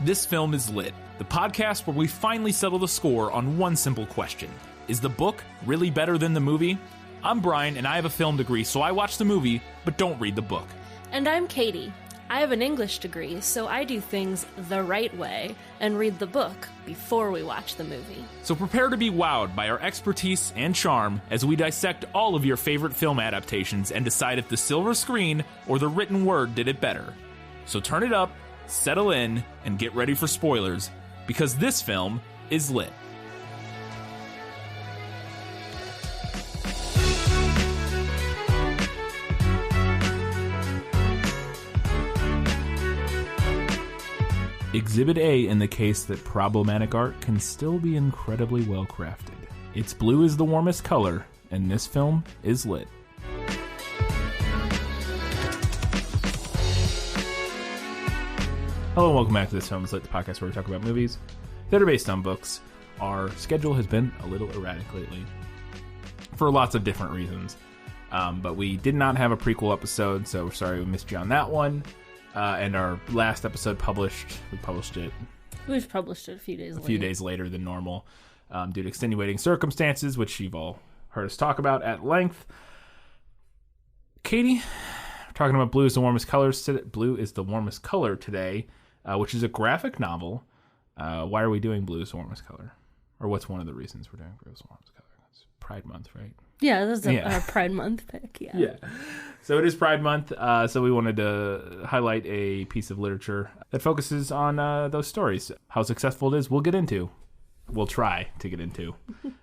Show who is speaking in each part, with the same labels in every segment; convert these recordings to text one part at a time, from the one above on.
Speaker 1: This Film is Lit, the podcast where we finally settle the score on one simple question. Is the book really better than the movie? I'm Brian, and I have a film degree, so I watch the movie, but don't read the book.
Speaker 2: And I'm Katie. I have an English degree, so I do things the right way and read the book before we watch the movie.
Speaker 1: So prepare to be wowed by our expertise and charm as we dissect all of your favorite film adaptations and decide if the silver screen or the written word did it better. So turn it up, settle in, and get ready for spoilers, because this film is lit. Exhibit A in the case that problematic art can still be incredibly well crafted. Its blue is the warmest color, and this film is lit. Hello and welcome back to This Film is Lit, the podcast where we talk about movies that are based on books. Our schedule has been a little erratic lately for lots of different reasons. But we did not have a prequel episode, so we're sorry we missed you on that one. And our last episode We've published it
Speaker 2: a few days
Speaker 1: later than normal due to extenuating circumstances, which you've all heard us talk about at length. Katie, we're talking about Blue is the Warmest Color. Blue is the Warmest Color today, which is a graphic novel. Why are we doing Blue is the Warmest Color? Or what's one of the reasons we're doing Blue is the Warmest Color? It's Pride Month, right?
Speaker 2: Yeah, this is a Pride Month pick, yeah.
Speaker 1: So it is Pride Month, so we wanted to highlight a piece of literature that focuses on those stories. How successful it is, we'll get into. We'll try to get into.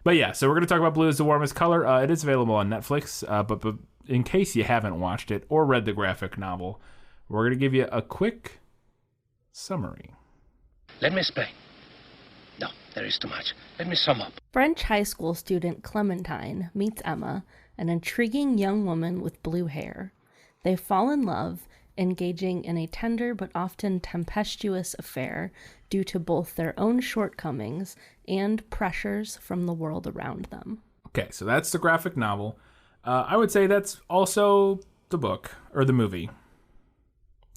Speaker 1: But yeah, so we're going to talk about Blue is the Warmest Color. It is available on Netflix, but in case you haven't watched it or read the graphic novel, we're going to give you a quick summary.
Speaker 3: Let me explain. No, there is too much. Let me sum up.
Speaker 2: French high school student Clementine meets Emma, an intriguing young woman with blue hair. They fall in love, engaging in a tender but often tempestuous affair due to both their own shortcomings and pressures from the world around them. Okay,
Speaker 1: so that's the graphic novel. I would say that's also the book, or the movie.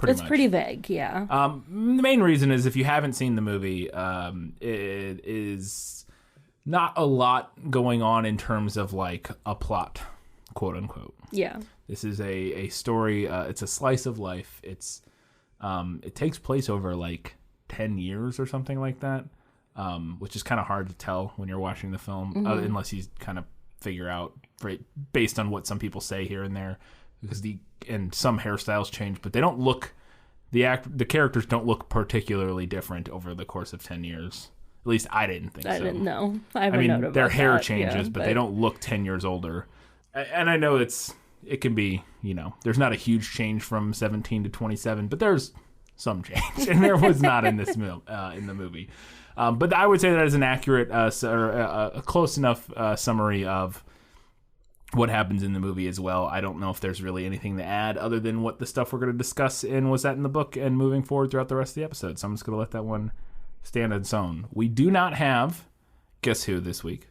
Speaker 2: It's pretty vague, yeah.
Speaker 1: The main reason is if you haven't seen the movie, it is not a lot going on in terms of like a plot, quote unquote.
Speaker 2: Yeah.
Speaker 1: This is a story. It's a slice of life. It takes place over like 10 years or something like that, which is kind of hard to tell when you're watching the film, unless you kind of figure out based on what some people say here and there. Because and some hairstyles change, but they don't look. The characters don't look particularly different over the course of 10 years. At least I didn't think so.
Speaker 2: I didn't know. I mean,
Speaker 1: their hair changes, but they don't look 10 years older. And I know it can be, there's not a huge change from 17 to 27, but there's some change, and there was not in this in the movie. But I would say that is an accurate or a close enough summary of what happens in the movie as well. I don't know if there's really anything to add other than what the stuff we're going to discuss in Was That in the Book and moving forward throughout the rest of the episode. So I'm just going to let that one stand on its own. We do not have Guess Who this week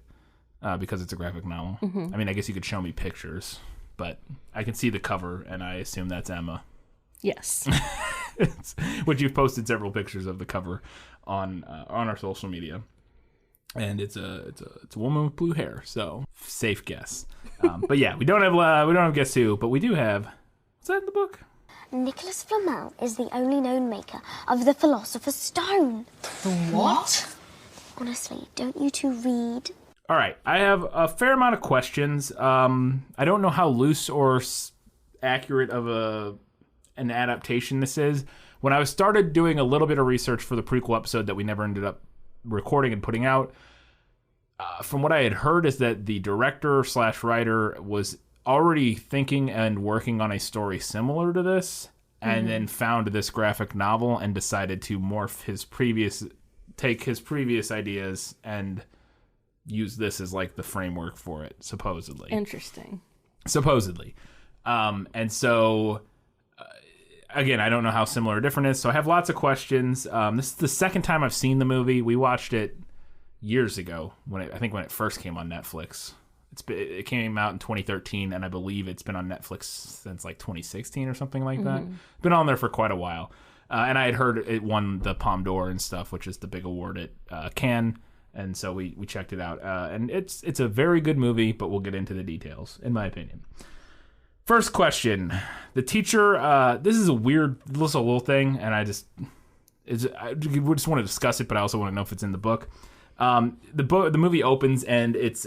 Speaker 1: because it's a graphic novel. I mean, I guess you could show me pictures, but I can see the cover and I assume that's Emma.
Speaker 2: Yes.
Speaker 1: Which you've posted several pictures of the cover on our social media. And it's a woman with blue hair, so safe guess. But yeah, we don't have Guess Who, but we do have. What's that in the book?
Speaker 4: Nicholas Flamel is the only known maker of the Philosopher's Stone.
Speaker 5: The what?
Speaker 4: Honestly, don't you two read?
Speaker 1: All right, I have a fair amount of questions. I don't know how loose or accurate of an adaptation this is. When I started doing a little bit of research for the prequel episode that we never ended up recording and putting out, from what I had heard is that the director/writer was already thinking and working on a story similar to this, and then found this graphic novel and decided to take his previous ideas and use this as like the framework for it, supposedly.
Speaker 2: Interesting.
Speaker 1: Supposedly. And so again, I don't know how similar or different it is, so I have lots of questions. This is the second time I've seen the movie. We watched it years ago, when it first came on Netflix. It came out in 2013, and I believe it's been on Netflix since like 2016 or something like that. Been on there for quite a while. And I had heard it won the Palme d'Or and stuff, which is the big award at Cannes. And so we checked it out. And it's a very good movie, but we'll get into the details, in my opinion. First question. The teacher, this is a weird little thing, and I just want to discuss it, but I also want to know if it's in the book. The movie opens, and it's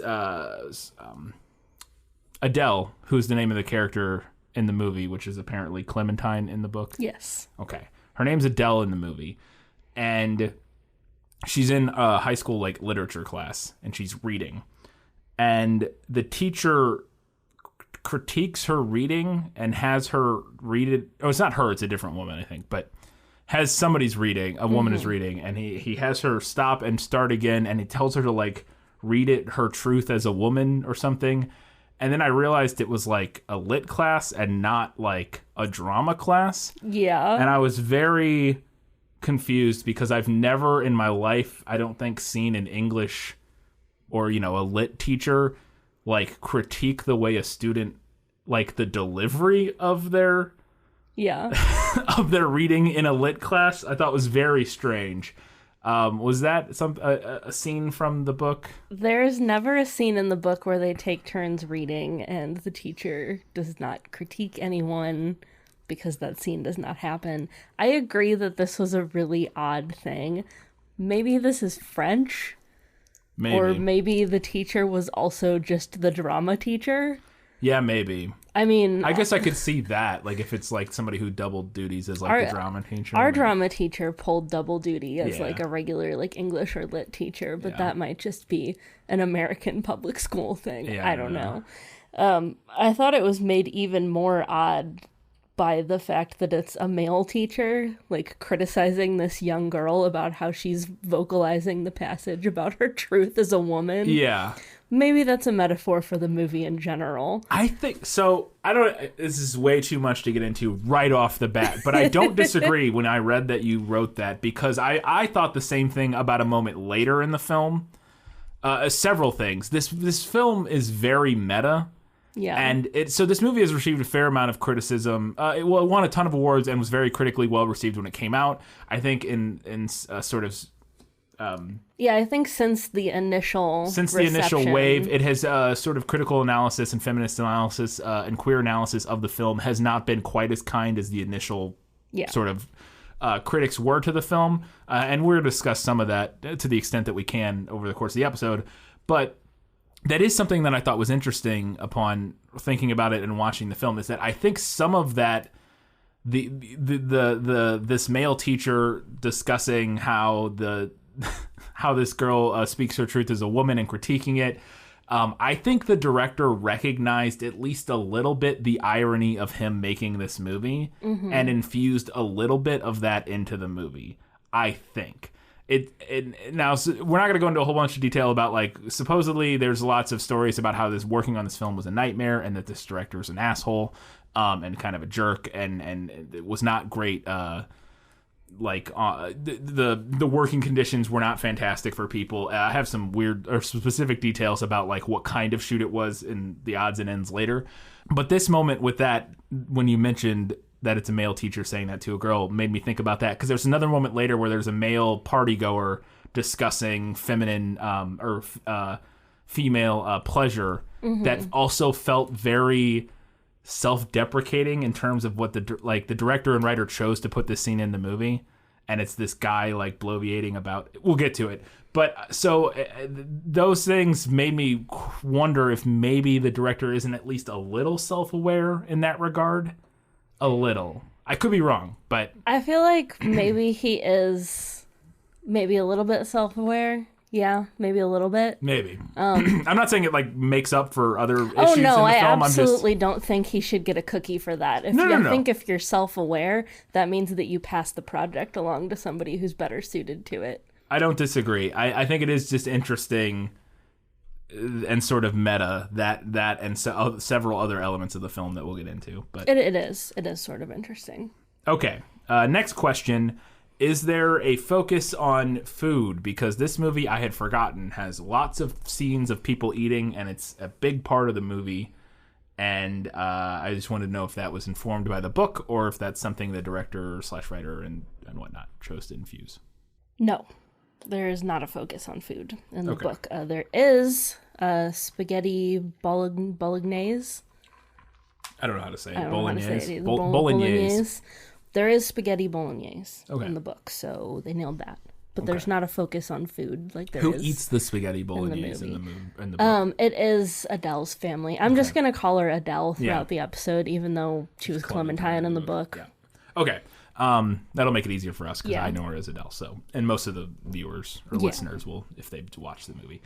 Speaker 1: Adele, who's the name of the character in the movie, which is apparently Clementine in the book.
Speaker 2: Yes.
Speaker 1: Okay. Her name's Adele in the movie, and she's in a high school literature class, and she's reading, and the teacher critiques her reading and has her read it. Oh, it's not her; it's a different woman, I think, but has somebody's reading. A woman is reading, and he has her stop and start again, and he tells her to read it her truth as a woman or something. And then I realized it was a lit class and not a drama class.
Speaker 2: Yeah.
Speaker 1: And I was very confused because I've never in my life, I don't think, seen an English or, a lit teacher critique the way a student, the delivery of their of their reading in a lit class. I thought was very strange. Was that a scene from the book?
Speaker 2: There's never a scene in the book where they take turns reading and the teacher does not critique anyone because that scene does not happen. I agree that this was a really odd thing. Maybe this is French.
Speaker 1: Maybe.
Speaker 2: Or maybe the teacher was also just the drama teacher.
Speaker 1: Yeah, maybe.
Speaker 2: I mean,
Speaker 1: I guess I could see that, if it's somebody who doubled duties as the drama teacher.
Speaker 2: Our drama teacher pulled double duty as a regular English or lit teacher, but that might just be an American public school thing.
Speaker 1: Yeah,
Speaker 2: I don't know. I thought it was made even more odd by the fact that it's a male teacher, criticizing this young girl about how she's vocalizing the passage about her truth as a woman.
Speaker 1: Yeah.
Speaker 2: Maybe that's a metaphor for the movie in general.
Speaker 1: I think so. This is way too much to get into right off the bat, but I don't disagree when I read that you wrote that, because I thought the same thing about a moment later in the film. Several things. This film is very meta.
Speaker 2: Yeah.
Speaker 1: And so this movie has received a fair amount of criticism. It won a ton of awards and was very critically well received when it came out. I think in sort of...
Speaker 2: I think since the initial
Speaker 1: wave, it has sort of critical analysis and feminist analysis and queer analysis of the film has not been quite as kind as the initial sort of critics were to the film. And we're going to discuss some of that to the extent that we can over the course of the episode. But that is something that I thought was interesting upon thinking about it and watching the film, is that I think some of that, this male teacher discussing how this girl speaks her truth as a woman and critiquing it, I think the director recognized at least a little bit the irony of him making this movie and infused a little bit of that into the movie. I think. Now, so we're not going to go into a whole bunch of detail about, supposedly there's lots of stories about how working on this film was a nightmare and that this director is an asshole and kind of a jerk and it was not great. The working conditions were not fantastic for people. I have some weird or specific details about what kind of shoot it was in the odds and ends later. But this moment with that, when you mentioned that it's a male teacher saying that to a girl, made me think about that, because there's another moment later where there's a male party goer discussing feminine or female pleasure that also felt very self-deprecating in terms of what the director and writer chose to put this scene in the movie. And it's this guy bloviating about, we'll get to it. But so those things made me wonder if maybe the director isn't at least a little self-aware in that regard. A little. I could be wrong, but
Speaker 2: I feel like maybe he is maybe a little bit self-aware. Yeah, maybe a little bit.
Speaker 1: Maybe. I'm not saying it makes up for other issues in the film.
Speaker 2: I absolutely don't think he should get a cookie for that. I think if you're self-aware, that means that you pass the project along to somebody who's better suited to it.
Speaker 1: I don't disagree. I think it is just interesting and sort of meta that and several other elements of the film that we'll get into. But
Speaker 2: it is sort of interesting.
Speaker 1: Okay. Next question. Is there a focus on food? Because this movie, I had forgotten, has lots of scenes of people eating, and it's a big part of the movie. And I just wanted to know if that was informed by the book or if that's something the director / writer and and whatnot chose to infuse.
Speaker 2: No, there is not a focus on food in the
Speaker 1: Okay.
Speaker 2: book. There is spaghetti bolognese.
Speaker 1: I don't know how to say it.
Speaker 2: I don't know how to say it
Speaker 1: Bolognese.
Speaker 2: either.
Speaker 1: Bolognese.
Speaker 2: There is spaghetti bolognese
Speaker 1: Okay.
Speaker 2: in the book, so they nailed that. But there's not a focus on food like there
Speaker 1: Who
Speaker 2: is.
Speaker 1: eats the spaghetti bolognese in the book?
Speaker 2: It is Adele's family. I'm just gonna call her Adele throughout
Speaker 1: Yeah.
Speaker 2: the episode, even though she was Clementine in the book.
Speaker 1: Yeah. Okay. That'll make it easier for us because
Speaker 2: Yeah.
Speaker 1: I know her as Adele. So, and most of the viewers or listeners will, if they've watched the movie.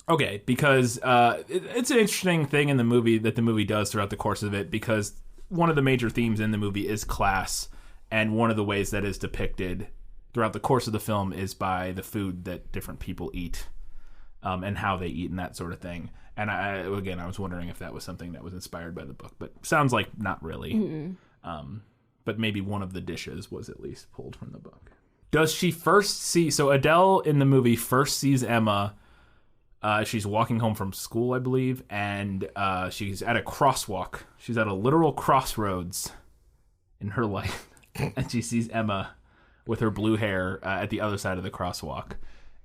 Speaker 1: Okay, because it's an interesting thing in the movie that the movie does throughout the course of it, because one of the major themes in the movie is class, and one of the ways that is depicted throughout the course of the film is by the food that different people eat, and how they eat and that sort of thing. And I was wondering if that was something that was inspired by the book, but sounds like not really. But maybe one of the dishes was at least pulled from the book. Does she first see... So Adele in the movie first sees Emma. She's walking home from school, I believe, and she's at a crosswalk. She's at a literal crossroads in her life. And she sees Emma with her blue hair at the other side of the crosswalk.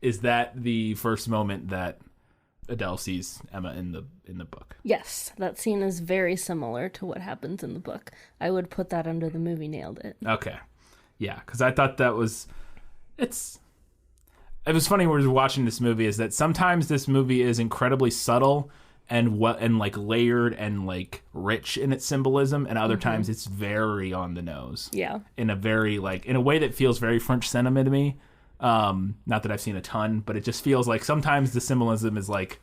Speaker 1: Is that the first moment that Adele sees Emma in the book?
Speaker 2: Yes, that scene is very similar to what happens in the book. I would put that under the movie nailed it.
Speaker 1: Okay. Yeah, because I thought that was... It was funny when we were watching this movie is that sometimes this movie is incredibly subtle and like layered and like rich in its symbolism, and other times it's very on the nose.
Speaker 2: Yeah.
Speaker 1: In a very in a way that feels very French cinema to me. Not that I've seen a ton, but it just feels like sometimes the symbolism is like,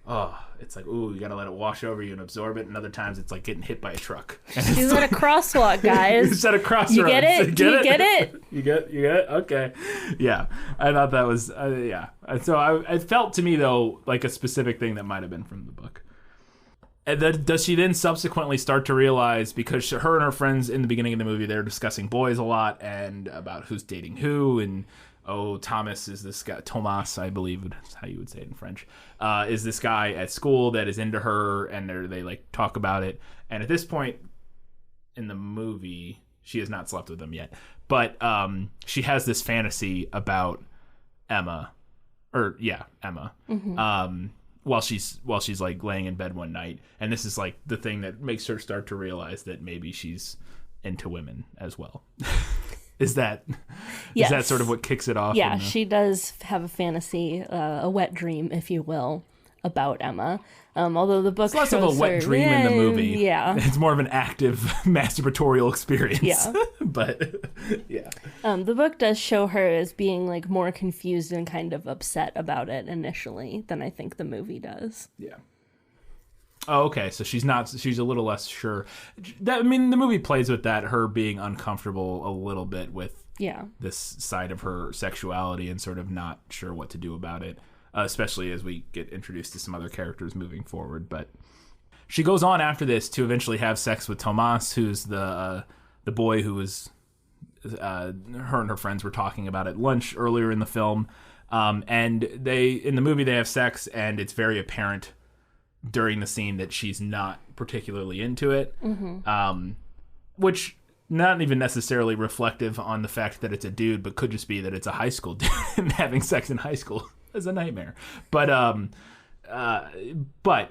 Speaker 1: oh, it's like, ooh, you gotta let it wash over you and absorb it, and other times it's like getting hit by a truck. And
Speaker 2: She's at a crosswalk, guys.
Speaker 1: She's at a crossroads.
Speaker 2: You get it? Do you get it?
Speaker 1: You get it? Okay. Yeah. I thought that was, yeah. So it felt to me, though, like a specific thing that might have been from the book. And then, does she then subsequently start to realize, because her and her friends in the beginning of the movie, they're discussing boys a lot and about who's dating who, and Thomas is this guy, Thomas, I believe is how you would say it in French, is this guy at school that is into her, and they like talk about it. And at this point in the movie, she has not slept with him yet, but she has this fantasy about Emma. While she's like laying in bed one night, and this is like the thing that makes her start to realize that maybe she's into women as well. Is that sort of what kicks it off?
Speaker 2: Yeah, she does have a fantasy, a wet dream, if you will, about Emma. Although the book
Speaker 1: it's less of a wet dream in the movie.
Speaker 2: Yeah,
Speaker 1: it's more of an active masturbatorial experience.
Speaker 2: Yeah,
Speaker 1: but yeah,
Speaker 2: the book does show her as being like more confused and kind of upset about it initially than I think the movie does.
Speaker 1: Yeah. Oh, okay. So she's a little less sure. The movie plays with that, her being uncomfortable a little bit with this side of her sexuality and sort of not sure what to do about it, especially as we get introduced to some other characters moving forward. But she goes on after this to eventually have sex with Tomas, who's the boy who was her and her friends were talking about at lunch earlier in the film. And in the movie they have sex, and it's very apparent during the scene that she's not particularly into it, which not even necessarily reflective on the fact that it's a dude, but could just be that it's a high school dude and having sex in high school is a nightmare. But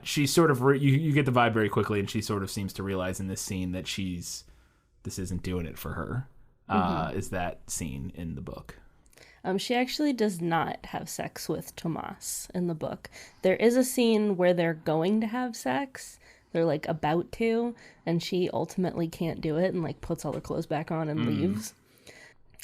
Speaker 1: she sort of you get the vibe very quickly, and she sort of seems to realize in this scene that this isn't doing it for her. Is that scene in the book?
Speaker 2: She actually does not have sex with Tomas in the book. There is a scene where they're going to have sex. They're like about to, and she ultimately can't do it and like puts all her clothes back on and leaves.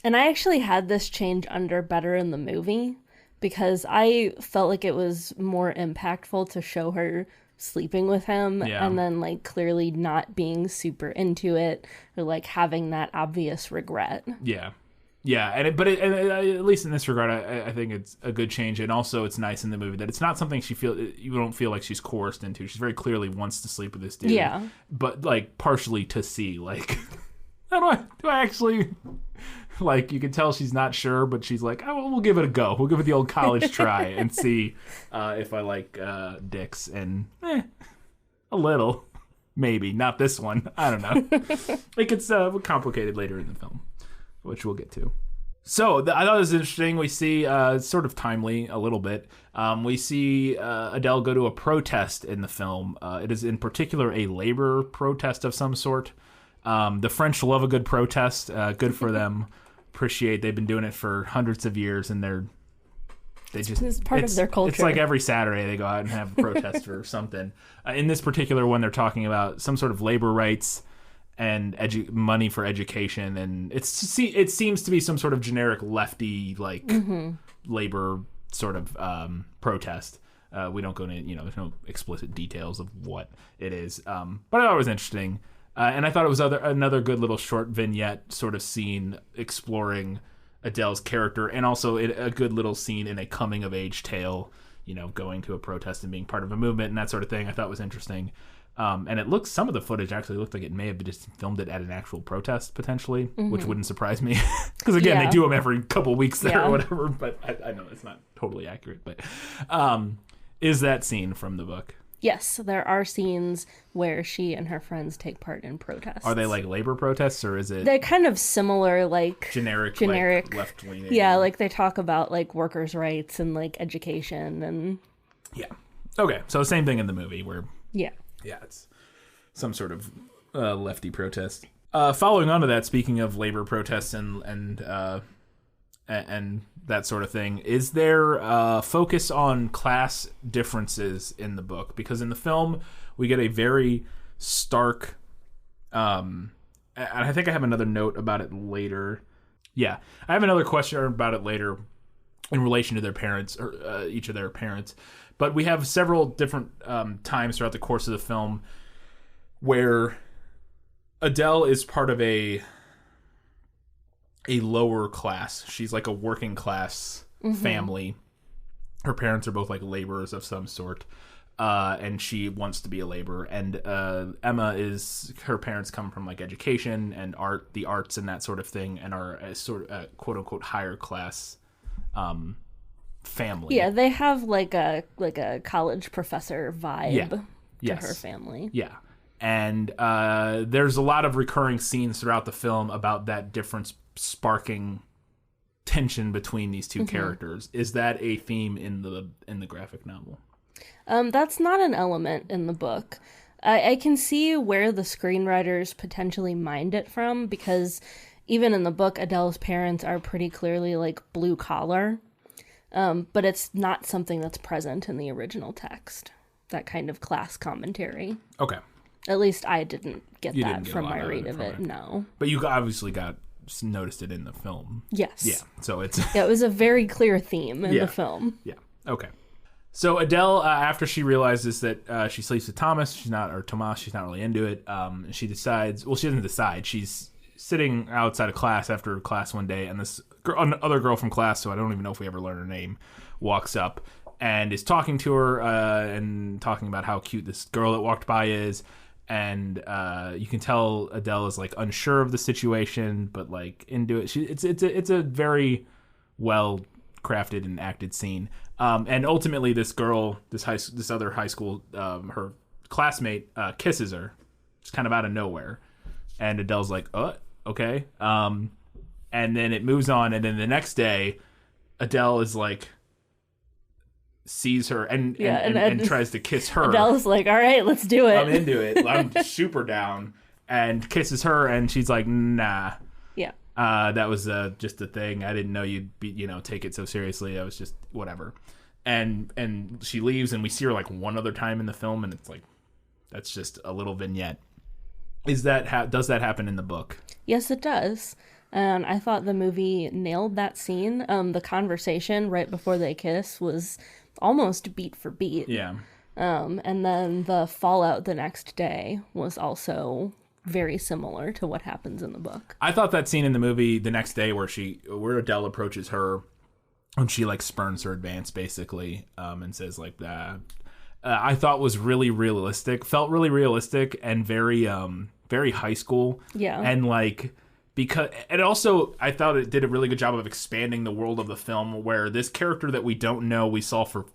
Speaker 2: And I actually had this change under better in the movie because I felt like it was more impactful to show her sleeping with him and then like clearly not being super into it or like having that obvious regret.
Speaker 1: Yeah, and at least in this regard, I think it's a good change, and also it's nice in the movie that it's not something you don't feel like she's coerced into. She very clearly wants to sleep with this dude.
Speaker 2: Yeah,
Speaker 1: but like partially to see like, do I actually like? You can tell she's not sure, but she's like, oh, we'll give it a go. We'll give it the old college try and see if I like dicks, and a little, maybe not this one. I don't know. It gets complicated later in the film. which we'll get to. So I thought it was interesting. We see, sort of timely a little bit, we see Adele go to a protest in the film. It is in particular a labor protest of some sort. The French love a good protest. Good for them. They've been doing it for hundreds of years, and it's part of their culture. It's like every Saturday they go out and have a protest or something. In this particular one, they're talking about some sort of labor rights and money for education, and it seems to be some sort of generic lefty labor sort of protest. We don't go into there's no explicit details of what it is, but I thought it was interesting, and I thought it was another good little short vignette sort of scene exploring Adele's character, and also a good little scene in a coming of age tale, going to a protest and being part of a movement and that sort of thing. I thought was interesting. And some of the footage actually looked like it may have just filmed it at an actual protest potentially, which wouldn't surprise me because again, they do them every couple weeks there or whatever, but I know it's not totally accurate, but, is that scene from the book?
Speaker 2: Yes, there are scenes where she and her friends take part in protests.
Speaker 1: Are they like labor protests, or is it?
Speaker 2: They're kind of similar, like generic
Speaker 1: like left-wing.
Speaker 2: Yeah, like they talk about like workers' rights and like education and.
Speaker 1: Yeah. Okay, so same thing in the movie where.
Speaker 2: Yeah,
Speaker 1: it's some sort of lefty protest. Following on to that, speaking of labor protests and that sort of thing, is there focus on class differences in the book? Because in the film, we get a very stark... and I think I have another note about it later. Yeah, I have another question about it later in relation to their parents, or each of their parents. But we have several different times throughout the course of the film where Adele is part of a lower class. She's like a working class family. Her parents are both like laborers of some sort, and she wants to be a laborer. And her parents come from like education and the arts and that sort of thing, and are a sort of quote unquote higher class family.
Speaker 2: Yeah, they have like a college professor vibe to her family.
Speaker 1: Yeah. And there's a lot of recurring scenes throughout the film about that difference sparking tension between these two characters. Is that a theme in the graphic novel?
Speaker 2: That's not an element in the book. I can see where the screenwriters potentially mined it from, because even in the book, Adele's parents are pretty clearly like blue collar. But it's not something that's present in the original text, that kind of class commentary.
Speaker 1: Okay.
Speaker 2: At least I didn't get that from my read of it, no.
Speaker 1: But you obviously noticed it in the film.
Speaker 2: Yes.
Speaker 1: Yeah, so it's...
Speaker 2: it was a very clear theme in the film.
Speaker 1: Yeah, okay. So Adele, after she realizes that she sleeps with Tomas, she's not really into it, she decides... Well, she doesn't decide. She's sitting outside of class after class one day, and this other girl from class, so I don't even know if we ever learn her name, walks up and is talking to her and talking about how cute this girl that walked by is. And you can tell Adele is like unsure of the situation, but like into it. It's a very well crafted and acted scene. And ultimately, this girl, this other high school, her classmate kisses her, just kind of out of nowhere. And Adele's like, okay. And then it moves on, and then the next day, Adele is like, sees her and tries to kiss her.
Speaker 2: Adele's like, all right, let's do it.
Speaker 1: I'm into it. I'm super down. And kisses her, and she's like, nah.
Speaker 2: Yeah.
Speaker 1: That was just a thing. I didn't know you'd take it so seriously. That was just whatever. And she leaves, and we see her like one other time in the film, and it's like, that's just a little vignette. Does that happen in the book?
Speaker 2: Yes, it does. And I thought the movie nailed that scene. The conversation right before they kiss was almost beat for beat.
Speaker 1: Yeah.
Speaker 2: And then the fallout the next day was also very similar to what happens in the book.
Speaker 1: I thought that scene in the movie the next day where Adele approaches her and she like spurns her advance basically, and says like that, I thought was really realistic, felt really realistic and very high school.
Speaker 2: Yeah.
Speaker 1: And like, because, and also I thought it did a really good job of expanding the world of the film, where this character that we don't know, we saw for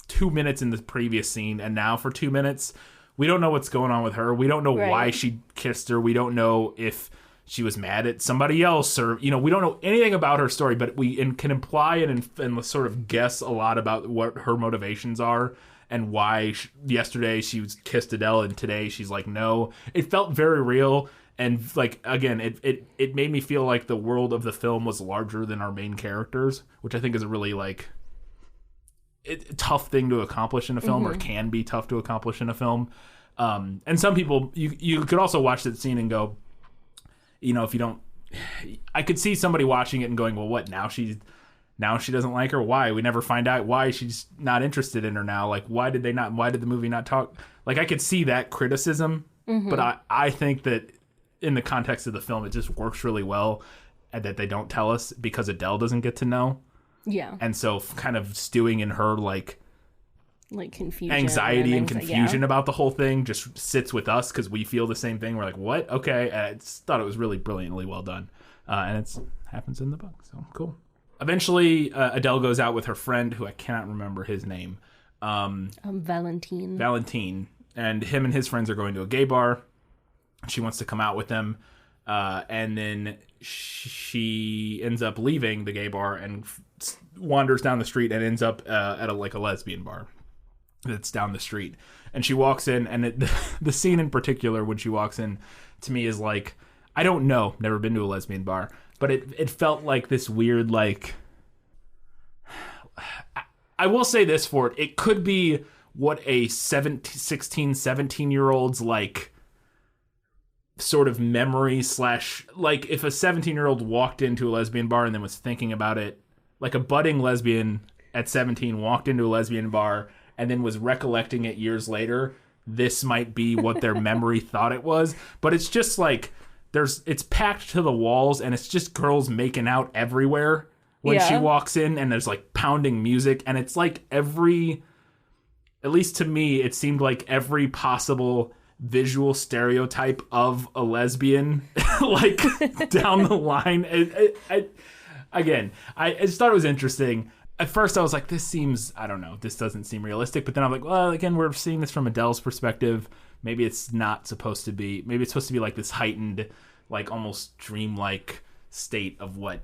Speaker 1: 2 minutes in the previous scene, and now for 2 minutes we don't know what's going on with her. We don't know why she kissed her. We don't know if she was mad at somebody else, or we don't know anything about her story, but we can imply and sort of guess a lot about what her motivations are and why yesterday she was kissed Adele and today she's like no. It felt very real, and like again, it made me feel like the world of the film was larger than our main characters, which I think is a really like tough thing to accomplish in a film, or can be tough to accomplish in a film. And some people, you could also watch that scene and go, if you don't, I could see somebody watching it and going, well, what, now she doesn't like her? Why? We never find out why she's not interested in her now. Like, why did the movie not talk? Like, I could see that criticism, but I think that in the context of the film, it just works really well and that they don't tell us because Adele doesn't get to know. Yeah. And so kind of stewing in her, like confusion, anxiety and confusion about the whole thing just sits with us because we feel the same thing. We're like, what? Okay. I just thought it was really brilliantly well done. And it happens in the book. So cool. Eventually, Adele goes out with her friend, who I cannot remember his name. Valentine. And him and his friends are going to a gay bar. She wants to come out with them. And then she ends up leaving the gay bar and wanders down the street and ends up at a lesbian bar that's down the street. And she walks in, and the scene in particular when she walks in to me is like, I don't know, never been to a lesbian bar, but it felt like this weird, like, I will say this for it. It could be what a 16, 17-year-old's like sort of memory / like if a 17-year-old walked into a lesbian bar and then was thinking about it, like a budding lesbian at 17 walked into a lesbian bar and then was recollecting it years later, this might be what their memory thought it was. But it's just like it's packed to the walls and it's just girls making out everywhere when she walks in, and there's like pounding music, and it's like at least to me, it seemed like every possible visual stereotype of a lesbian like down the line. I just thought it was interesting. At first I was like, this doesn't seem realistic, but then I'm like, well, again, we're seeing this from Adele's perspective. Maybe it's supposed to be like this heightened, like almost dreamlike state of what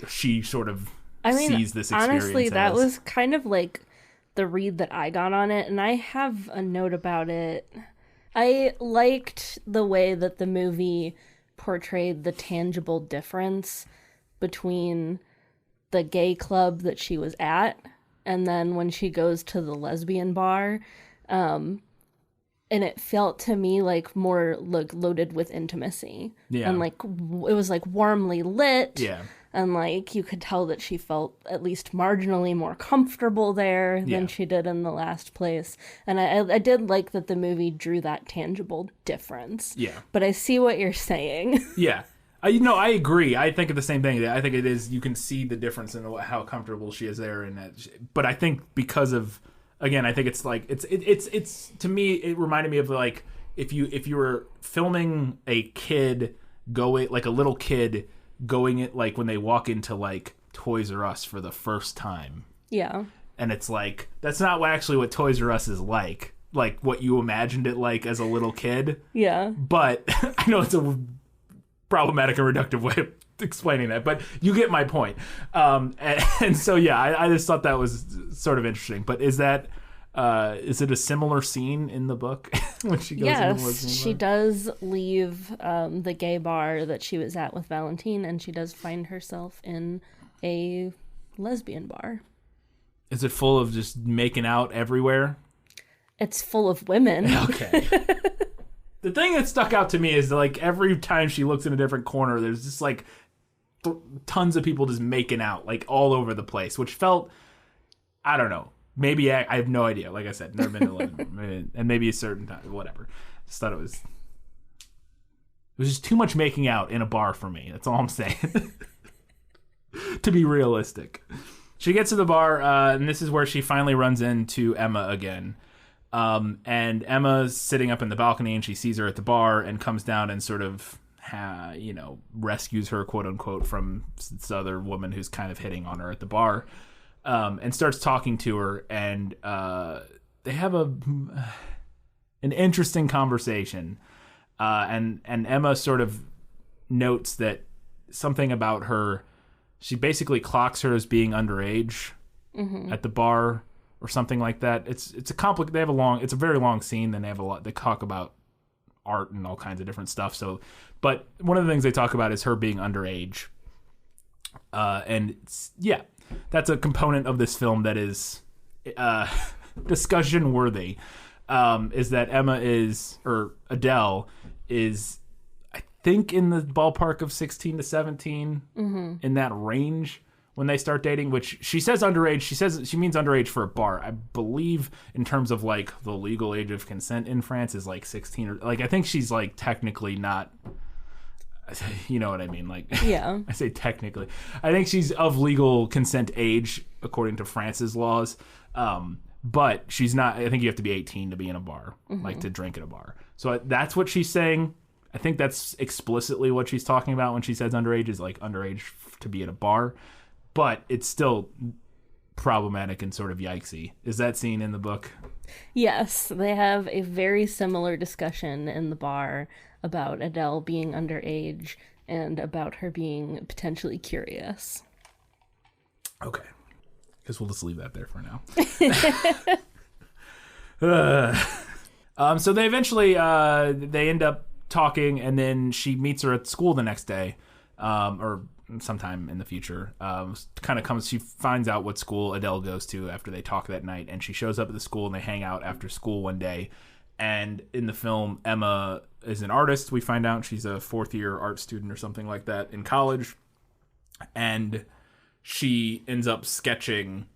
Speaker 1: she sort of sees this experience
Speaker 2: honestly,
Speaker 1: as.
Speaker 2: That was kind of like the read that I got on it, and I have a note about it. I liked the way that the movie portrayed the tangible difference between the gay club that she was at and then when she goes to the lesbian bar. And it felt to me like more like loaded with intimacy. Yeah. And like it was like warmly lit. Yeah. And like you could tell that she felt at least marginally more comfortable there than she did in the last place. And I did like that the movie drew that tangible difference. Yeah. But I see what you're saying.
Speaker 1: Yeah. I agree. I think of the same thing. I think it is, you can see the difference in how comfortable she is there. But I think because of, again, I think it's like, it's to me, it reminded me of like, if you were filming a kid going, like a little kid going it, like when they walk into like Toys R Us for the first time. Yeah. And it's like, that's not what Toys R Us is like what you imagined it like as a little kid. Yeah. But I know it's a problematic and reductive way of explaining that, but you get my point. And so, yeah, I just thought that was sort of interesting. But is it a similar scene in the book when she goes into the lesbian bar?
Speaker 2: She does leave the gay bar that she was at with Valentine, and she does find herself in a lesbian bar.
Speaker 1: Is it full of just making out everywhere?
Speaker 2: It's full of women.
Speaker 1: Okay. The thing that stuck out to me is like every time she looks in a different corner, there's just like tons of people just making out like all over the place, which felt, I don't know. Maybe I have no idea. Like I said, never been to London, and maybe a certain time, whatever. Just thought it was just too much making out in a bar for me. That's all I'm saying. To be realistic, she gets to the bar, and this is where she finally runs into Emma again. And Emma's sitting up in the balcony, and she sees her at the bar and comes down and sort of, rescues her, quote unquote, from this other woman who's kind of hitting on her at the bar. And starts talking to her, and they have an interesting conversation. And Emma sort of notes that something about her, she basically clocks her as being underage at the bar or something like that. It's a very long scene. Then they talk about art and all kinds of different stuff. So, but one of the things they talk about is her being underage. And that's a component of this film that is discussion worthy. Is that Adele is, I think, in the ballpark of 16 to 17, in that range when they start dating, which she says underage. She means underage for a bar. I believe in terms of like the legal age of consent in France is like 16 or like, I think she's like technically not, you know what I mean? Like,
Speaker 2: yeah,
Speaker 1: I say technically, I think she's of legal consent age according to France's laws. But she's not, I think you have to be 18 to be in a bar, like to drink at a bar. So that's what she's saying. I think that's explicitly what she's talking about when she says underage, is like underage to be at a bar. But it's still problematic and sort of yikesy. Is that scene in the book?
Speaker 2: Yes, they have a very similar discussion in the bar about Adele being underage and about her being potentially curious.
Speaker 1: Okay. Guess we'll just leave that there for now. So they eventually they end up talking, and then she meets her at school the next day, or sometime in the future. She finds out what school Adele goes to after they talk that night, and she shows up at the school, and they hang out after school one day. And in the film, Emma is an artist. We find out she's a fourth-year art student or something like that in college, and she ends up sketching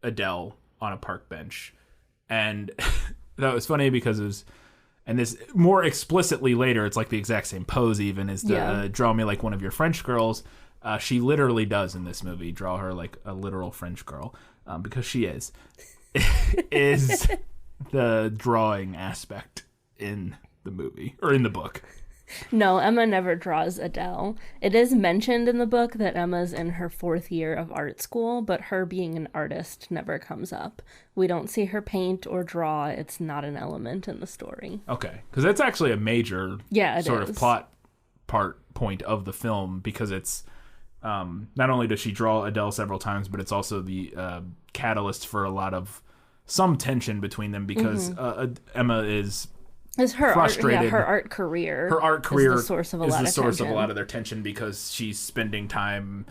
Speaker 1: Adele on a park bench. And that was funny because it was, and this more explicitly later, it's like the exact same pose even, is the draw me like one of your French girls. She literally does in this movie draw her like a literal French girl, because she is the drawing aspect in the movie or in the book.
Speaker 2: No, Emma never draws Adele. It is mentioned in the book that Emma's in her 4th year of art school, but her being an artist never comes up. We don't see her paint or draw. It's not an element in the story.
Speaker 1: Okay, because that's actually a major sort of plot point of the film, because it's not only does she draw Adele several times, but it's also the catalyst for a lot of some tension between them, because Emma is
Speaker 2: her
Speaker 1: frustrated.
Speaker 2: Her art career
Speaker 1: is
Speaker 2: the source of a lot of
Speaker 1: their tension, because she's spending time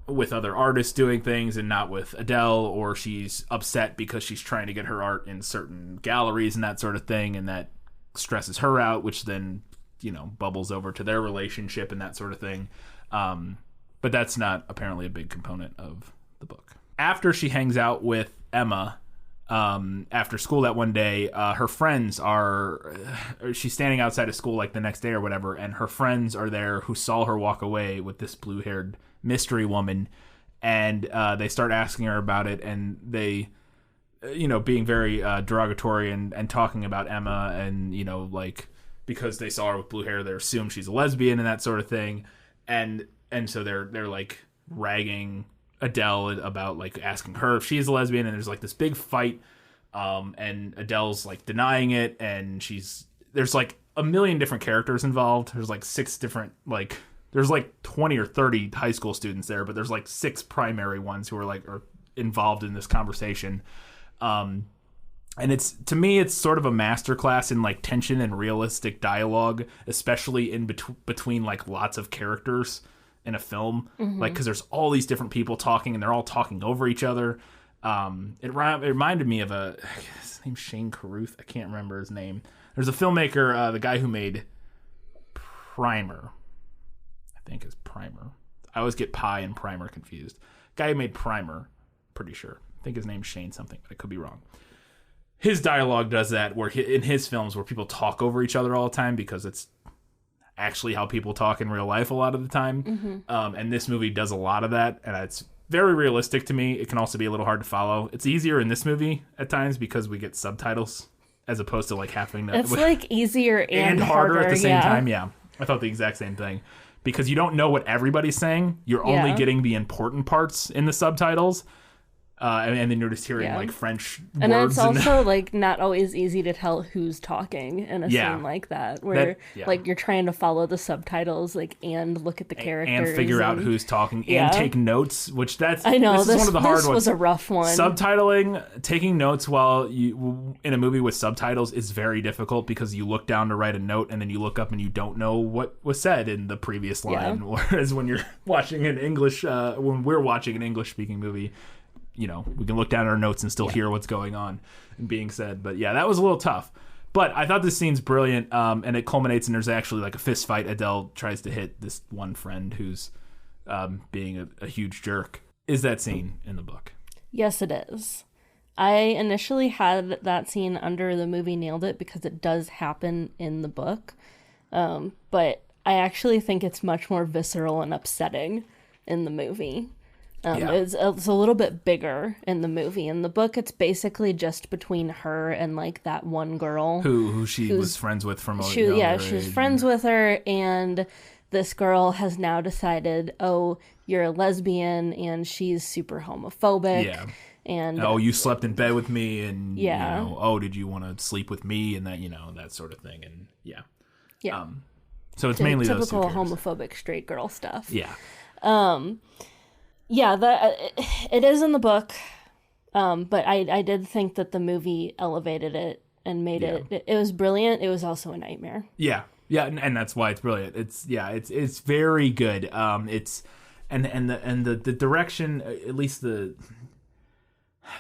Speaker 1: with other artists doing things and not with Adele, or she's upset because she's trying to get her art in certain galleries and that sort of thing, and that stresses her out, which then, bubbles over to their relationship and that sort of thing. But that's not apparently a big component of the book. After she hangs out with Emma, after school that one day, her friends she's standing outside of school like the next day or whatever, and her friends are there who saw her walk away with this blue-haired mystery woman, and they start asking her about it, and they, being very derogatory and talking about Emma, and, like, because they saw her with blue hair, they assume she's a lesbian and that sort of thing, and so they're like ragging Adele about like asking her if she's a lesbian, and there's like this big fight, and Adele's like denying it, and there's like a million different characters involved. There's like 6 different, like there's like 20 or 30 high school students there, but there's like 6 primary ones who are involved in this conversation. And to me it's sort of a masterclass in like tension and realistic dialogue, especially in between like lots of characters in a film, like, because there's all these different people talking, and they're all talking over each other. It reminded me of his name's Shane Carruth. I can't remember his name. There's a filmmaker, the guy who made Primer. I think is Primer. I always get Pie and Primer confused. Guy who made Primer, pretty sure. I think his name's Shane something, but I could be wrong. His dialogue does that, where in his films where people talk over each other all the time, because it's actually how people talk in real life a lot of the time. And this movie does a lot of that, and it's very realistic to me. It can also be a little hard to follow. It's easier in this movie at times because we get subtitles, as opposed to like having to...
Speaker 2: It's like easier and harder
Speaker 1: at the same time. Yeah, I thought the exact same thing. Because you don't know what everybody's saying. You're only getting the important parts in the subtitles. And then you're just hearing like French
Speaker 2: and
Speaker 1: words.
Speaker 2: It's also like not always easy to tell who's talking in a scene like that, where like you're trying to follow the subtitles, like, and look at the characters
Speaker 1: and figure out who's talking and take notes. Which this is one of the hard ones.
Speaker 2: This was a rough one.
Speaker 1: Subtitling, taking notes while you in a movie with subtitles is very difficult because you look down to write a note and then you look up and you don't know what was said in the previous line. Whereas when you're watching an English, when we're watching an English speaking movie, we can look down at our notes and still hear what's going on and being said. But yeah, that was a little tough. But I thought this scene's brilliant, and it culminates and there's actually like a fist fight. Adele tries to hit this one friend who's being a huge jerk. Is that scene in the book?
Speaker 2: Yes, it is. I initially had that scene under the movie nailed it because it does happen in the book. But I actually think it's much more visceral and upsetting in the movie. It's a little bit bigger in the movie. In the book, it's basically just between her and like that one girl
Speaker 1: who she was friends with from
Speaker 2: she was friends with her, and this girl has now decided, oh, you're a lesbian, and she's super homophobic. Yeah. And
Speaker 1: you slept in bed with me, and did you want to sleep with me, and that that sort of thing, and so it's mainly those
Speaker 2: typical homophobic straight girl stuff.
Speaker 1: Yeah.
Speaker 2: It is in the book, but I did think that the movie elevated it and made it was brilliant. It was also a nightmare.
Speaker 1: Yeah, and that's why it's brilliant. It's very good. It's the direction, at least the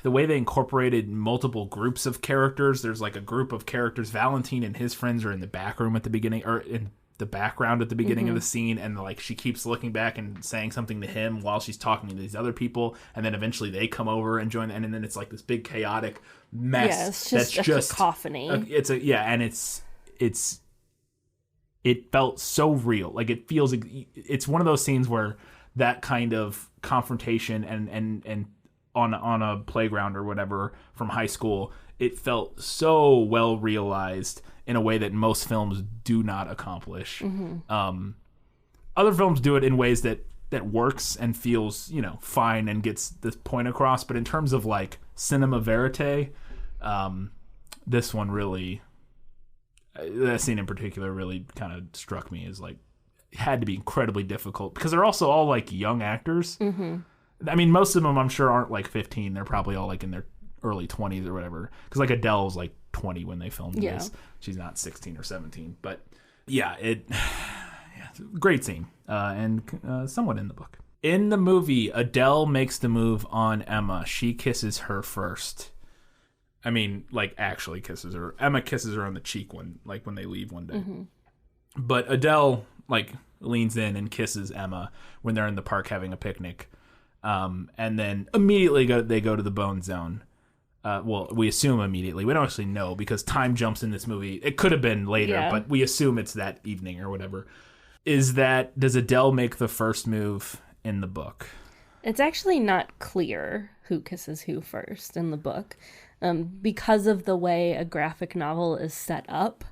Speaker 1: way they incorporated multiple groups of characters. There's like a group of characters. Valentine and his friends are in the back room at the beginning, or in the background at the beginning of the scene, and like she keeps looking back and saying something to him while she's talking to these other people, and then eventually they come over and join, and then it's like this big chaotic mess.
Speaker 2: It's just a cacophony.
Speaker 1: It felt so real. Like it feels. It's one of those scenes where that kind of confrontation and on a playground or whatever from high school, it felt so well realized in a way that most films do not accomplish. Other films do it in ways that works and feels, fine and gets the point across. But in terms of like cinema verite, this one really, that scene in particular really kind of struck me as like, had to be incredibly difficult because they're also all like young actors. I mean, most of them I'm sure aren't like 15. They're probably all like in their early 20s or whatever, because like Adele's like 20 when they filmed this. She's not 16 or 17, but great scene, and somewhat in the book. In the movie, Adele makes the move on Emma. She kisses her first. I mean, like actually kisses her. Emma kisses her on the cheek when they leave one day. But Adele like leans in and kisses Emma when they're in the park having a picnic. And then immediately they go to the Bone Zone. Well, we assume immediately. We don't actually know because time jumps in this movie. It could have been later, but we assume it's that evening or whatever. Does Adele make the first move in the book?
Speaker 2: It's actually not clear who kisses who first in the book. Because of the way a graphic novel is set up,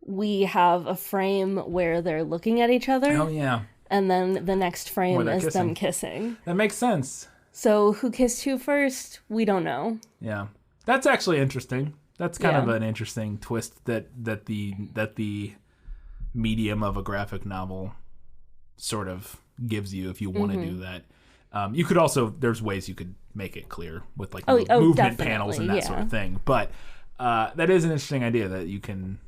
Speaker 2: we have a frame where they're looking at each other.
Speaker 1: Oh, yeah.
Speaker 2: And then the next frame is them kissing.
Speaker 1: That makes sense.
Speaker 2: So who kissed who first? We don't know.
Speaker 1: Yeah. That's actually interesting. That's kind of an interesting twist that the medium of a graphic novel sort of gives you if you want to do that. You could also, there's ways you could make it clear with like movement panels and that sort of thing. But that is an interesting idea that you can,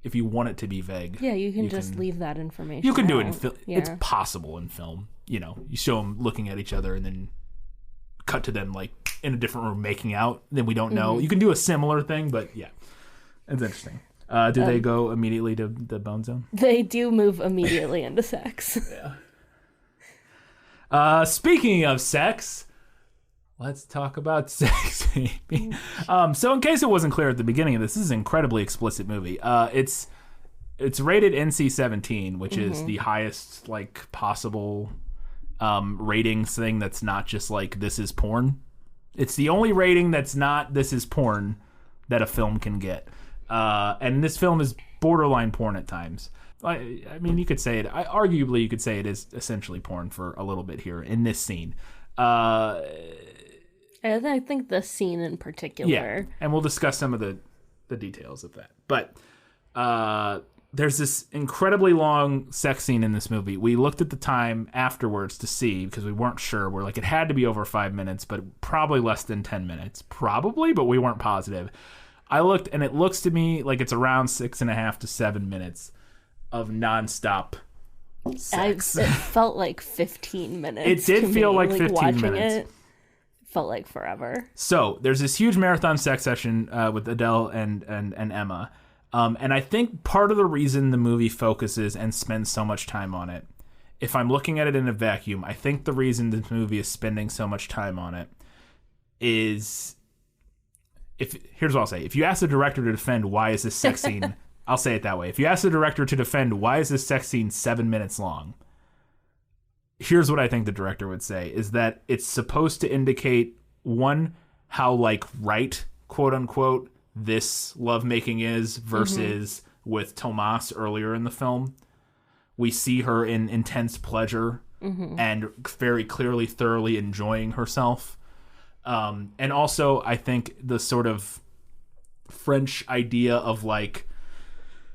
Speaker 1: if you want it to be vague.
Speaker 2: Yeah, you can just leave that information.
Speaker 1: You can do it in film. Yeah. It's possible in film. You show them looking at each other and then cut to them like in a different room making out. Then we don't know. You can do a similar thing, but yeah, it's interesting. Do they go immediately to the Bone Zone?
Speaker 2: They do move immediately into sex.
Speaker 1: Yeah. Speaking of sex, let's talk about sex, maybe. So in case it wasn't clear at the beginning of this is an incredibly explicit movie. It's rated NC-17, which is the highest like possible ratings thing that's not just like this is porn. It's the only rating that's not this is porn that a film can get. And this film is borderline porn at times. I mean, you could say it. Arguably, you could say it is essentially porn for a little bit here in this scene.
Speaker 2: I think the scene in particular.
Speaker 1: Yeah, and we'll discuss some of the details of that. But there's this incredibly long sex scene in this movie. We looked at the time afterwards to see, because we weren't sure. We're like, it had to be over 5 minutes, but probably less than 10 minutes. Probably, but we weren't positive. I looked, and it looks to me like it's around 6.5 to 7 minutes of nonstop sex.
Speaker 2: It felt like 15 minutes.
Speaker 1: It did feel like 15
Speaker 2: watching
Speaker 1: minutes.
Speaker 2: It felt like forever.
Speaker 1: So there's this huge marathon sex session with Adele and Emma. And I think part of the reason the movie focuses and spends so much time on it, if I'm looking at it in a vacuum, I think the reason this movie is spending so much time on it is... Here's what I'll say. If you ask the director to defend why is this sex scene, I'll say it that way. If you ask the director to defend why is this sex scene 7 minutes long, here's what I think the director would say, is that it's supposed to indicate, one, how like right, quote unquote, this lovemaking is versus with Tomas earlier in the film. We see her in intense pleasure and very clearly thoroughly enjoying herself. And also, I think the sort of French idea of like,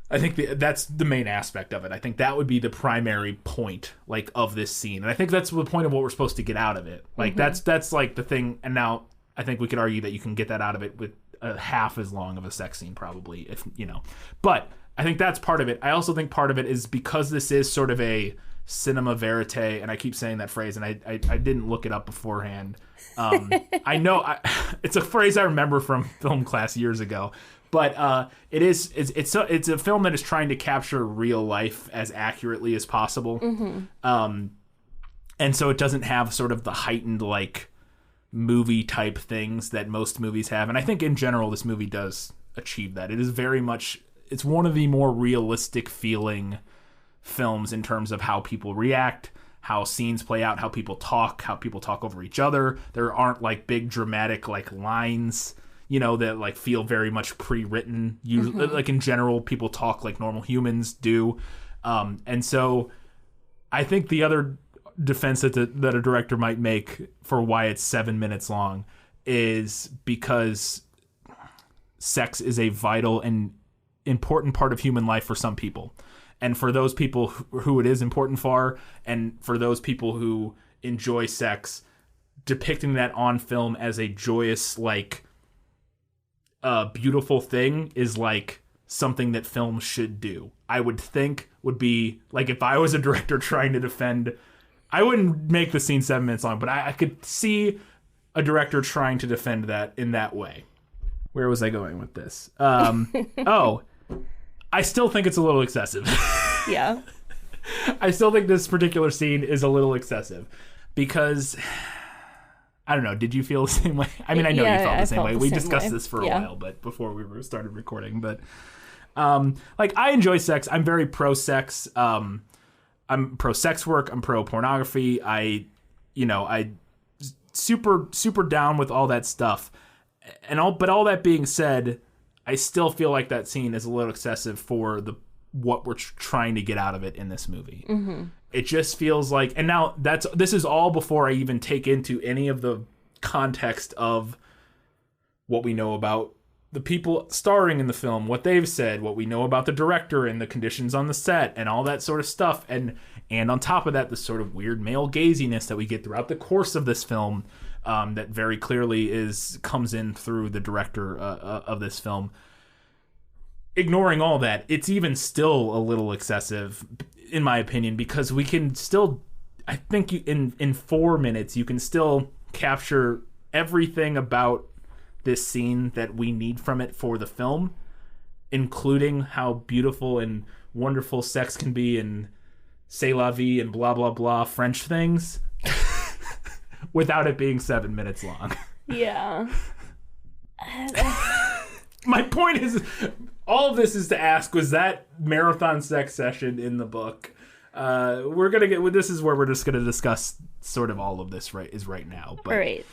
Speaker 1: I think that's the main aspect of it. I think that would be the primary point, like, of this scene. And I think that's the point of what we're supposed to get out of it. Like, that's like the thing. And now I think we could argue that you can get that out of it with half as long of a sex scene, probably, if you know. But I think that's part of it. I also think part of it is because this is sort of a cinema verite, and I keep saying that phrase, and I didn't look it up beforehand. I know it's a phrase I remember from film class years ago, but it's a film that is trying to capture real life as accurately as possible, and so it doesn't have sort of the heightened like movie type things that most movies have, and I think in general this movie does achieve that. It is very much, it's one of the more realistic feeling films in terms of how people react, how scenes play out, how people talk over each other. There aren't like big dramatic like lines, you know, that like feel very much pre-written. Usually, like in general, people talk like normal humans do. And so I think the other defense that a director might make for why it's 7 minutes long is because sex is a vital and important part of human life for some people. And for those people who it is important for, and for those people who enjoy sex, depicting that on film as a joyous, like, beautiful thing is, like, something that film should do. I would think would be, like, if I was a director trying to defend... I wouldn't make the scene 7 minutes long, but I could see a director trying to defend that in that way. Where was I going with this? I still think it's a little excessive.
Speaker 2: Yeah.
Speaker 1: I still think this particular scene is a little excessive because, I don't know, did you feel the same way? I mean, I know you felt the same way. We discussed this for a while, but before we started recording. But, like, I enjoy sex. I'm very pro-sex. I'm pro-sex work. I'm pro-pornography. I super, super down with all that stuff. But all that being said, I still feel like that scene is a little excessive for what we're trying to get out of it in this movie. It just feels like, and now this is all before I even take into any of the context of what we know about the people starring in the film, what they've said, what we know about the director and the conditions on the set and all that sort of stuff. And on top of that, the sort of weird male gaziness that we get throughout the course of this film, that very clearly comes in through the director of this film. Ignoring all that, it's even still a little excessive, in my opinion, because we can still, I think in 4 minutes, you can still capture everything about this scene that we need from it for the film, including how beautiful and wonderful sex can be and c'est la vie and blah, blah, blah French things. Without it being 7 minutes long.
Speaker 2: Yeah.
Speaker 1: My point is, all of this is to ask, was that marathon sex session in the book? This is where we're just going to discuss sort of all of this right now. But.
Speaker 2: All right.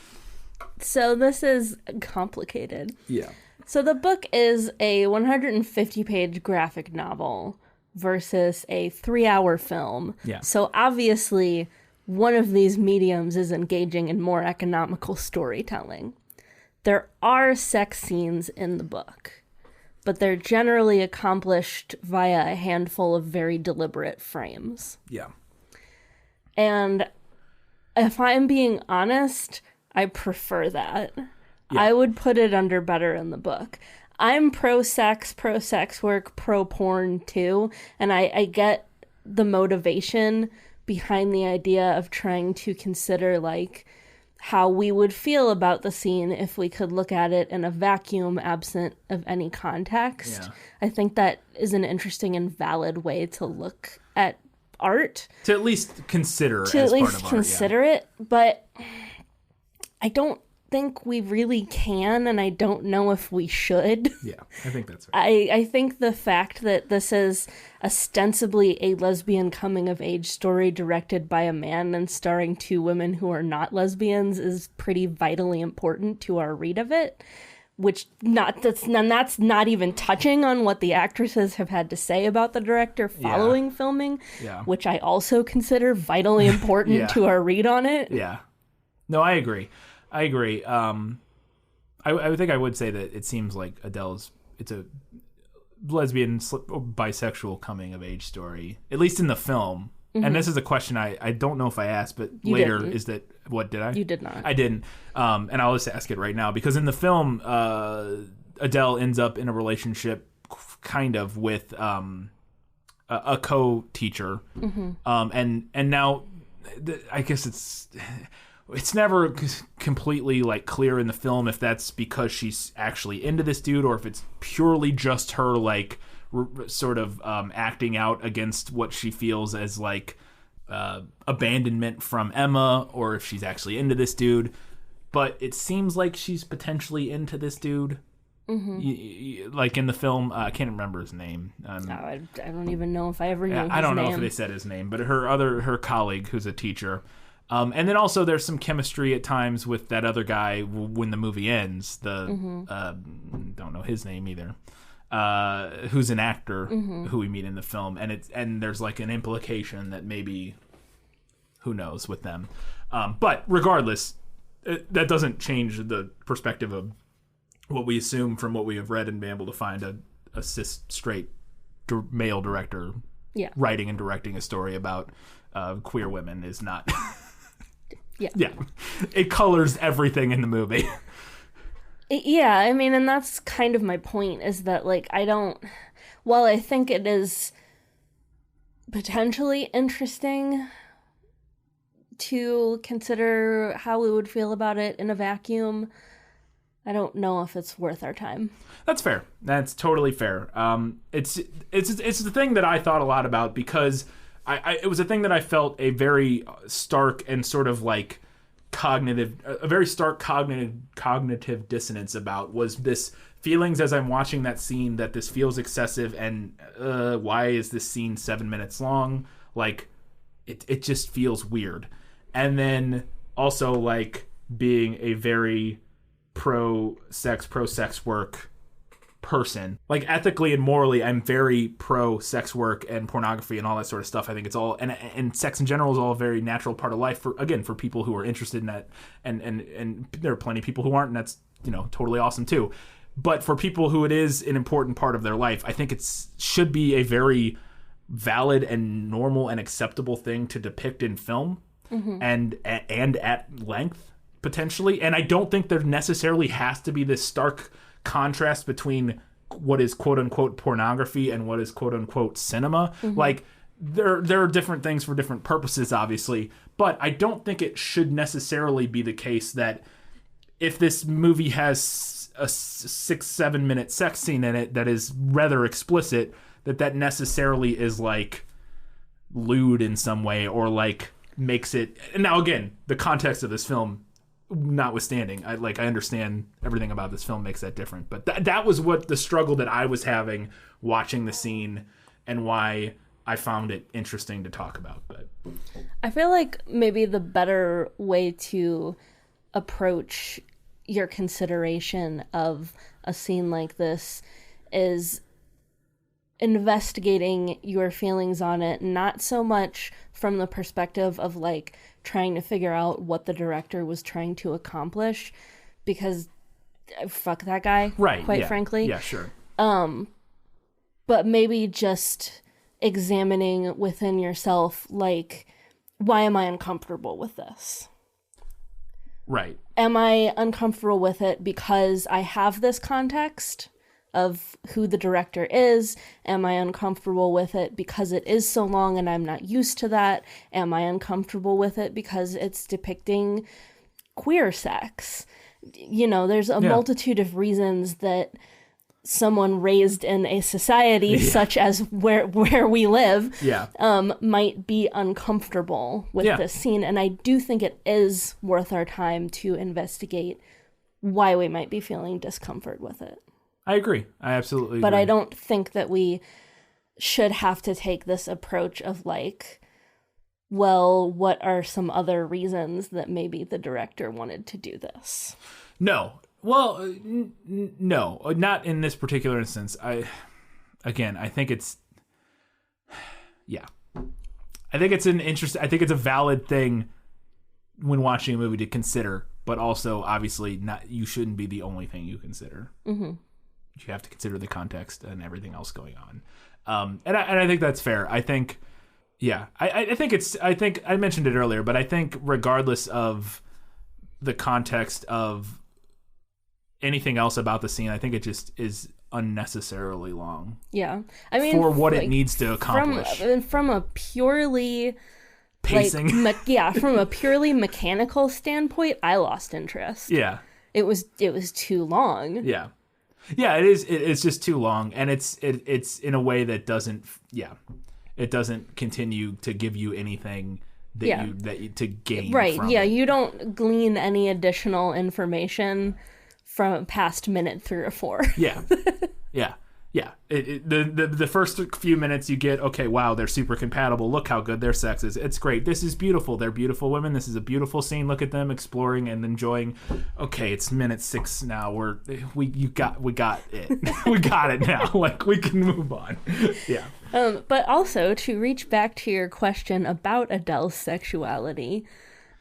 Speaker 2: So this is complicated.
Speaker 1: Yeah.
Speaker 2: So the book is a 150-page graphic novel versus a 3-hour film.
Speaker 1: Yeah.
Speaker 2: So obviously one of these mediums is engaging in more economical storytelling. There are sex scenes in the book, but they're generally accomplished via a handful of very deliberate frames.
Speaker 1: Yeah.
Speaker 2: And if I'm being honest, I prefer that.
Speaker 1: Yeah.
Speaker 2: I would put it under better in the book. I'm pro-sex work, pro-porn too, and I get the motivation behind the idea of trying to consider, like, how we would feel about the scene if we could look at it in a vacuum absent of any context.
Speaker 1: Yeah.
Speaker 2: I think that is an interesting and valid way to look at art.
Speaker 1: To at least consider
Speaker 2: it, but I don't think we really can, and I don't know if we should.
Speaker 1: Yeah, I think that's right.
Speaker 2: I think the fact that this is ostensibly a lesbian coming-of-age story directed by a man and starring two women who are not lesbians is pretty vitally important to our read of it, that's not even touching on what the actresses have had to say about the director following filming, which I also consider vitally important to our read on it.
Speaker 1: Yeah. No, I agree. I think I would say that it seems like it's a lesbian bisexual coming of age story, at least in the film. Mm-hmm. And this is a question I don't know if I asked, but
Speaker 2: you
Speaker 1: later
Speaker 2: didn't.
Speaker 1: Is that, what did I?
Speaker 2: You did not.
Speaker 1: I didn't. And I'll just ask it right now, because in the film, Adele ends up in a relationship kind of with a co-teacher. Mm-hmm. And now I guess it's never completely like clear in the film if that's because she's actually into this dude or if it's purely just her like sort of acting out against what she feels as like abandonment from Emma, or if she's actually into this dude. But it seems like she's potentially into this dude. Mm-hmm. Like in the film, I can't remember his name.
Speaker 2: I don't even know if I ever knew his name.
Speaker 1: I don't know if they said his name, but her colleague who's a teacher. And then also there's some chemistry at times with that other guy when the movie ends. Don't know his name either. Who's an actor who we meet in the film, and there's like an implication that maybe, who knows, with them. But regardless, that doesn't change the perspective of what we assume from what we have read and been able to find a cis straight male director writing and directing a story about queer women is not. Yeah, it colors everything in the movie.
Speaker 2: Yeah, I mean, and that's kind of my point, is that, like, while I think it is potentially interesting to consider how we would feel about it in a vacuum, I don't know if it's worth our time.
Speaker 1: That's fair. That's totally fair. It's the thing that I thought a lot about, because it was a thing that I felt a very stark and sort of like cognitive dissonance about, was this feelings as I'm watching that scene that this feels excessive, and why is this scene 7 minutes long? Like, it just feels weird. And then also like being a very pro-sex work person, like ethically and morally, I'm very pro sex work and pornography and all that sort of stuff. I think it's all, and sex in general is all a very natural part of life for people who are interested in that, and there are plenty of people who aren't, and that's, totally awesome too. But for people who it is an important part of their life, I think should be a very valid and normal and acceptable thing to depict in film, and at length potentially. And I don't think there necessarily has to be this stark contrast between what is quote unquote pornography and what is quote unquote cinema. Like there are different things for different purposes, obviously, but I don't think it should necessarily be the case that if this movie has a 6-7 minute sex scene in it that is rather explicit, that necessarily is like lewd in some way, or like makes it. Now again, the context of this film notwithstanding, I understand everything about this film makes that different, but that was what the struggle that I was having watching the scene, and why I found it interesting to talk about. But
Speaker 2: I feel like maybe the better way to approach your consideration of a scene like this is investigating your feelings on it, not so much from the perspective of like trying to figure out what the director was trying to accomplish, because fuck that guy,
Speaker 1: right?
Speaker 2: Quite frankly,
Speaker 1: yeah, sure.
Speaker 2: But maybe just examining within yourself, like, why am I uncomfortable with this?
Speaker 1: Right.
Speaker 2: Am I uncomfortable with it because I have this context of who the director is? Am I uncomfortable with it because it is so long and I'm not used to that? Am I uncomfortable with it because it's depicting queer sex? You know, there's a multitude of reasons that someone raised in a society such as where we live might be uncomfortable with this scene. And I do think it is worth our time to investigate why we might be feeling discomfort with it.
Speaker 1: I agree. I absolutely
Speaker 2: But
Speaker 1: agree.
Speaker 2: I don't think that we should have to take this approach of like, well, what are some other reasons that maybe the director wanted to do this?
Speaker 1: No. Well, no, not in this particular instance. I think it's, I think it's I think it's a valid thing when watching a movie to consider, but also obviously you shouldn't be the only thing you consider. Mm-hmm. You have to consider the context and everything else going on. And I think that's fair. I think, I think I mentioned it earlier, but I think regardless of the context of anything else about the scene, I think it just is unnecessarily long.
Speaker 2: Yeah. I mean,
Speaker 1: for what it needs to accomplish.
Speaker 2: From a purely
Speaker 1: pacing.
Speaker 2: From a purely mechanical standpoint, I lost interest.
Speaker 1: Yeah.
Speaker 2: It was too long.
Speaker 1: Yeah. Yeah, it is. It's just too long, and it's in a way that doesn't. Yeah, it doesn't continue to give you anything that to gain.
Speaker 2: Right.
Speaker 1: From
Speaker 2: yeah.
Speaker 1: it.
Speaker 2: You don't glean any additional information from past minute 3 or 4.
Speaker 1: Yeah. Yeah. Yeah. The first few minutes you get, okay, wow, they're super compatible. Look how good their sex is. It's great. This is beautiful. They're beautiful women. This is a beautiful scene. Look at them exploring and enjoying. Okay, it's minute 6 now. We got it. We got it now. Like, we can move on. Yeah.
Speaker 2: But also, to reach back to your question about Adele's sexuality,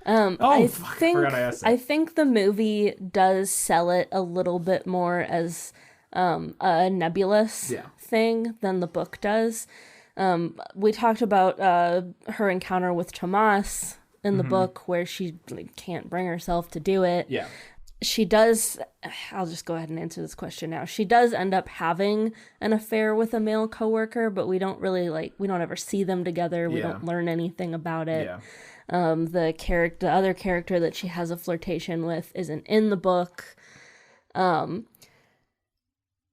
Speaker 2: I
Speaker 1: forgot I asked that.
Speaker 2: I think the movie does sell it a little bit more as a nebulous thing than the book does. We talked about her encounter with Tomas in the book, where she can't bring herself to do it.
Speaker 1: Yeah.
Speaker 2: She does, I'll just go ahead and answer this question now. She does end up having an affair with a male coworker, but we don't really we don't ever see them together. We don't learn anything about it.
Speaker 1: Yeah.
Speaker 2: The other character that she has a flirtation with isn't in the book.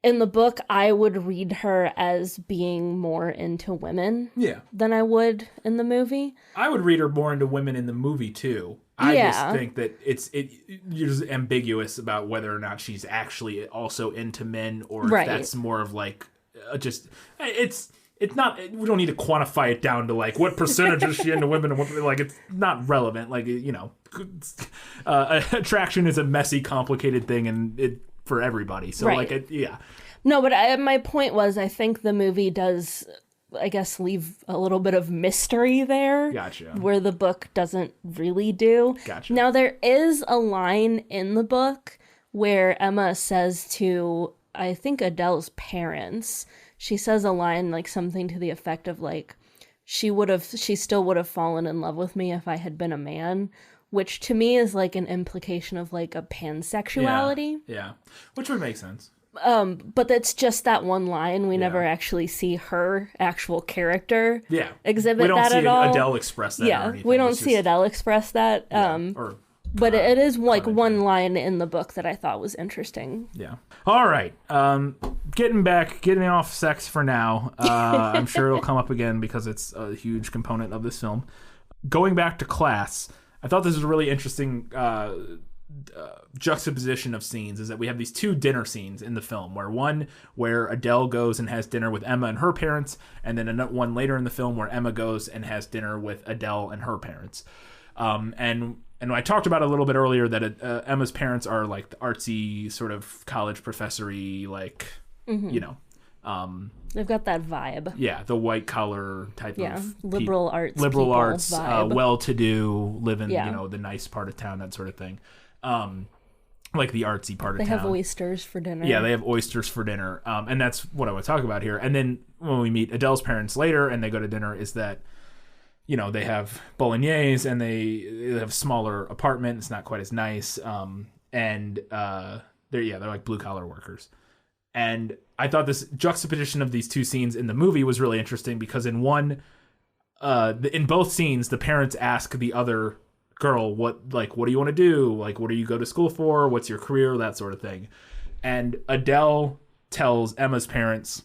Speaker 2: In the book, I would read her as being more into women than I would in the movie.
Speaker 1: I would read her more into women in the movie, too. I just think that you're just ambiguous about whether or not she's actually also into men, or if that's more of it's not, we don't need to quantify it down to what percentage is she into women and what, it's not relevant. Attraction is a messy, complicated thing, and for everybody. So
Speaker 2: No, but my point was, I think the movie does, I guess, leave a little bit of mystery there.
Speaker 1: Gotcha.
Speaker 2: Where the book doesn't really do.
Speaker 1: Gotcha.
Speaker 2: Now, there is a line in the book where Emma says to, I think, Adele's parents, she says a line something to the effect of she still would have fallen in love with me if I had been a man, which to me is an implication of a pansexuality.
Speaker 1: Yeah. Which would make sense.
Speaker 2: But that's just that one line. We never actually see her actual character exhibit that at all.
Speaker 1: We don't see Adele express that.
Speaker 2: Yeah, we don't see Adele express that. But it is one line in the book that I thought was interesting.
Speaker 1: Yeah. All right. Getting off sex for now. I'm sure it'll come up again because it's a huge component of this film. Going back to class, I thought this was a really interesting juxtaposition of scenes, is that we have these 2 dinner scenes in the film, where Adele goes and has dinner with Emma and her parents, and then one later in the film where Emma goes and has dinner with Adele and her parents. And I talked about it a little bit earlier that Emma's parents are the artsy sort of college professory,
Speaker 2: They've got that vibe.
Speaker 1: Yeah, the white collar type of
Speaker 2: liberal arts
Speaker 1: vibe. Well-to-do, live in
Speaker 2: Yeah.
Speaker 1: the nice part of town, that sort of thing. Like the artsy part of
Speaker 2: They
Speaker 1: town.
Speaker 2: have oysters for dinner.
Speaker 1: Yeah, they have oysters for dinner. And that's what I want to talk about here. And then when we meet Adele's parents later and they go to dinner, is that, they have bolognese and they have a smaller apartment. It's not quite as nice. And they're like blue-collar workers. And I thought this juxtaposition of these two scenes in the movie was really interesting because in both scenes, the parents ask the other girl, what do you want to do? Like, what do you go to school for? What's your career? That sort of thing. And Adele tells Emma's parents,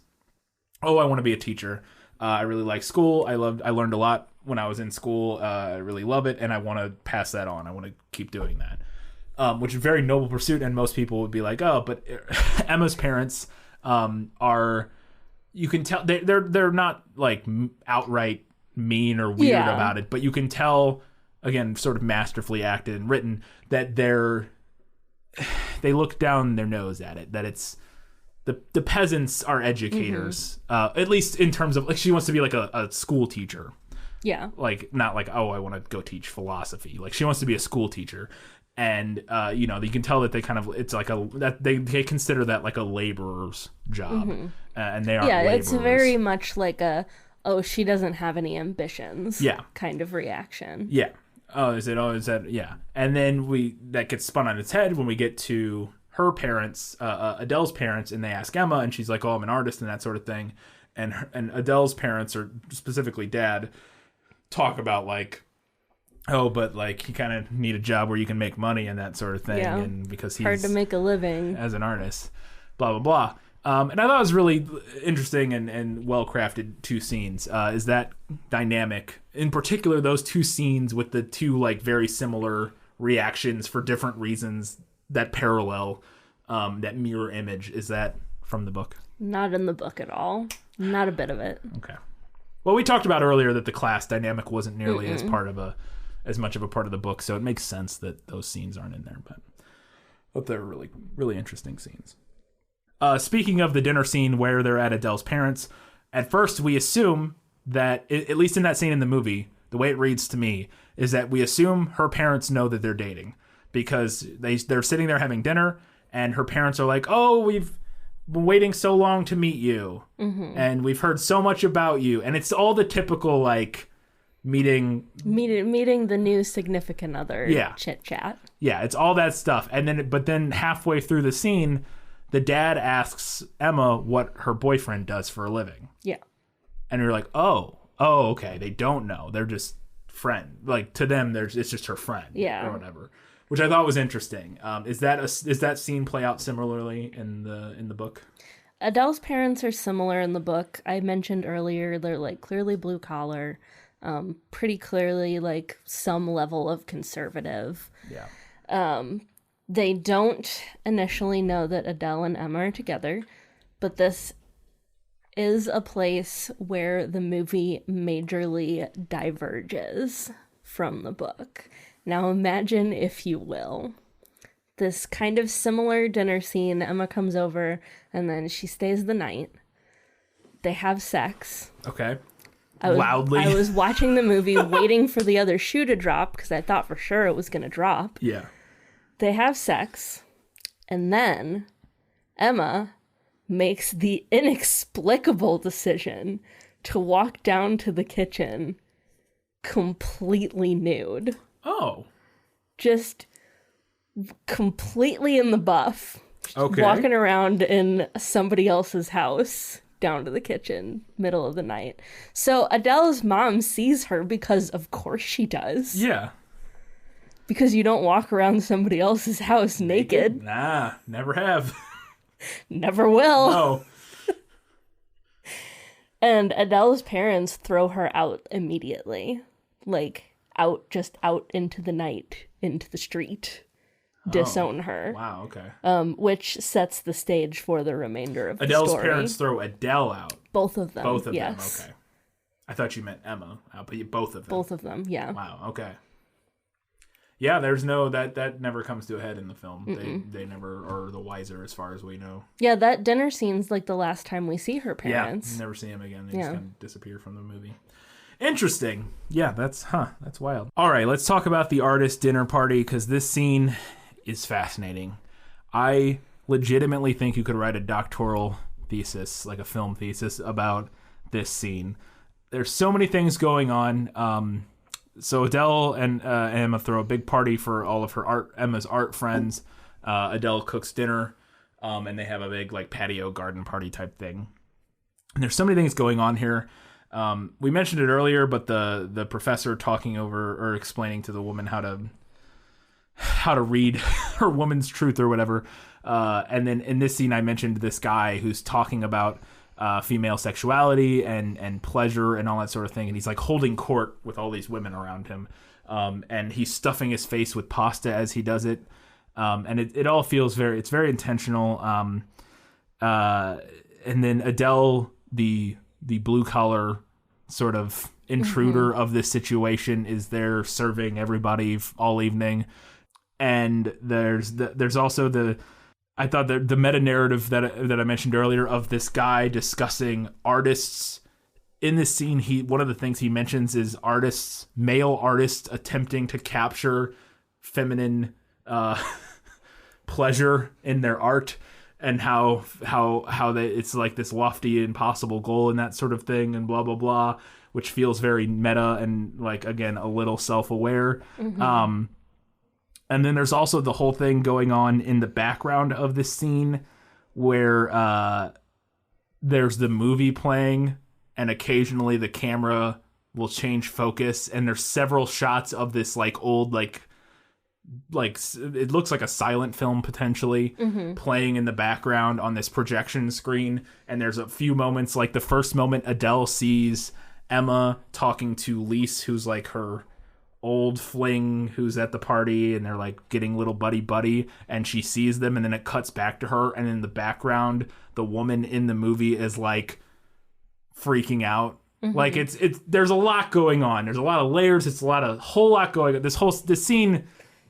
Speaker 1: oh, I want to be a teacher. I really like school. I learned a lot when I was in school. I really love it. And I want to pass that on. I want to keep doing that. Which is a very noble pursuit, and most people would be like, "Oh," but Emma's parents are, you can tell they're not like outright mean or weird about it, but you can tell, again, sort of masterfully acted and written, that they look down their nose at it. That it's the peasants are educators, at least in terms of, like, she wants to be like a school teacher.
Speaker 2: Yeah,
Speaker 1: like not like, oh, I want to go teach philosophy. Like she wants to be a school teacher. And, you can tell that they kind of, it's like that they consider that like a laborer's job. And they are laborers.
Speaker 2: It's very much like she doesn't have any ambitions kind of reaction.
Speaker 1: Yeah. Is that, yeah. And then that gets spun on its head when we get to her parents, Adele's parents, and they ask Emma, and she's like, oh, I'm an artist and that sort of thing. And Adele's parents, or specifically dad, talk about like, oh, but like you kind of need a job where you can make money and that sort of thing, and because he's
Speaker 2: hard to make a living
Speaker 1: as an artist, blah blah blah. And I thought it was really interesting and well crafted two scenes. Is that dynamic in particular? Those two scenes with the two like very similar reactions for different reasons that parallel, that mirror image. Is that from the book?
Speaker 2: Not in the book at all. Not a bit of it.
Speaker 1: Okay. Well, we talked about earlier that the class dynamic wasn't nearly as much of a part of the book, so it makes sense that those scenes aren't in there, but they're really, really interesting scenes. Speaking of the dinner scene where they're at Adele's parents', at first we assume that, at least in that scene in the movie, the way it reads to me, is that we assume her parents know that they're dating, because they're sitting there having dinner, and her parents are like, oh, we've been waiting so long to meet you, and we've heard so much about you, and it's all the typical, like, meeting
Speaker 2: the new significant other chit chat.
Speaker 1: Yeah, it's all that stuff. And then halfway through the scene, the dad asks Emma what her boyfriend does for a living. Yeah. And you're like, oh, okay. They don't know. They're just friend. Like to them, it's just her friend. Yeah. Or whatever. Which I thought was interesting. Is that scene play out similarly in the book?
Speaker 2: Adele's parents are similar in the book. I mentioned earlier they're like clearly blue collar. Pretty clearly like some level of conservative. Yeah. They don't initially know that Adele and Emma are together, but this is a place where the movie majorly diverges from the book. Now imagine, if you will, this kind of similar dinner scene. Emma comes over and then she stays the night. They have sex.
Speaker 1: Okay.
Speaker 2: Loudly. I was watching the movie waiting for the other shoe to drop because I thought for sure it was going to drop. Yeah. They have sex, and then Emma makes the inexplicable decision to walk down to the kitchen completely nude. Oh. Just completely in the buff. Okay. Walking around in somebody else's house. Down to the kitchen, middle of the night. So Adele's mom sees her because of course she does. Yeah. Because you don't walk around somebody else's house naked.
Speaker 1: Nah, never have.
Speaker 2: Never will. No. And Adele's parents throw her out immediately. Like, out into the night, into the street. Disown her.
Speaker 1: Wow, okay.
Speaker 2: Which sets the stage for the remainder of
Speaker 1: Adele's
Speaker 2: the story.
Speaker 1: Adele's parents throw Adele out.
Speaker 2: Both of them.
Speaker 1: Both of them, okay. I thought you meant Emma out, but both of them.
Speaker 2: Both of them, yeah.
Speaker 1: Wow, okay. Yeah, there's no that never comes to a head in the film. They never are the wiser as far as we know.
Speaker 2: Yeah, that dinner scene's like the last time we see her parents.
Speaker 1: Yeah, never see him again. They just kind of disappear from the movie. Interesting. Yeah, that's wild. All right, let's talk about the artist dinner party because this scene is fascinating. I legitimately think you could write a doctoral thesis, like a film thesis, about this scene. There's so many things going on. So Adele and Emma throw a big party for all of Emma's art friends. Adele cooks dinner, and they have a big like patio garden party type thing. And there's so many things going on here. We mentioned it earlier, but the professor talking over or explaining to the woman how to read her woman's truth or whatever. And then in this scene, I mentioned this guy who's talking about female sexuality and pleasure and all that sort of thing. And he's like holding court with all these women around him. And he's stuffing his face with pasta as he does it. And it all feels it's very intentional. And then Adele, the blue collar sort of intruder of this situation, is there serving everybody all evening. And there's also I thought the meta narrative that I mentioned earlier of this guy discussing artists in this scene. One of the things he mentions is male artists attempting to capture feminine pleasure in their art, and how it's like this lofty, impossible goal and that sort of thing, and blah blah blah, which feels very meta and like again a little self-aware. And then there's also the whole thing going on in the background of this scene where there's the movie playing and occasionally the camera will change focus. And there's several shots of this like old, like it looks like a silent film potentially playing in the background on this projection screen. And there's a few moments, like the first moment Adele sees Emma talking to Lise, who's like her old fling who's at the party, and they're like getting little buddy, and she sees them, and then it cuts back to her, and in the background the woman in the movie is like freaking out. Like it's there's a lot going on, there's a lot of layers, it's a whole lot going on. This scene,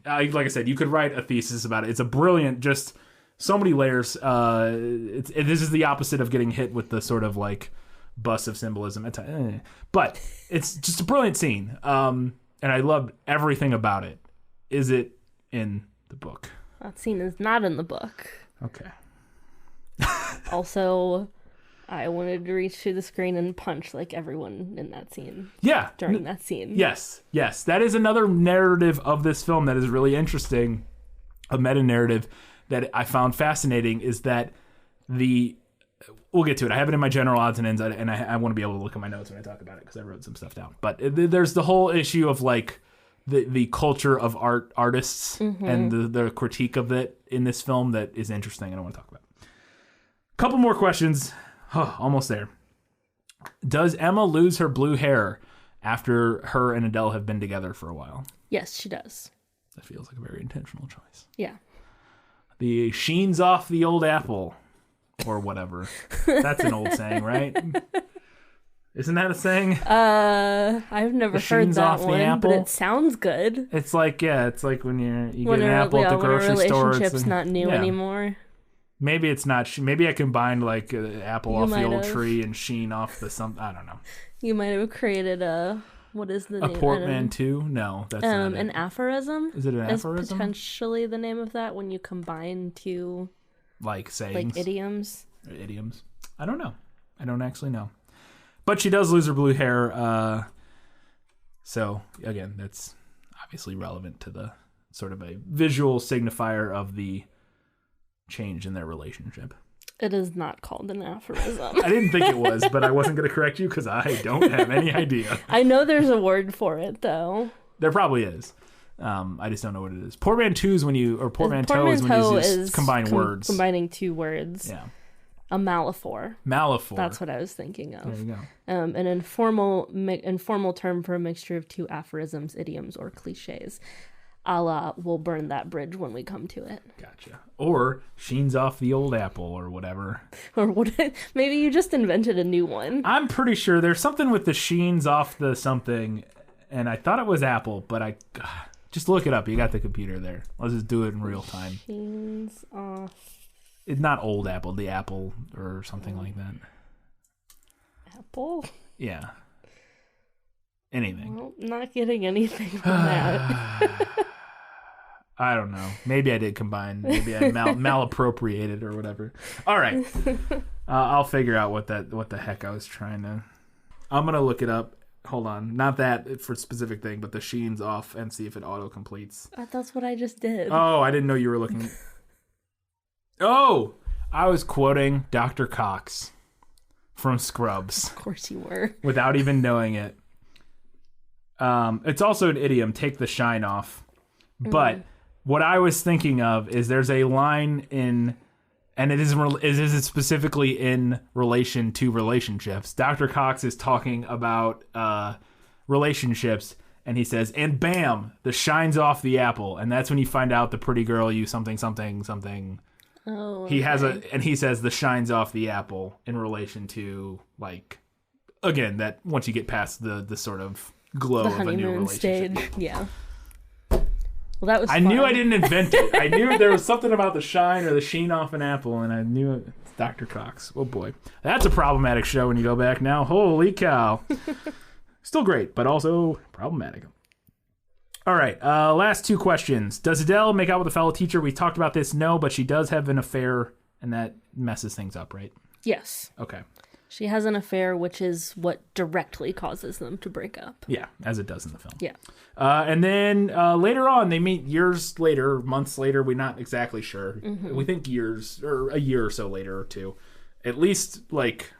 Speaker 1: like I said, you could write a thesis about it. It's a brilliant, just so many layers. This is the opposite of getting hit with the sort of like bus of symbolism, but it's just a brilliant scene. And I loved everything about it. Is it in the book?
Speaker 2: That scene is not in the book.
Speaker 1: Okay.
Speaker 2: Also, I wanted to reach through the screen and punch like everyone in that scene.
Speaker 1: Yeah.
Speaker 2: During that scene.
Speaker 1: Yes. That is another narrative of this film that is really interesting. A meta narrative that I found fascinating is that we'll get to it. I have it in my general odds and ends, and I want to be able to look at my notes when I talk about it because I wrote some stuff down. But there's the whole issue of like the culture of artists and the critique of it in this film that is interesting, and I want to talk about. Couple more questions. Almost there. Does Emma lose her blue hair after her and Adele have been together for a while?
Speaker 2: Yes, she does.
Speaker 1: That feels like a very intentional choice.
Speaker 2: Yeah.
Speaker 1: The sheen's off the old apple. Or whatever. That's an old saying, right? Isn't that a saying?
Speaker 2: I've never heard that one, but it sounds good.
Speaker 1: It's like, it's like when you get an apple at the grocery store.
Speaker 2: Relationship's not new anymore.
Speaker 1: Maybe it's not. Maybe I combined like apple off the old tree and sheen off the something. I don't know.
Speaker 2: You might have created what is the name?
Speaker 1: A portmanteau? No, that's not
Speaker 2: an aphorism.
Speaker 1: Is it an aphorism?
Speaker 2: Is potentially the name of that when you combine two.
Speaker 1: Like sayings?
Speaker 2: Like idioms?
Speaker 1: Idioms. I don't know. I don't actually know. But she does lose her blue hair. So, again, that's obviously relevant to the sort of a visual signifier of the change in their relationship.
Speaker 2: It is not called an aphorism.
Speaker 1: I didn't think it was, but I wasn't going to correct you because I don't have any idea.
Speaker 2: I know there's a word for it, though.
Speaker 1: There probably is. I just don't know what it is. Portmanteau is when you just combine words.
Speaker 2: Combining two words.
Speaker 1: Yeah.
Speaker 2: A malaphor.
Speaker 1: Malaphor.
Speaker 2: That's what I was thinking of.
Speaker 1: There you go.
Speaker 2: An informal term for a mixture of two aphorisms, idioms, or cliches. A la, we'll burn that bridge when we come to it.
Speaker 1: Gotcha. Or sheen's off the old apple or whatever.
Speaker 2: Or maybe you just invented a new one.
Speaker 1: I'm pretty sure there's something with the sheen's off the something, and I thought it was apple, but Just look it up. You got the computer there. Let's just do it in real time.
Speaker 2: Machines off.
Speaker 1: It's not Old Apple, the Apple or something like that.
Speaker 2: Apple?
Speaker 1: Yeah. Anything.
Speaker 2: Well, not getting anything from that.
Speaker 1: I don't know. Maybe I did combine. Maybe I malappropriated or whatever. All right. I'll figure out what the heck I was trying to... I'm going to look it up. Hold on. Not that for a specific thing, but the Sheen's off and see if it auto-completes.
Speaker 2: That's what I just did.
Speaker 1: Oh, I didn't know you were looking. Oh! I was quoting Dr. Cox from Scrubs.
Speaker 2: Of course you were.
Speaker 1: Without even knowing it. It's also an idiom, take the shine off. But what I was thinking of is there's a line in... And it is specifically in relation to relationships. Dr. Cox is talking about relationships, and he says, and bam, the shine's off the apple. And that's when you find out the pretty girl, you something, something, something.
Speaker 2: Oh,
Speaker 1: okay. He says the shine's off the apple in relation to, like, again, that once you get past the sort of glow of a new relationship.
Speaker 2: Stage. Yeah. Well, that was
Speaker 1: I knew I didn't invent it. I knew there was something about the shine or the sheen off an apple, and I knew it's Dr. Cox. Oh, boy. That's a problematic show when you go back now. Holy cow. Still great, but also problematic. All right, last two questions. Does Adele make out with a fellow teacher? We talked about this. No, but she does have an affair, and that messes things up, right?
Speaker 2: Yes.
Speaker 1: Okay.
Speaker 2: She has an affair, which is what directly causes them to break up.
Speaker 1: Yeah, as it does in the film.
Speaker 2: Yeah.
Speaker 1: And then later on, they meet years later, months later. We're not exactly sure. Mm-hmm. We think years, or a year or so later, or two. At least, like...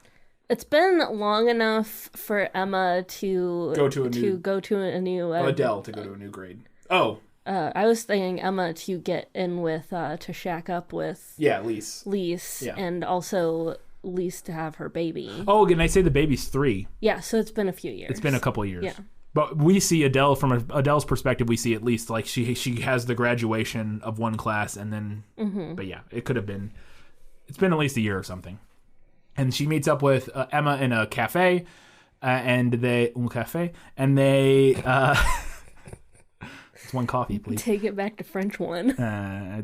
Speaker 2: It's been long enough for Emma to
Speaker 1: go to a
Speaker 2: new
Speaker 1: Adele to go to a new grade. Oh.
Speaker 2: I was thinking Emma to get in with, to shack up with...
Speaker 1: Yeah, Lise.
Speaker 2: Yeah. And also... Lise to have her baby.
Speaker 1: Oh, and I say the baby's 3.
Speaker 2: Yeah, so it's been a few years.
Speaker 1: It's been a couple of years.
Speaker 2: Yeah.
Speaker 1: But we see Adele, from Adele's perspective, we see at least, like, she has the graduation of one class, and then, but yeah, it could have been, it's been at least a year or something. And she meets up with Emma in a cafe, and they, it's one coffee, please.
Speaker 2: Take it back to French 1.
Speaker 1: I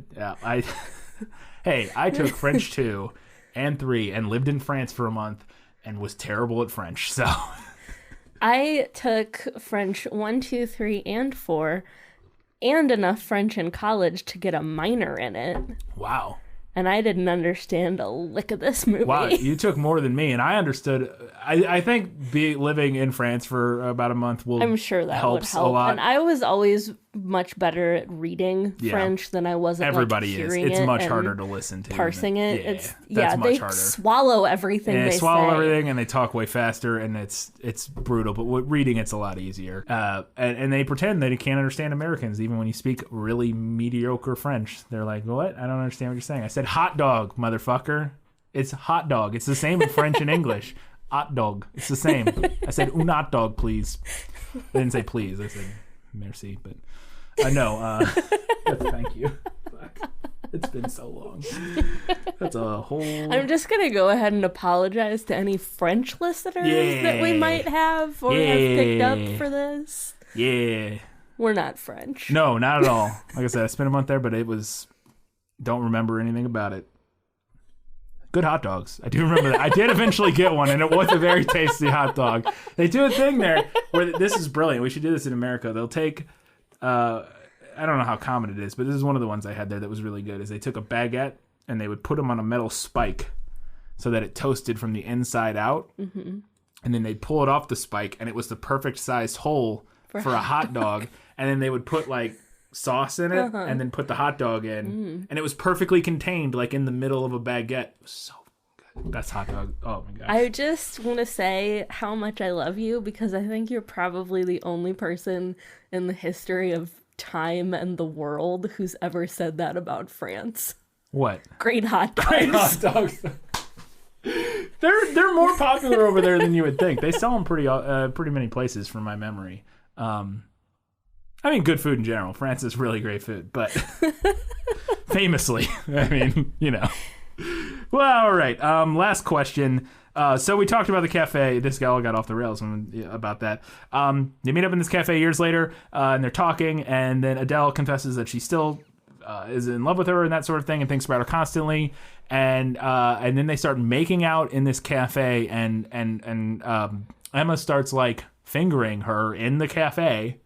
Speaker 1: took French 2 and 3 and lived in France for a month and was terrible at French, so...
Speaker 2: I took French 1, 2, 3, and 4, and enough French in college to get a minor in it.
Speaker 1: Wow.
Speaker 2: And I didn't understand a lick of this movie.
Speaker 1: Wow, you took more than me, and I understood. I think living in France for about a month
Speaker 2: I'm sure that
Speaker 1: helps
Speaker 2: would help.
Speaker 1: a lot.
Speaker 2: And I was always much better at reading French than I was at hearing
Speaker 1: It's
Speaker 2: it
Speaker 1: much harder to listen to.
Speaker 2: Parsing it.
Speaker 1: That's much
Speaker 2: they
Speaker 1: harder.
Speaker 2: swallow everything they
Speaker 1: swallow
Speaker 2: say.
Speaker 1: everything, and they talk way faster, and it's brutal. But reading, it's a lot easier. And they pretend that they can't understand Americans, even when you speak really mediocre French. They're like, what? I don't understand what you're saying. I said hot dog, motherfucker. It's hot dog. It's the same in French and English. Hot dog. It's the same. I said un hot dog, please. I didn't say please. I said merci. But no. Thank you. Fuck. It's been so long. That's a whole...
Speaker 2: I'm just going to go ahead and apologize to any French listeners that we might have or have picked up for this.
Speaker 1: Yeah.
Speaker 2: We're not French.
Speaker 1: No, not at all. Like I said, I spent a month there, but it was... Don't remember anything about it. Good hot dogs. I do remember that. I did eventually get one, and it was a very tasty hot dog. They do a thing there where this is brilliant. We should do this in America. They'll take, I don't know how common it is, but this is one of the ones I had there that was really good, is they took a baguette and they would put them on a metal spike so that it toasted from the inside out. Mm-hmm. And then they'd pull it off the spike, and it was the perfect sized hole for a hot dog. And then they would put, like, sauce in it and then put the hot dog in, and it was perfectly contained, like in the middle of a baguette. It was so good. That's hot dog. Oh my god.
Speaker 2: I just want to say how much I love you, because I think you're probably the only person in the history of time and the world who's ever said that about France.
Speaker 1: What?
Speaker 2: Great hot dogs.
Speaker 1: Great hot dogs. They're more popular over there than you would think. They sell them pretty many places from my memory. I mean, good food in general. France is really great food, but famously, I mean, you know. Well, all right. Last question. So we talked about the cafe. This guy all got off the rails about that. They meet up in this cafe years later, and they're talking, and then Adele confesses that she still is in love with her and that sort of thing, and thinks about her constantly. And then they start making out in this cafe, and Emma starts like fingering her in the cafe.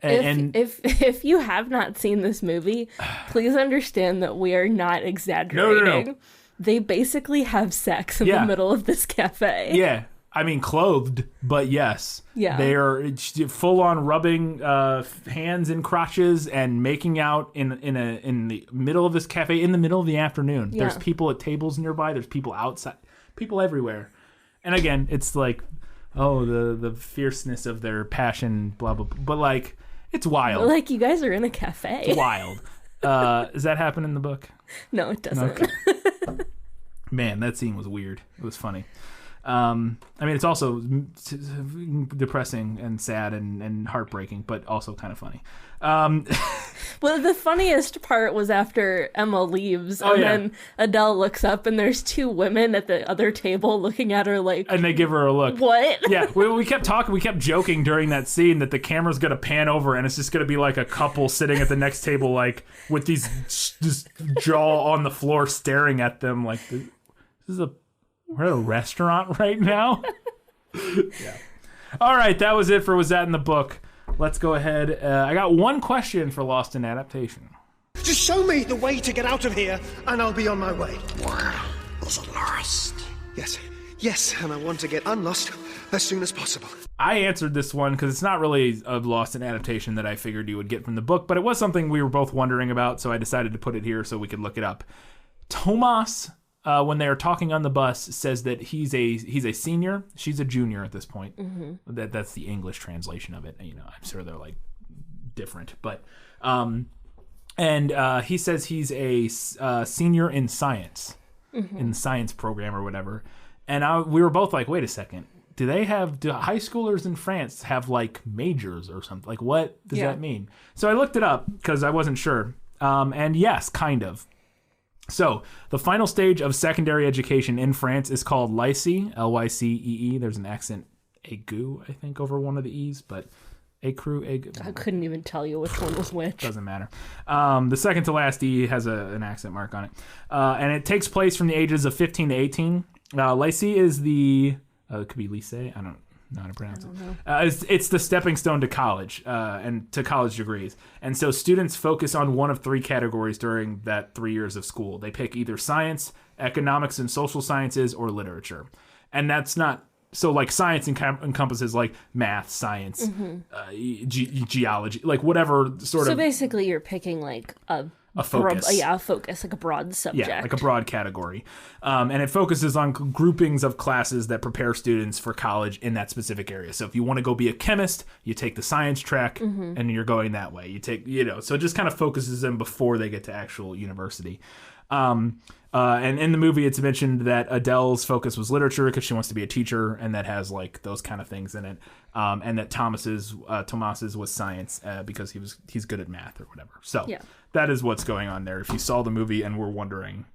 Speaker 2: If you have not seen this movie, please understand that we are not exaggerating.
Speaker 1: No.
Speaker 2: They basically have sex in the middle of this cafe.
Speaker 1: Yeah. I mean, clothed, but yes.
Speaker 2: Yeah.
Speaker 1: They are full on rubbing hands in crotches and making out in the middle of this cafe in the middle of the afternoon.
Speaker 2: Yeah.
Speaker 1: There's people at tables nearby. There's people outside. People everywhere. And again, it's like, the fierceness of their passion, blah, blah, blah. But like, it's wild.
Speaker 2: But like, you guys are in a cafe.
Speaker 1: It's wild. Does that happen in the book?
Speaker 2: No, it doesn't.
Speaker 1: Okay. Man, that scene was weird. It was funny. I mean, it's also depressing and sad and heartbreaking, but also kind of funny.
Speaker 2: Well, the funniest part was after Emma leaves, then Adele looks up, and there's two women at the other table looking at her like...
Speaker 1: And they give her a look.
Speaker 2: What?
Speaker 1: Yeah, we kept talking, we kept joking during that scene that the camera's going to pan over, and it's just going to be like a couple sitting at the next table, like, with these just jaw on the floor staring at them like, we're at a restaurant right now? Yeah. All right, that was it for Was That in the Book? Let's go ahead. I got one question for Lost in Adaptation.
Speaker 5: Just show me the way to get out of here, and I'll be on my way.
Speaker 6: Where is it lost?
Speaker 5: Yes, and I want to get unlost as soon as possible.
Speaker 1: I answered this one because it's not really a Lost in Adaptation that I figured you would get from the book, but it was something we were both wondering about, so I decided to put it here so we could look it up. Tomas, when they are talking on the bus, says that he's a senior. She's a junior at this point. Mm-hmm. That's the English translation of it. You know, I'm sure they're like different, but he says he's a senior in science, in the science program or whatever. And we were both like, wait a second. Do high schoolers in France have like majors or something? Like, what does that mean? So I looked it up because I wasn't sure. And yes, kind of. So, the final stage of secondary education in France is called lycée, L-Y-C-E-E. There's an accent aigu, I think, over one of the E's, but écru.
Speaker 2: I couldn't even tell you which one was which.
Speaker 1: Doesn't matter. The second to last E has an accent mark on it. And it takes place from the ages of 15 to 18. Lycée is the... it could be lycée. I don't know how to pronounce it. It's the stepping stone to college and to college degrees. And so students focus on one of three categories during that 3 years of school. They pick either science, economics and social sciences, or literature. And that's not... So, like, science encompasses, like, math, science, geology, like, whatever sort of...
Speaker 2: So, basically, you're picking, like, a
Speaker 1: focus.
Speaker 2: A focus, like a broad subject.
Speaker 1: Yeah, like a broad category. And it focuses on groupings of classes that prepare students for college in that specific area. So if you want to go be a chemist, you take the science track and you're going that way. You take, so it just kind of focuses them before they get to actual university. And in the movie, it's mentioned that Adele's focus was literature because she wants to be a teacher, and that has like those kind of things in it. And that Tomas's was science because he's good at math or whatever. So that is what's going on there. If you saw the movie and were wondering,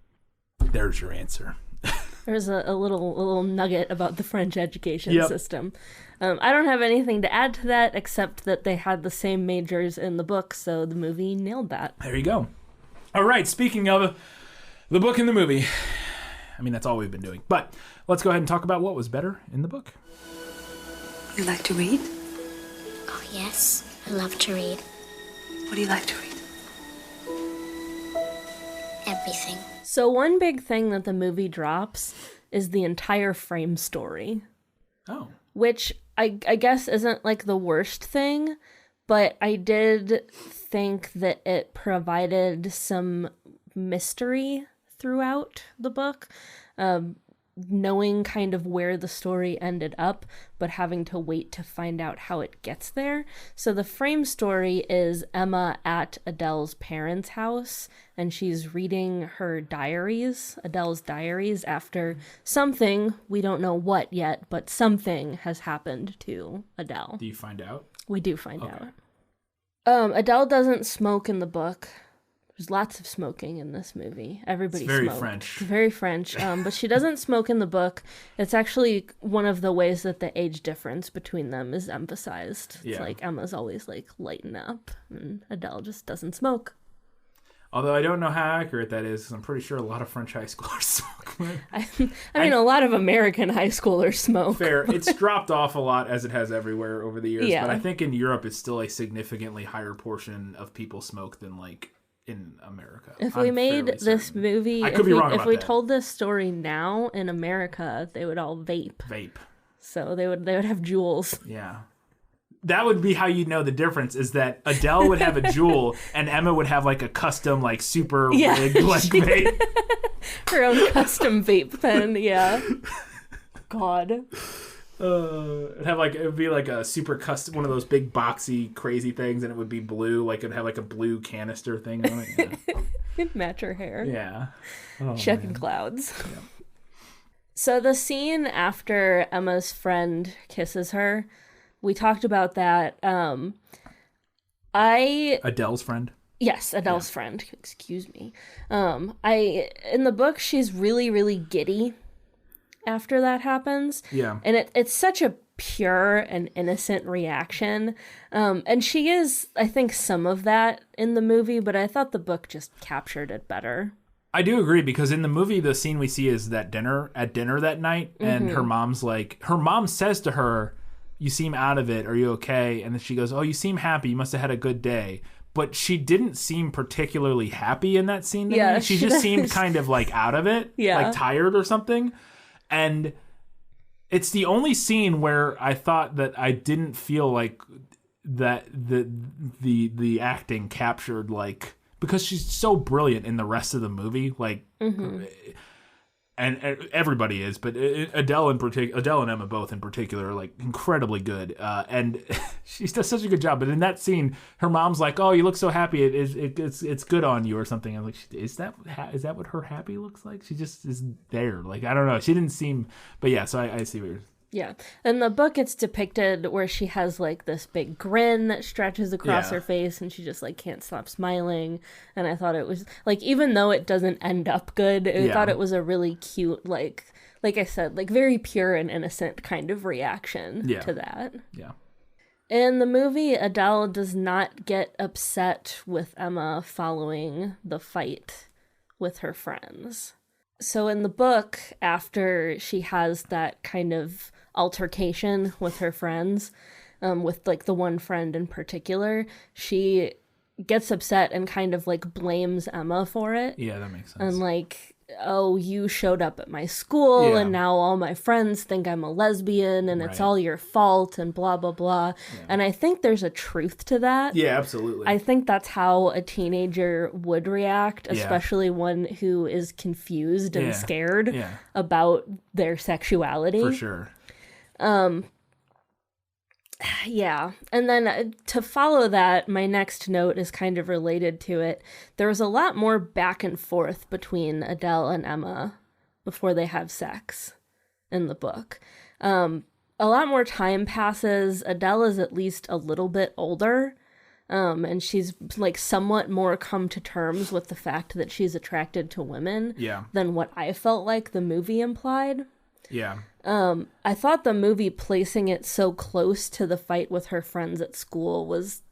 Speaker 1: there's your answer.
Speaker 2: There's a little nugget about the French education system. I don't have anything to add to that except that they had the same majors in the book, so the movie nailed that.
Speaker 1: There you go. All right, speaking of the book and the movie, I mean, that's all we've been doing. But let's go ahead and talk about what was better in the book.
Speaker 7: You like to read?
Speaker 4: Oh, yes. I love to read.
Speaker 7: What do you like to read?
Speaker 4: Everything.
Speaker 2: So one big thing that the movie drops is the entire frame story.
Speaker 1: Oh.
Speaker 2: Which I guess isn't like the worst thing, but I did think that it provided some mystery throughout the book, knowing kind of where the story ended up, but having to wait to find out how it gets there. So the frame story is Emma at Adele's parents' house, and she's reading her diaries, Adele's diaries, after something, we don't know what yet, but something has happened to Adele.
Speaker 1: Do you find out?
Speaker 2: We do find out. Adele doesn't smoke in the book. There's lots of smoking in this movie. Everybody
Speaker 1: It's very
Speaker 2: smoked.
Speaker 1: French.
Speaker 2: It's very French. But she doesn't smoke in the book. It's actually one of the ways that the age difference between them is emphasized. It's
Speaker 1: Yeah.
Speaker 2: like Emma's always like lighten up, and Adele just doesn't smoke.
Speaker 1: Although I don't know how accurate that is, 'cause I'm pretty sure a lot of French high schoolers smoke.
Speaker 2: I mean, a lot of American high schoolers smoke.
Speaker 1: Fair. It's dropped off a lot, as it has everywhere over the years.
Speaker 2: Yeah.
Speaker 1: But I think in Europe, it's still a significantly higher portion of people smoke than like in America.
Speaker 2: If we made this movie,
Speaker 1: I could be wrong
Speaker 2: if
Speaker 1: about
Speaker 2: we
Speaker 1: that.
Speaker 2: told this story now in America, they would all vape. So they would have jewels.
Speaker 1: Yeah. That would be how you know the difference, is that Adele would have a jewel and Emma would have like a custom, like super rigged like vape.
Speaker 2: Her own custom vape pen, yeah. God.
Speaker 1: It would be like a super custom, one of those big boxy crazy things, and it would be blue. Like it'd have like a blue canister thing on it. Yeah.
Speaker 2: It'd match her hair.
Speaker 1: Yeah. Oh,
Speaker 2: Checking clouds. Yeah. So the scene after Emma's friend kisses her, we talked about that.
Speaker 1: Adele's friend?
Speaker 2: Yes, Adele's friend. Excuse me. In the book, she's really, really giddy after that happens.
Speaker 1: Yeah.
Speaker 2: And it's such a pure and innocent reaction. And she is, I think, some of that in the movie, but I thought the book just captured it better.
Speaker 1: I do agree, because in the movie, the scene we see is at dinner that night, and her mom says to her, "You seem out of it. Are you okay?" And then she goes, "Oh, you seem happy. You must have had a good day." But she didn't seem particularly happy in that scene to me. She just seemed kind of like out of it, like tired or something. And it's the only scene where I thought that I didn't feel like that the acting captured, like, because she's so brilliant in the rest of the movie, like, and everybody is, but Adele and Emma both in particular are like incredibly good, and she does such a good job. But in that scene, her mom's like, "Oh, you look so happy. It's good on you," or something. I'm like, is that what her happy looks like? She just is there. Like, I don't know. She didn't seem, but yeah. So I see what you're.
Speaker 2: Yeah. In the book, it's depicted where she has like this big grin that stretches across her face, and she just like can't stop smiling. And I thought it was like, even though it doesn't end up good, I thought it was a really cute, like I said, like very pure and innocent kind of reaction to that.
Speaker 1: Yeah.
Speaker 2: In the movie, Adele does not get upset with Emma following the fight with her friends. So in the book, after she has that kind of altercation with her friends, with like the one friend in particular, she gets upset and kind of like blames Emma for it.
Speaker 1: Yeah, that makes sense.
Speaker 2: And like, "Oh, you showed up at my school and now all my friends think I'm a lesbian and it's all your fault and blah, blah, blah." Yeah. And I think there's a truth to that.
Speaker 1: Yeah, absolutely.
Speaker 2: I think that's how a teenager would react, especially one who is confused and scared about their sexuality.
Speaker 1: For sure.
Speaker 2: Yeah. And then to follow that, my next note is kind of related to it. There was a lot more back and forth between Adele and Emma before they have sex in the book. A lot more time passes. Adele is at least a little bit older. And she's like somewhat more come to terms with the fact that she's attracted to women than what I felt like the movie implied.
Speaker 1: Yeah.
Speaker 2: I thought the movie placing it so close to the fight with her friends at school was,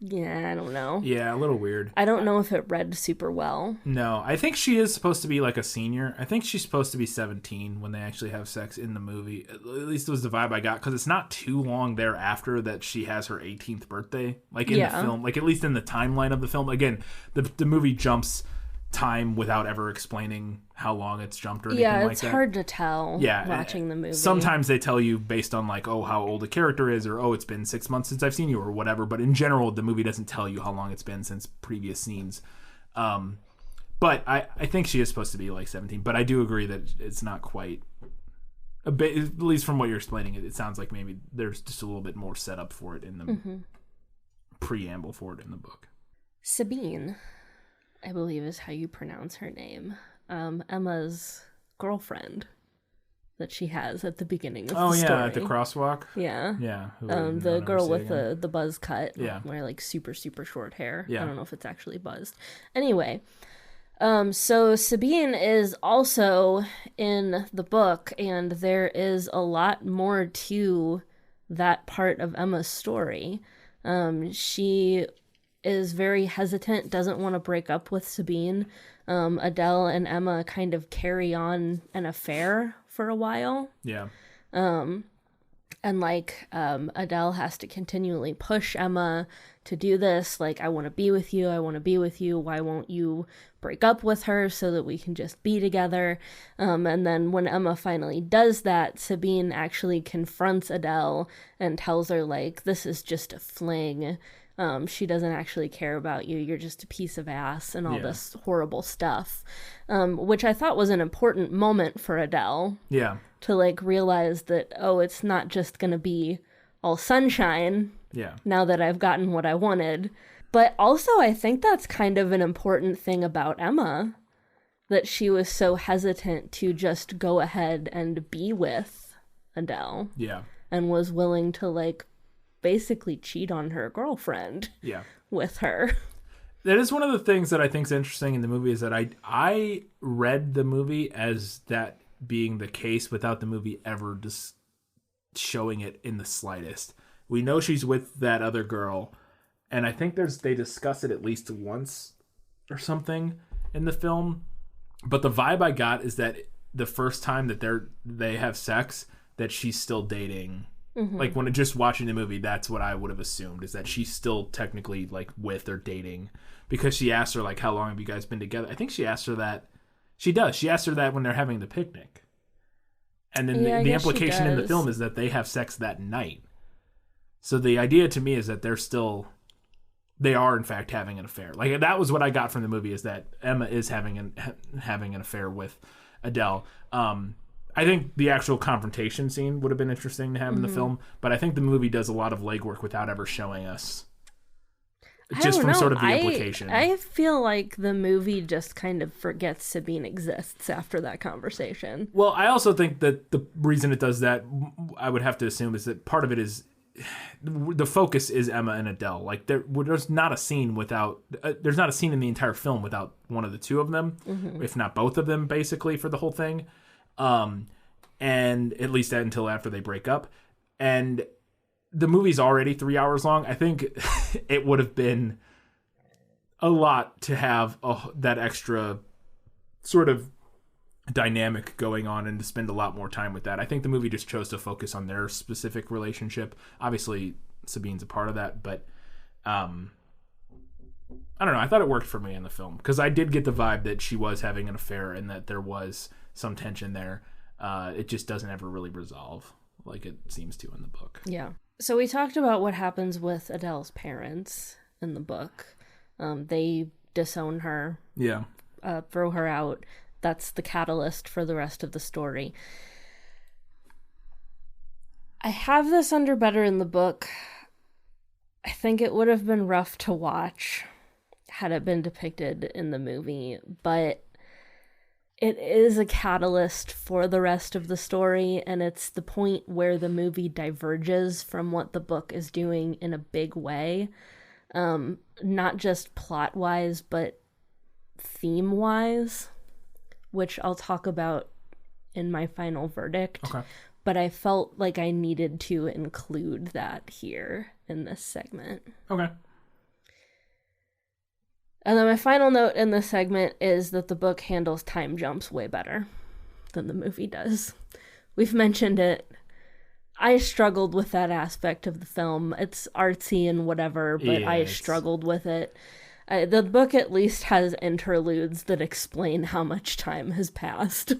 Speaker 2: I don't know.
Speaker 1: Yeah, a little weird.
Speaker 2: I don't know if it read super well.
Speaker 1: No, I think she is supposed to be like a senior. I think she's supposed to be 17 when they actually have sex in the movie. At least it was the vibe I got, because it's not too long thereafter that she has her 18th birthday. Like in the film, like at least in the timeline of the film. Again, the movie jumps time without ever explaining how long it's jumped or anything like that. Yeah,
Speaker 2: it's hard to tell watching the movie.
Speaker 1: Sometimes they tell you based on like, oh, how old a character is, or oh, it's been 6 months since I've seen you, or whatever. But in general, the movie doesn't tell you how long it's been since previous scenes. But I think she is supposed to be like 17. But I do agree that it's not quite a bit, at least from what you're explaining. It sounds like maybe there's just a little bit more setup for it in the preamble for it in the book.
Speaker 2: Sabine, I believe is how you pronounce her name. Emma's girlfriend. that she has at the beginning of
Speaker 1: Oh,
Speaker 2: the
Speaker 1: yeah,
Speaker 2: story.
Speaker 1: at the crosswalk.
Speaker 2: Yeah.
Speaker 1: Yeah.
Speaker 2: The girl with the buzz cut.
Speaker 1: Yeah.
Speaker 2: Where like super, super short hair.
Speaker 1: Yeah.
Speaker 2: I don't know if it's actually buzzed. Anyway. So Sabine is also in the book, and there is a lot more to that part of Emma's story. She is very hesitant, doesn't want to break up with Sabine. Adele and Emma kind of carry on an affair for a while.
Speaker 1: Yeah.
Speaker 2: And like Adele has to continually push Emma to do this. Like, I want to be with you. I want to be with you. Why won't you break up with her so that we can just be together? And then when Emma finally does that, Sabine actually confronts Adele and tells her, like, this is just a fling. She doesn't actually care about you. You're just a piece of ass and all this horrible stuff, which I thought was an important moment for Adele.
Speaker 1: Yeah.
Speaker 2: To like realize that, oh, it's not just going to be all sunshine.
Speaker 1: Yeah.
Speaker 2: Now that I've gotten what I wanted. But also I think that's kind of an important thing about Emma, that she was so hesitant to just go ahead and be with Adele.
Speaker 1: Yeah.
Speaker 2: And was willing to like basically cheat on her girlfriend.
Speaker 1: Yeah.
Speaker 2: With her.
Speaker 1: That is one of the things that I think is interesting in the movie, is that I read the movie as that being the case without the movie ever just showing it in the slightest. We know she's with that other girl, and I think they discuss it at least once or something in the film. But the vibe I got is that the first time that they have sex, that she's still dating. Mm-hmm. Like when just watching the movie, that's what I would have assumed, is that she's still technically like with or dating, because she asked her like, how long have you guys been together? I think she asked her that. She does. She asked her that when they're having the picnic. And then the implication in the film is that they have sex that night. So the idea to me is that they are in fact having an affair. Like that was what I got from the movie, is that Emma is having an affair with Adele. I think the actual confrontation scene would have been interesting to have in the film, but I think the movie does a lot of legwork without ever showing us. Just from sort of the implication.
Speaker 2: I feel like the movie just kind of forgets Sabine exists after that conversation.
Speaker 1: Well, I also think that the reason it does that, I would have to assume, is that part of it is the focus is Emma and Adele. Like there's not a scene without there's not a scene in the entire film without one of the two of them, if not both of them, basically, for the whole thing. And at least until after they break up. And the movie's already 3 hours long. I think it would have been a lot to have that extra sort of dynamic going on and to spend a lot more time with that. I think the movie just chose to focus on their specific relationship. Obviously, Sabine's a part of that, but I don't know. I thought it worked for me in the film, because I did get the vibe that she was having an affair and that there was some tension there. It just doesn't ever really resolve like it seems to in the book.
Speaker 2: Yeah. So we talked about what happens with Adele's parents in the book. They disown her.
Speaker 1: Yeah.
Speaker 2: Throw her out. That's the catalyst for the rest of the story. I have this under better in the book. I think it would have been rough to watch had it been depicted in the movie, but it is a catalyst for the rest of the story, and it's the point where the movie diverges from what the book is doing in a big way. Not just plot-wise, but theme-wise, which I'll talk about in my final verdict.
Speaker 1: Okay.
Speaker 2: But I felt like I needed to include that here in this segment.
Speaker 1: Okay.
Speaker 2: And then my final note in this segment is that the book handles time jumps way better than the movie does. We've mentioned it. I struggled with that aspect of the film. It's artsy and whatever, but
Speaker 1: yeah,
Speaker 2: I struggled with it. The book at least has interludes that explain how much time has passed.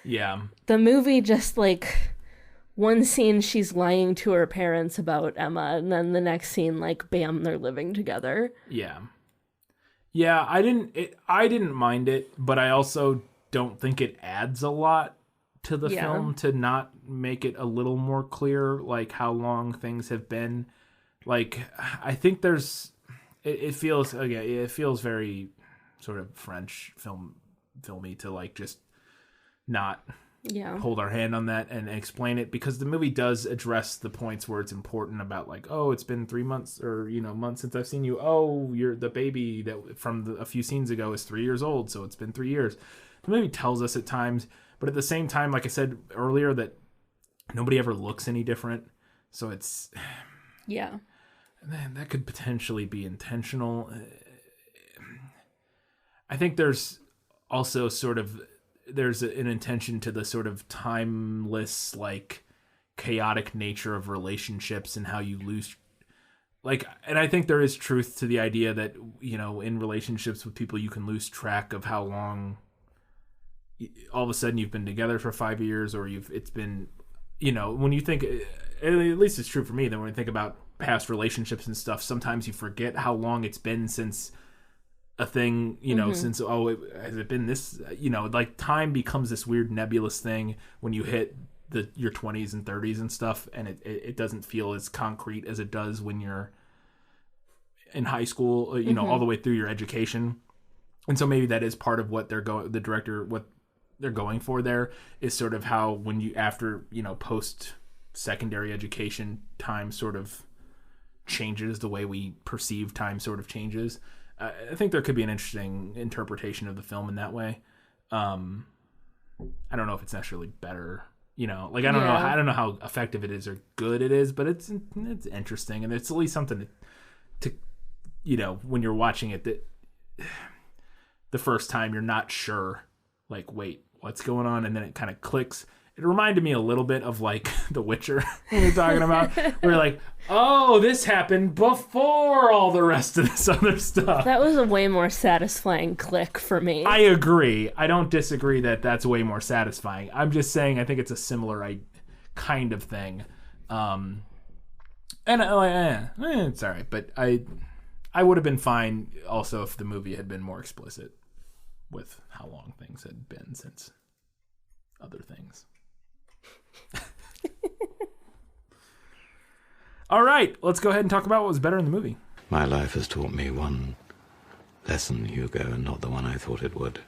Speaker 1: Yeah.
Speaker 2: The movie just like... one scene she's lying to her parents about Emma, and then the next scene, like, bam, they're living together.
Speaker 1: Yeah. Yeah, I didn't mind it, but I also don't think it adds a lot to the film to not make it a little more clear, like, how long things have been. Like, I think there's... It feels very sort of French filmy to, like, just not hold our hand on that and explain it, because the movie does address the points where it's important about like, oh, it's been 3 months or, months since I've seen you. Oh, you're the baby that from a few scenes ago is 3 years old. So it's been 3 years. The movie tells us at times, but at the same time, like I said earlier, that nobody ever looks any different. So it's,
Speaker 2: yeah,
Speaker 1: man, that could potentially be intentional. I think there's also there's an intention to the sort of timeless, like chaotic nature of relationships and how you lose, like, and I think there is truth to the idea that, in relationships with people, you can lose track of how long all of a sudden you've been together for 5 years, or it's been, when you think, at least it's true for me, that when I think about past relationships and stuff, sometimes you forget how long it's been since a thing, since, has it been this, like time becomes this weird nebulous thing when you hit your 20s and 30s and stuff, and it doesn't feel as concrete as it does when you're in high school, all the way through your education. And so maybe that is part of what the director, what they're going for there, is sort of how when you, after, post secondary education, time sort of changes, the way we perceive time sort of changes. I think there could be an interesting interpretation of the film in that way. I don't know if it's necessarily better, like I don't know how effective it is or good it is, but it's interesting, and it's at least something to when you're watching it, that the first time you're not sure, like, wait, what's going on, and then it kind of clicks. It reminded me a little bit of like The Witcher when we're talking about, where like, oh, this happened before all the rest of this other stuff.
Speaker 2: That was a way more satisfying click for me.
Speaker 1: I agree. I don't disagree that that's way more satisfying. I'm just saying I think it's a similar kind of thing. And it's all right, but I would have been fine also if the movie had been more explicit with how long things had been since other things. All right, let's go ahead and talk about what was better in the movie.
Speaker 6: My life has taught me one lesson, Hugo, and not the one I thought it would.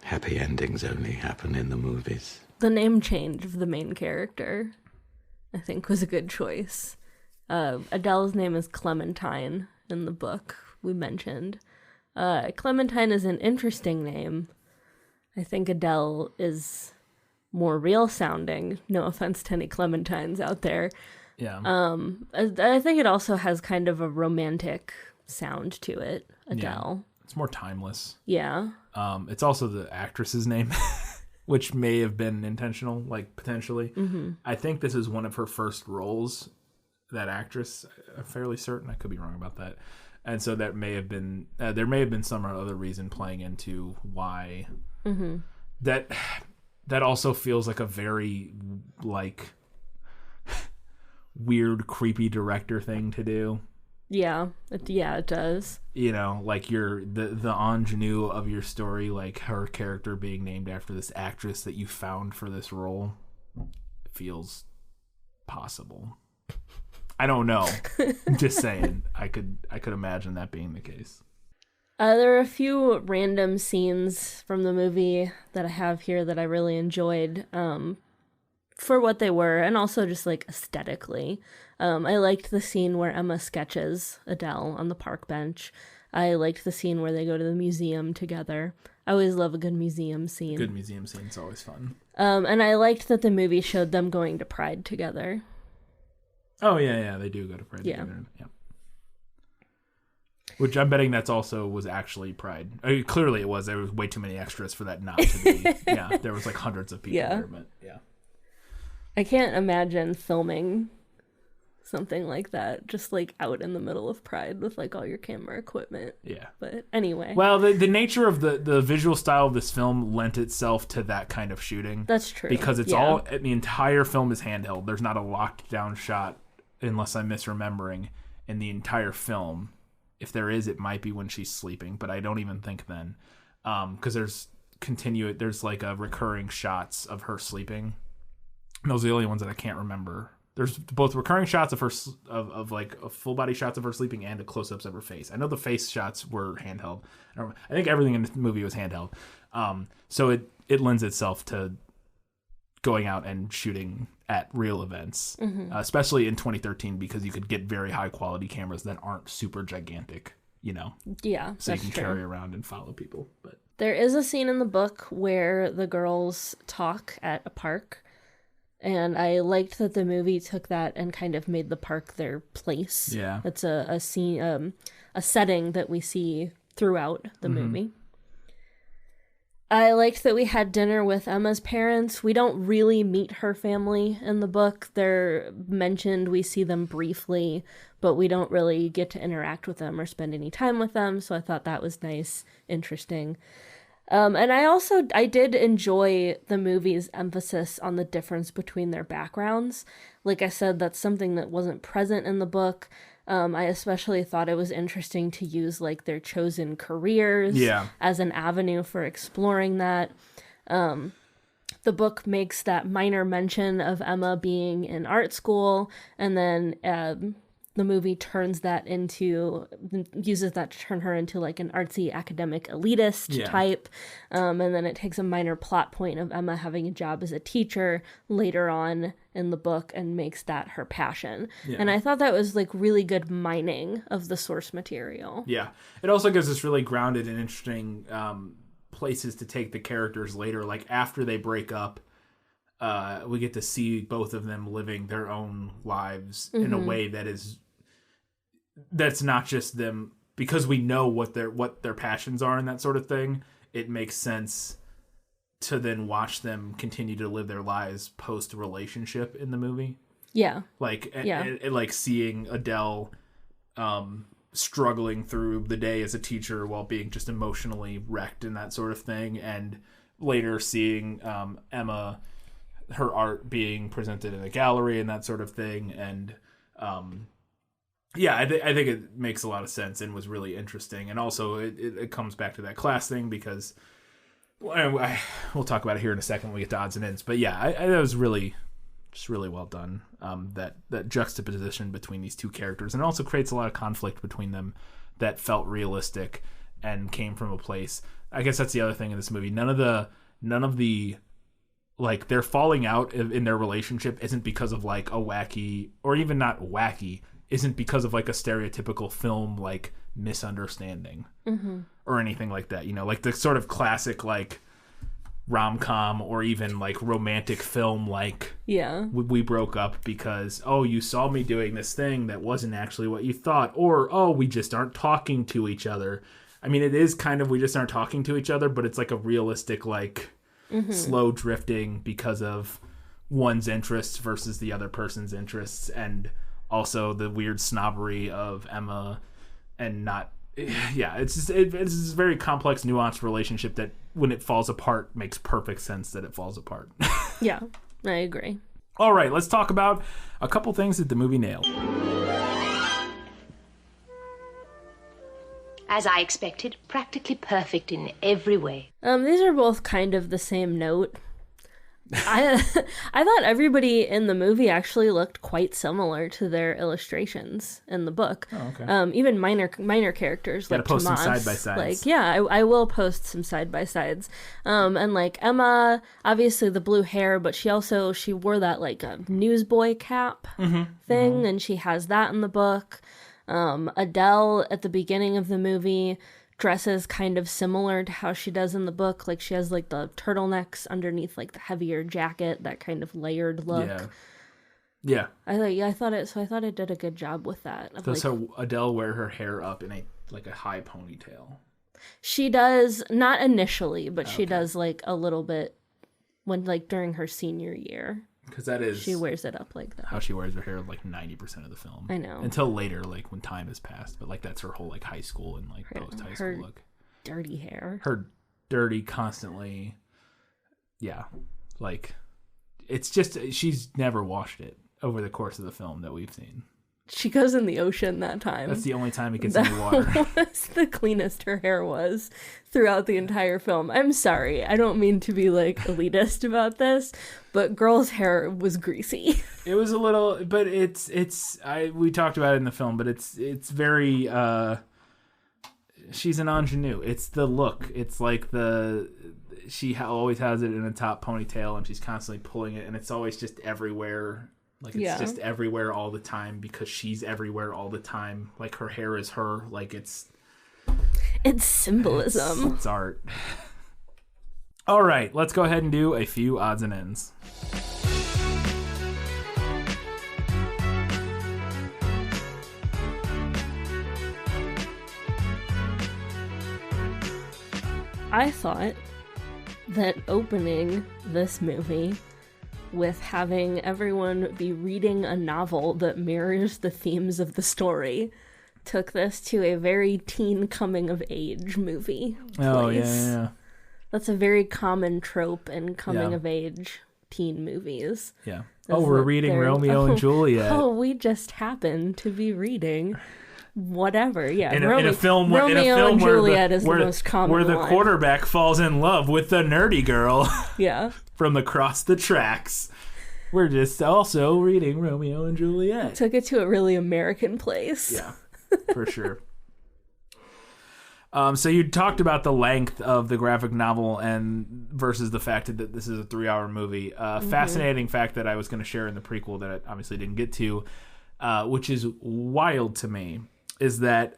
Speaker 6: Happy endings only happen in the movies.
Speaker 2: The name change of the main character, I think, was a good choice. Adele's name is Clementine in the book we mentioned. Clementine is an interesting name. I think Adele is more real sounding. No offense to any Clementines out there.
Speaker 1: Yeah.
Speaker 2: I think it also has kind of a romantic sound to it, Adele.
Speaker 1: Yeah. It's more timeless.
Speaker 2: Yeah.
Speaker 1: It's also the actress's name, which may have been intentional, like potentially. Mm-hmm. I think this is one of her first roles, that actress. I'm fairly certain. I could be wrong about that. And so that may have been, there may have been some other reason playing into why that also feels like a very like weird, creepy director thing to do.
Speaker 2: Yeah, it does.
Speaker 1: Like the ingenue of your story, like her character being named after this actress that you found for this role, feels possible. I don't know. I'm just saying. I could imagine that being the case.
Speaker 2: There are a few random scenes from the movie that I have here that I really enjoyed for what they were, and also just like aesthetically. I liked the scene where Emma sketches Adele on the park bench. I liked the scene where they go to the museum together. I always love a good museum scene.
Speaker 1: Good museum scene is always fun.
Speaker 2: And I liked that the movie showed them going to Pride together.
Speaker 1: Oh, yeah, they do go to Pride together. Yeah. Which I'm betting that's also was actually Pride. I mean, clearly it was. There was way too many extras for that not to be. Yeah, there was like hundreds of people there, but yeah.
Speaker 2: I can't imagine filming something like that just like out in the middle of Pride with like all your camera equipment.
Speaker 1: Yeah.
Speaker 2: But anyway.
Speaker 1: Well, the nature of the visual style of this film lent itself to that kind of shooting.
Speaker 2: That's true.
Speaker 1: Because it's all, the entire film is handheld. There's not a locked down shot, unless I'm misremembering, in the entire film. If there is, it might be when she's sleeping, but I don't even think then. Because there's like a recurring shots of her sleeping. And those are the only ones that I can't remember. There's both recurring shots of her, of like full body shots of her sleeping and close-ups of her face. I know the face shots were handheld. I think everything in the movie was handheld. So it lends itself to going out and shooting at real events, especially in 2013, because you could get very high quality cameras that aren't super gigantic,
Speaker 2: Yeah,
Speaker 1: so you
Speaker 2: that's
Speaker 1: can
Speaker 2: true.
Speaker 1: carry around and follow people. But
Speaker 2: There is a scene in the book where the girls talk at a park, and I liked that the movie took that and kind of made the park their place.
Speaker 1: Yeah.
Speaker 2: It's a scene, a setting that we see throughout the movie. I liked that we had dinner with Emma's parents. We don't really meet her family in the book. They're mentioned, we see them briefly, but we don't really get to interact with them or spend any time with them, so I thought that was nice, interesting. And I did enjoy the movie's emphasis on the difference between their backgrounds. Like I said, that's something that wasn't present in the book. I especially thought it was interesting to use like their chosen careers as an avenue for exploring that. The book makes that minor mention of Emma being in art school, and then the movie uses that to turn her into like an artsy academic elitist type. And then it takes a minor plot point of Emma having a job as a teacher later on in the book and makes that her passion. Yeah. And I thought that was like really good mining of the source material.
Speaker 1: Yeah. It also gives us really grounded and interesting places to take the characters later. Like after they break up, we get to see both of them living their own lives in a way that's not just them, because we know what their passions are and that sort of thing. It makes sense to then watch them continue to live their lives post relationship in the movie.
Speaker 2: Yeah.
Speaker 1: Like seeing Adele struggling through the day as a teacher while being just emotionally wrecked and that sort of thing, and later seeing Emma, her art being presented in a gallery and that sort of thing. And I think it makes a lot of sense and was really interesting. And also it comes back to that class thing, because we'll talk about it here in a second when we get to odds and ends. But yeah, that was really well done. That juxtaposition between these two characters, and it also creates a lot of conflict between them that felt realistic and came from a place. I guess that's the other thing in this movie. None of the like their falling out in their relationship isn't because of like a wacky, or even not wacky, isn't because of like a stereotypical film like misunderstanding or anything like that. Like the sort of classic like rom-com or even like romantic film, like we broke up because you saw me doing this thing that wasn't actually what you thought, or we just aren't talking to each other. I mean, it is kind of, we just aren't talking to each other, but it's like a realistic like slow drifting because of one's interests versus the other person's interests, and also the weird snobbery of Emma, and not it's a very complex, nuanced relationship that when it falls apart makes perfect sense that it falls apart.
Speaker 2: Yeah, I agree.
Speaker 1: All right, let's talk about a couple things that the movie nailed.
Speaker 8: As I expected, practically perfect in every way.
Speaker 2: These are both kind of the same note. I thought everybody in the movie actually looked quite similar to their illustrations in the book.
Speaker 1: Oh, okay.
Speaker 2: Even minor characters like
Speaker 1: post
Speaker 2: Tomas.
Speaker 1: some side by sides.
Speaker 2: Like, yeah, I will post some side by sides. And like Emma, obviously the blue hair, but she wore that like a newsboy cap thing, and she has that in the book. Adele at the beginning of the movie dresses kind of similar to how she does in the book. Like she has like the turtlenecks underneath like the heavier jacket, that kind of layered look.
Speaker 1: Yeah.
Speaker 2: I thought it did a good job with that.
Speaker 1: Does Adele wear her hair up in a high ponytail?
Speaker 2: She does, not initially, but she does like a little bit when like during her senior year.
Speaker 1: Because that is...
Speaker 2: She wears it up like that.
Speaker 1: How she wears her hair like 90% of the film.
Speaker 2: I know.
Speaker 1: Until later, like when time has passed. But like that's her whole like high school and like post-high school look.
Speaker 2: Dirty hair.
Speaker 1: Her dirty, constantly... Yeah. Like, it's just... She's never washed it over the course of the film that we've seen.
Speaker 2: She goes in the ocean that time.
Speaker 1: That's the only time it gets in the water.
Speaker 2: That was the cleanest her hair was throughout the entire film. I'm sorry. I don't mean to be like elitist about this, but girl's hair was greasy.
Speaker 1: It was a little, but we talked about it in the film, but it's very, she's an ingenue. It's the look. It's like she always has it in a top ponytail, and she's constantly pulling it, and it's always just everywhere. Like, it's just everywhere all the time because she's everywhere all the time. Like, her hair is her. Like, it's
Speaker 2: symbolism.
Speaker 1: It's art. All right, let's go ahead and do a few odds and ends.
Speaker 2: I thought that opening this movie with having everyone be reading a novel that mirrors the themes of the story took this to a very teen coming-of-age movie place.
Speaker 1: Oh, yeah.
Speaker 2: That's a very common trope in coming-of-age teen movies.
Speaker 1: Yeah. We're reading Romeo and Juliet.
Speaker 2: Oh, we just happen to be reading whatever. Yeah,
Speaker 1: in a film
Speaker 2: and Juliet is the most common
Speaker 1: where the
Speaker 2: line.
Speaker 1: quarterback falls in love with the nerdy girl.
Speaker 2: Yeah.
Speaker 1: From across the tracks. We're just also reading Romeo and Juliet.
Speaker 2: Took it to a really American place.
Speaker 1: Yeah, for sure. So you talked about the length of the graphic novel and versus the fact that this is a 3-hour movie. Fascinating fact that I was going to share in the prequel that I obviously didn't get to, which is wild to me, is that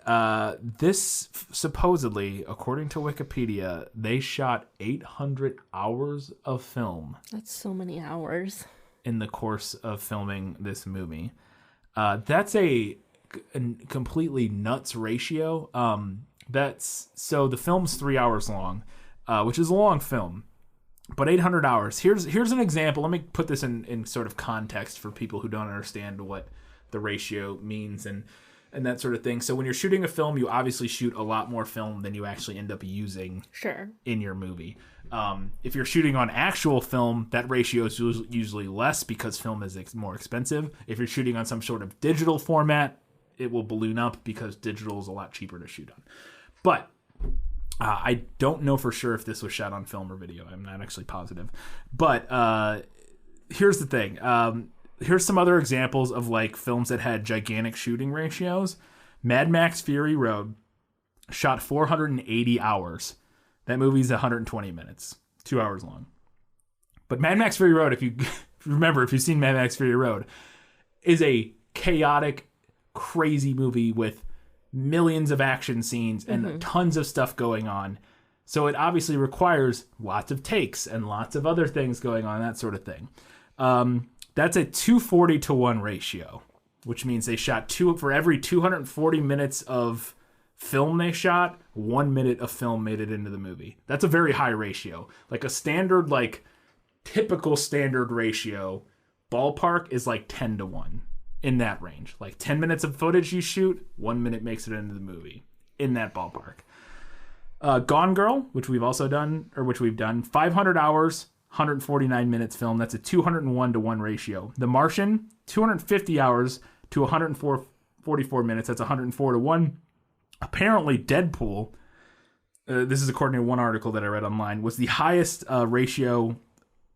Speaker 1: this supposedly, according to Wikipedia, they shot 800 hours of film.
Speaker 2: That's so many hours.
Speaker 1: In the course of filming this movie. That's a completely nuts ratio. So the film's 3 hours long, which is a long film, but 800 hours. Here's an example. Let me put this in sort of context for people who don't understand what the ratio means and that sort of thing. So when you're shooting a film, you obviously shoot a lot more film than you actually end up using in your movie. If you're shooting on actual film, that ratio is usually less because film is more expensive. If you're shooting on some sort of digital format, it will balloon up because digital is a lot cheaper to shoot on. But I don't know for sure if this was shot on film or video. I'm not actually positive. But here's the thing. Here's some other examples of like films that had gigantic shooting ratios. Mad Max Fury Road shot 480 hours. That movie's 120 minutes, 2 hours long. But Mad Max Fury Road, if you remember, if you've seen Mad Max Fury Road, is a chaotic, crazy movie with millions of action scenes and tons of stuff going on. So it obviously requires lots of takes and lots of other things going on, that sort of thing. That's a 240-1 ratio, which means they shot for every 240 minutes of film they shot, 1 minute of film made it into the movie. That's a very high ratio. Like a standard, like typical standard ratio, ballpark is like 10-1 in that range. Like 10 minutes of footage you shoot, 1 minute makes it into the movie in that ballpark. Gone Girl, which we've done, 500 hours, 149 minutes film. That's a 201-1 ratio. The Martian, 250 hours to 144 minutes. That's 104-1. Apparently, Deadpool, this is according to one article that I read online, was the highest ratio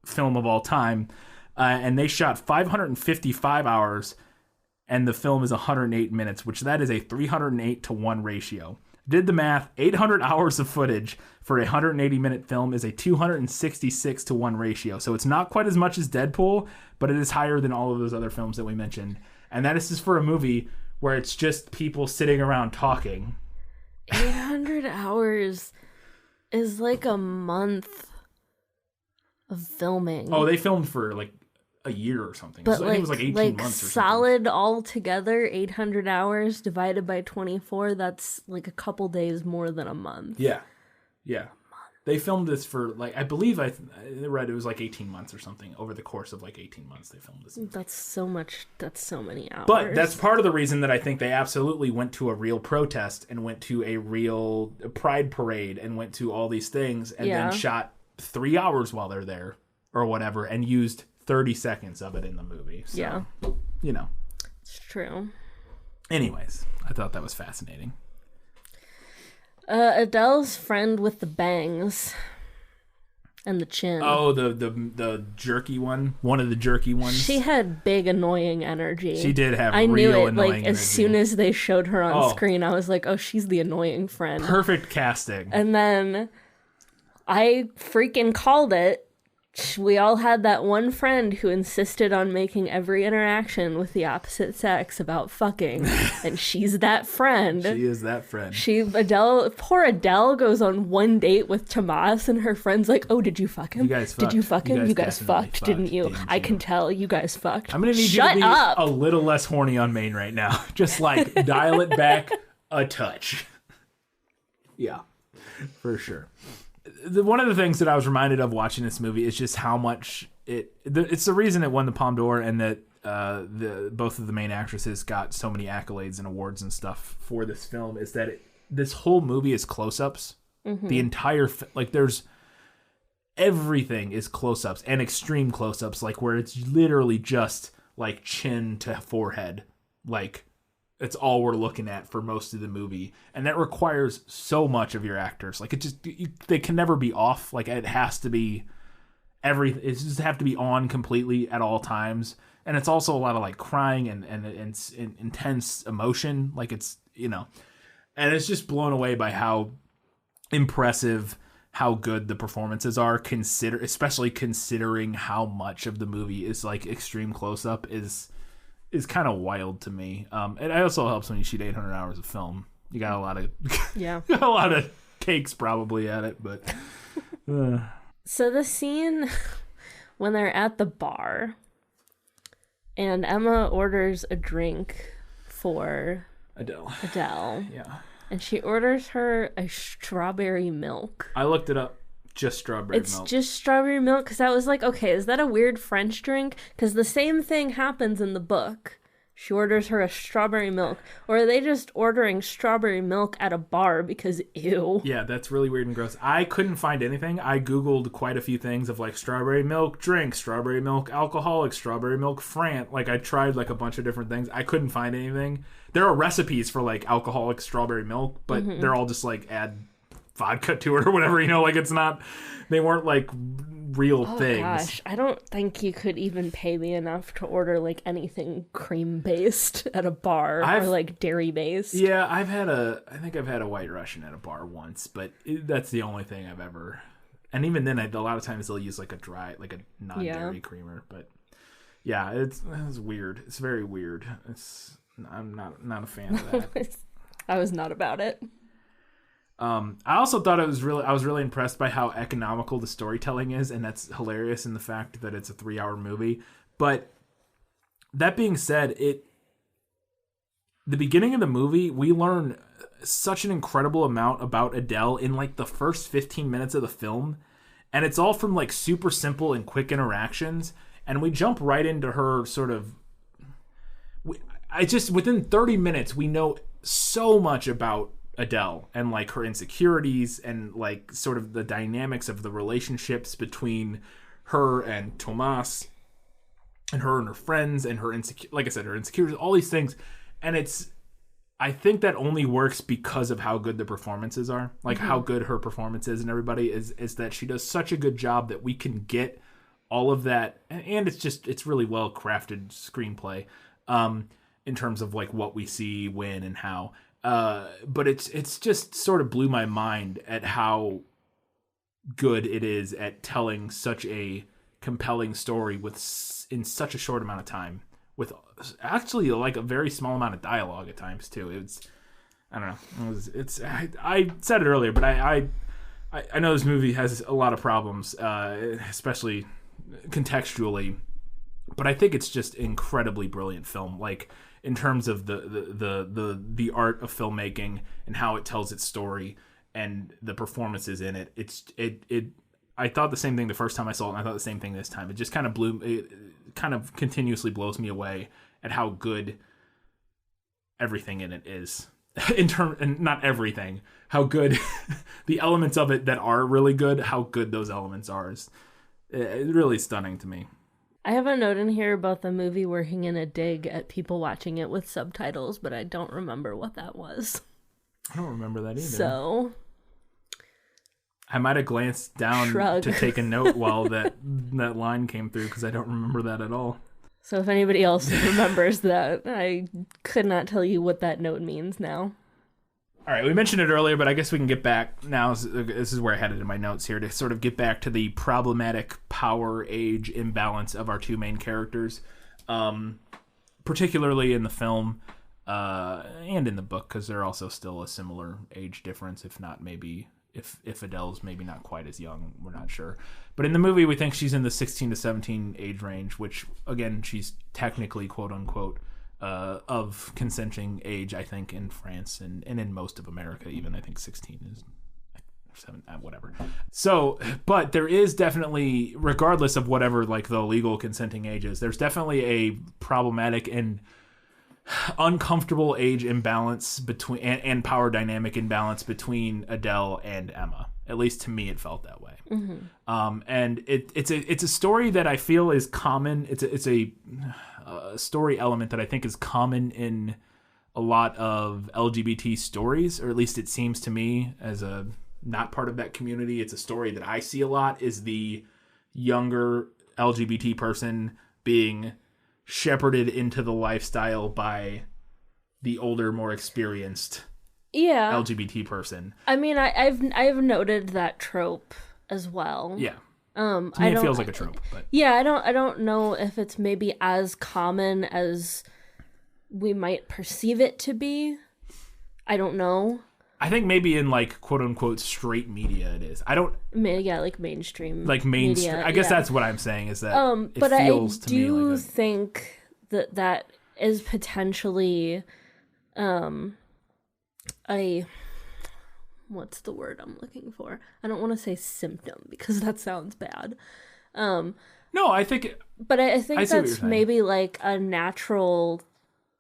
Speaker 1: film of all time. And they shot 555 hours, and the film is 108 minutes, which that is a 308-1 ratio. Did the math, 800 hours of footage for a 180-minute film is a 266-1 ratio. So it's not quite as much as Deadpool, but it is higher than all of those other films that we mentioned. And that is just for a movie where it's just people sitting around talking.
Speaker 2: 800 hours is like a month of filming.
Speaker 1: Oh, they filmed for like a year or something.
Speaker 2: But
Speaker 1: I think it was like 18 months or something.
Speaker 2: Solid all together, 800 hours divided by 24, that's like a couple days more than a month.
Speaker 1: Yeah. They filmed this for like, I believe I read it was like 18 months or something. Over the course of like 18 months they filmed this.
Speaker 2: That's so many hours.
Speaker 1: But that's part of the reason that I think they absolutely went to a real protest and went to a real pride parade and went to all these things and then shot 3 hours while they're there or whatever and used 30 seconds of it in the movie. So, you know.
Speaker 2: It's true.
Speaker 1: Anyways, I thought that was fascinating.
Speaker 2: Adele's friend with the bangs. And the chin.
Speaker 1: Oh, the jerky one. One of the jerky ones.
Speaker 2: She had big annoying energy.
Speaker 1: She did have
Speaker 2: I
Speaker 1: real
Speaker 2: knew it,
Speaker 1: annoying
Speaker 2: like,
Speaker 1: energy.
Speaker 2: as soon as they showed her on screen, I was like, oh, she's the annoying friend.
Speaker 1: Perfect casting.
Speaker 2: And then I freaking called it. We all had that one friend who insisted on making every interaction with the opposite sex about fucking, and she's that friend.
Speaker 1: She is that friend.
Speaker 2: Poor Adele goes on one date with Tomas, and her friend's like, "Oh, did you fuck him?
Speaker 1: You guys
Speaker 2: Did you
Speaker 1: fucked.
Speaker 2: fuck him? You guys
Speaker 1: definitely
Speaker 2: fucked, didn't you? I can tell you guys fucked.
Speaker 1: I'm gonna need
Speaker 2: Shut
Speaker 1: you to be
Speaker 2: up.
Speaker 1: a little less horny on Maine right now. Just like dial it back a touch. Yeah, for sure. One of the things that I was reminded of watching this movie is just how much it's the reason it won the Palme d'Or, and that both of the main actresses got so many accolades and awards and stuff for this film, is that this whole movie is close-ups. Mm-hmm. The entire there's everything is close-ups and extreme close-ups, like where it's literally just like chin to forehead, like it's all we're looking at for most of the movie, and that requires so much of your actors. Like they can never be off. Like it has to be it just have to be on completely at all times. And it's also a lot of like crying and intense emotion. Like it's, and it's just blown away by how impressive, how good the performances are, especially considering how much of the movie is like extreme close up is kind of wild to me. It also helps when you shoot 800 hours of film. You got a lot of got a lot of cakes probably at it, but
Speaker 2: So the scene when they're at the bar and Emma orders a drink for
Speaker 1: Adele.
Speaker 2: Yeah. And she orders her a strawberry milk.
Speaker 1: I looked it up. Just strawberry milk.
Speaker 2: It's just strawberry milk, because I was like, okay, is that a weird French drink? Because the same thing happens in the book. She orders her a strawberry milk. Or are they just ordering strawberry milk at a bar because ew?
Speaker 1: Yeah, that's really weird and gross. I couldn't find anything. I Googled quite a few things of like strawberry milk drink, strawberry milk alcoholic, strawberry milk Frant. Like I tried like a bunch of different things. I couldn't find anything. There are recipes for like alcoholic strawberry milk, but they're all just like add vodka to it or whatever, like it's not, they weren't like real things.
Speaker 2: Gosh, I don't think you could even pay me enough to order like anything cream based at a bar or like dairy based.
Speaker 1: Yeah, I think I've had a White Russian at a bar once, but that's the only thing I've ever, and even then a lot of times they'll use like a dry, like a non-dairy creamer, but yeah, it's weird. It's very weird. I'm not a fan of that.
Speaker 2: I was not about it.
Speaker 1: I also thought I was really impressed by how economical the storytelling is, and that's hilarious in the fact that it's a 3-hour movie. But that being said, the beginning of the movie, we learn such an incredible amount about Adele in like the first 15 minutes of the film, and it's all from like super simple and quick interactions, and we jump right into her sort of. Within 30 minutes, we know so much about Adele and like her insecurities and like sort of the dynamics of the relationships between her and Tomas and her friends and her her insecurities, all these things. And I think that only works because of how good the performances are, like how good her performance is, and everybody is that she does such a good job that we can get all of that. And it's really well crafted screenplay in terms of like what we see, when, and how. But it's just sort of blew my mind at how good it is at telling such a compelling story in such a short amount of time, with actually like a very small amount of dialogue at times too. I don't know. I said it earlier, but I know this movie has a lot of problems, especially contextually, but I think it's just incredibly brilliant film. Like, in terms of the art of filmmaking and how it tells its story and the performances in it, I thought the same thing the first time I saw it, and I thought the same thing this time. It just kind of continuously blows me away at how good everything in it is. And not everything, how good the elements of it that are really good, how good those elements are is really stunning to me.
Speaker 2: I have a note in here about the movie working in a dig at people watching it with subtitles, but I don't remember what that was.
Speaker 1: I don't remember that either.
Speaker 2: So,
Speaker 1: I might have glanced down
Speaker 2: Shrug.
Speaker 1: to take a note while that line came through because I don't remember that at all.
Speaker 2: So if anybody else remembers that, I could not tell you what that note means now.
Speaker 1: All right, we mentioned it earlier, but I guess we can get back now. This is where I had it in my notes here to sort of get back to the problematic power-age imbalance of our two main characters, particularly in the film and in the book, because they're also still a similar age difference, if not maybe, if Adele's maybe not quite as young, we're not sure. But in the movie, we think she's in the 16 to 17 age range, which, again, she's technically, quote-unquote, of consenting age, I think, in France and in most of America, even. I think 16 is 7, whatever. So, but there is definitely, regardless of whatever, like, the legal consenting age is, there's definitely a problematic and uncomfortable age imbalance between and power dynamic imbalance between Adele and Emma. At least to me, it felt that way. Mm-hmm. And it's a story that I feel is common. It's a story element that I think is common in a lot of LGBT stories, or at least it seems to me as a not part of that community. It's a story that I see a lot, is the younger LGBT person being shepherded into the lifestyle by the older, more experienced LGBT person.
Speaker 2: I mean, I've noted that trope as well.
Speaker 1: Yeah. To me, it feels like a trope, but
Speaker 2: yeah, I don't know if it's maybe as common as we might perceive it to be. I don't know.
Speaker 1: I think maybe in like quote unquote straight media it is. I don't.
Speaker 2: Yeah, like mainstream.
Speaker 1: Like mainstream.
Speaker 2: Media,
Speaker 1: I guess that's what I'm saying is that.
Speaker 2: But
Speaker 1: it feels
Speaker 2: I
Speaker 1: to me like
Speaker 2: think that is potentially, a. What's the word I'm looking for? I don't want to say symptom because that sounds bad.
Speaker 1: No, I think.
Speaker 2: But I think that's maybe like a natural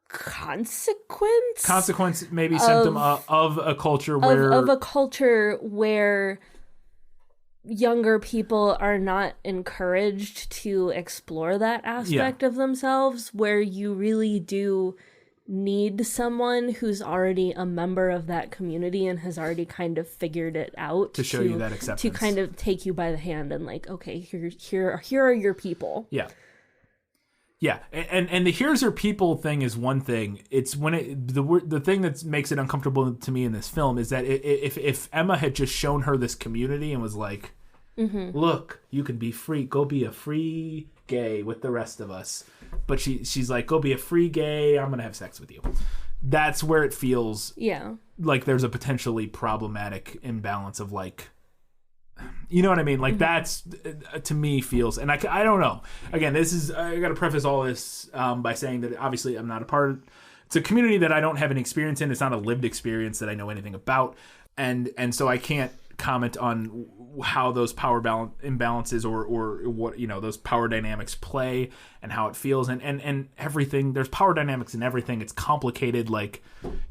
Speaker 2: consequence
Speaker 1: maybe symptom of a culture where
Speaker 2: of a culture where younger people are not encouraged to explore that aspect of themselves, where you really do need someone who's already a member of that community and has already kind of figured it out
Speaker 1: to show you that acceptance,
Speaker 2: to kind of take you by the hand and like, okay, here are your people.
Speaker 1: Yeah, and the here's her people thing is one thing. It's when the thing that makes it uncomfortable to me in this film is that if Emma had just shown her this community and was like, look, you can be free, go be a free gay with the rest of us, but she's like, go be a free gay, I'm gonna have sex with you. That's where it feels like there's a potentially problematic imbalance of like, you know what I mean? Like that's to me feels, and I don't know. Again, I got to preface all this by saying that obviously I'm not a part of. It's a community that I don't have any experience in. It's not a lived experience that I know anything about, and so I can't comment on how those power imbalances or what those power dynamics play and how it feels and everything. There's power dynamics in everything. It's complicated, like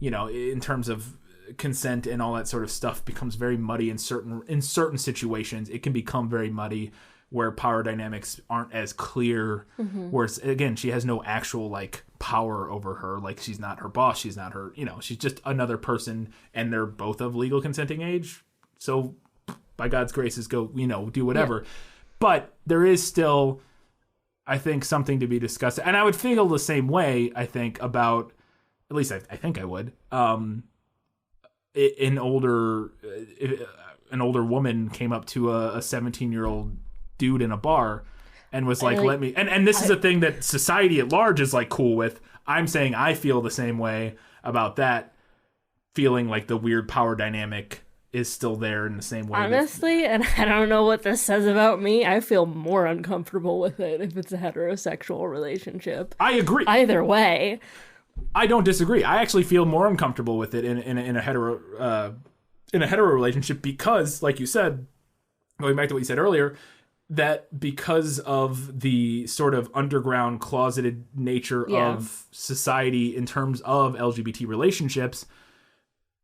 Speaker 1: in terms of consent and all that sort of stuff becomes very muddy in certain situations. It can become very muddy where power dynamics aren't as clear. Whereas again, she has no actual like power over her. Like she's not her boss. She's not her. She's just another person, and they're both of legal consenting age. So by God's graces, go do whatever. Yeah. But there is still, I think, something to be discussed, and I would feel the same way. I think about, at least I think I would. An older woman came up to a 17-year-old dude in a bar and was like, let me, and this is a thing that society at large is like cool with. I'm saying I feel the same way about that, feeling like the weird power dynamic is still there in the same way.
Speaker 2: Honestly, and I don't know what this says about me, I feel more uncomfortable with it if it's a heterosexual relationship.
Speaker 1: I agree.
Speaker 2: Either way.
Speaker 1: I don't disagree. I actually feel more uncomfortable with it in a hetero relationship because, like you said, going back to what you said earlier, that because of the sort of underground, closeted nature of society in terms of LGBT relationships,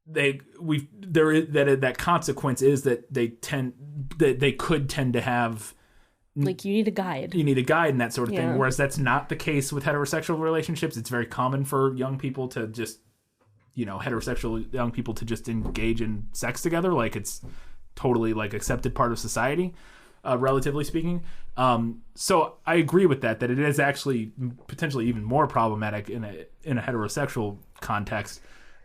Speaker 1: that consequence is that they could tend to have.
Speaker 2: Like, you need a guide.
Speaker 1: You need a guide and that sort of thing. Whereas that's not the case with heterosexual relationships. It's very common for young people to just, heterosexual young people to just engage in sex together. Like, it's totally like accepted part of society, relatively speaking. So I agree with that it is actually potentially even more problematic in a heterosexual context.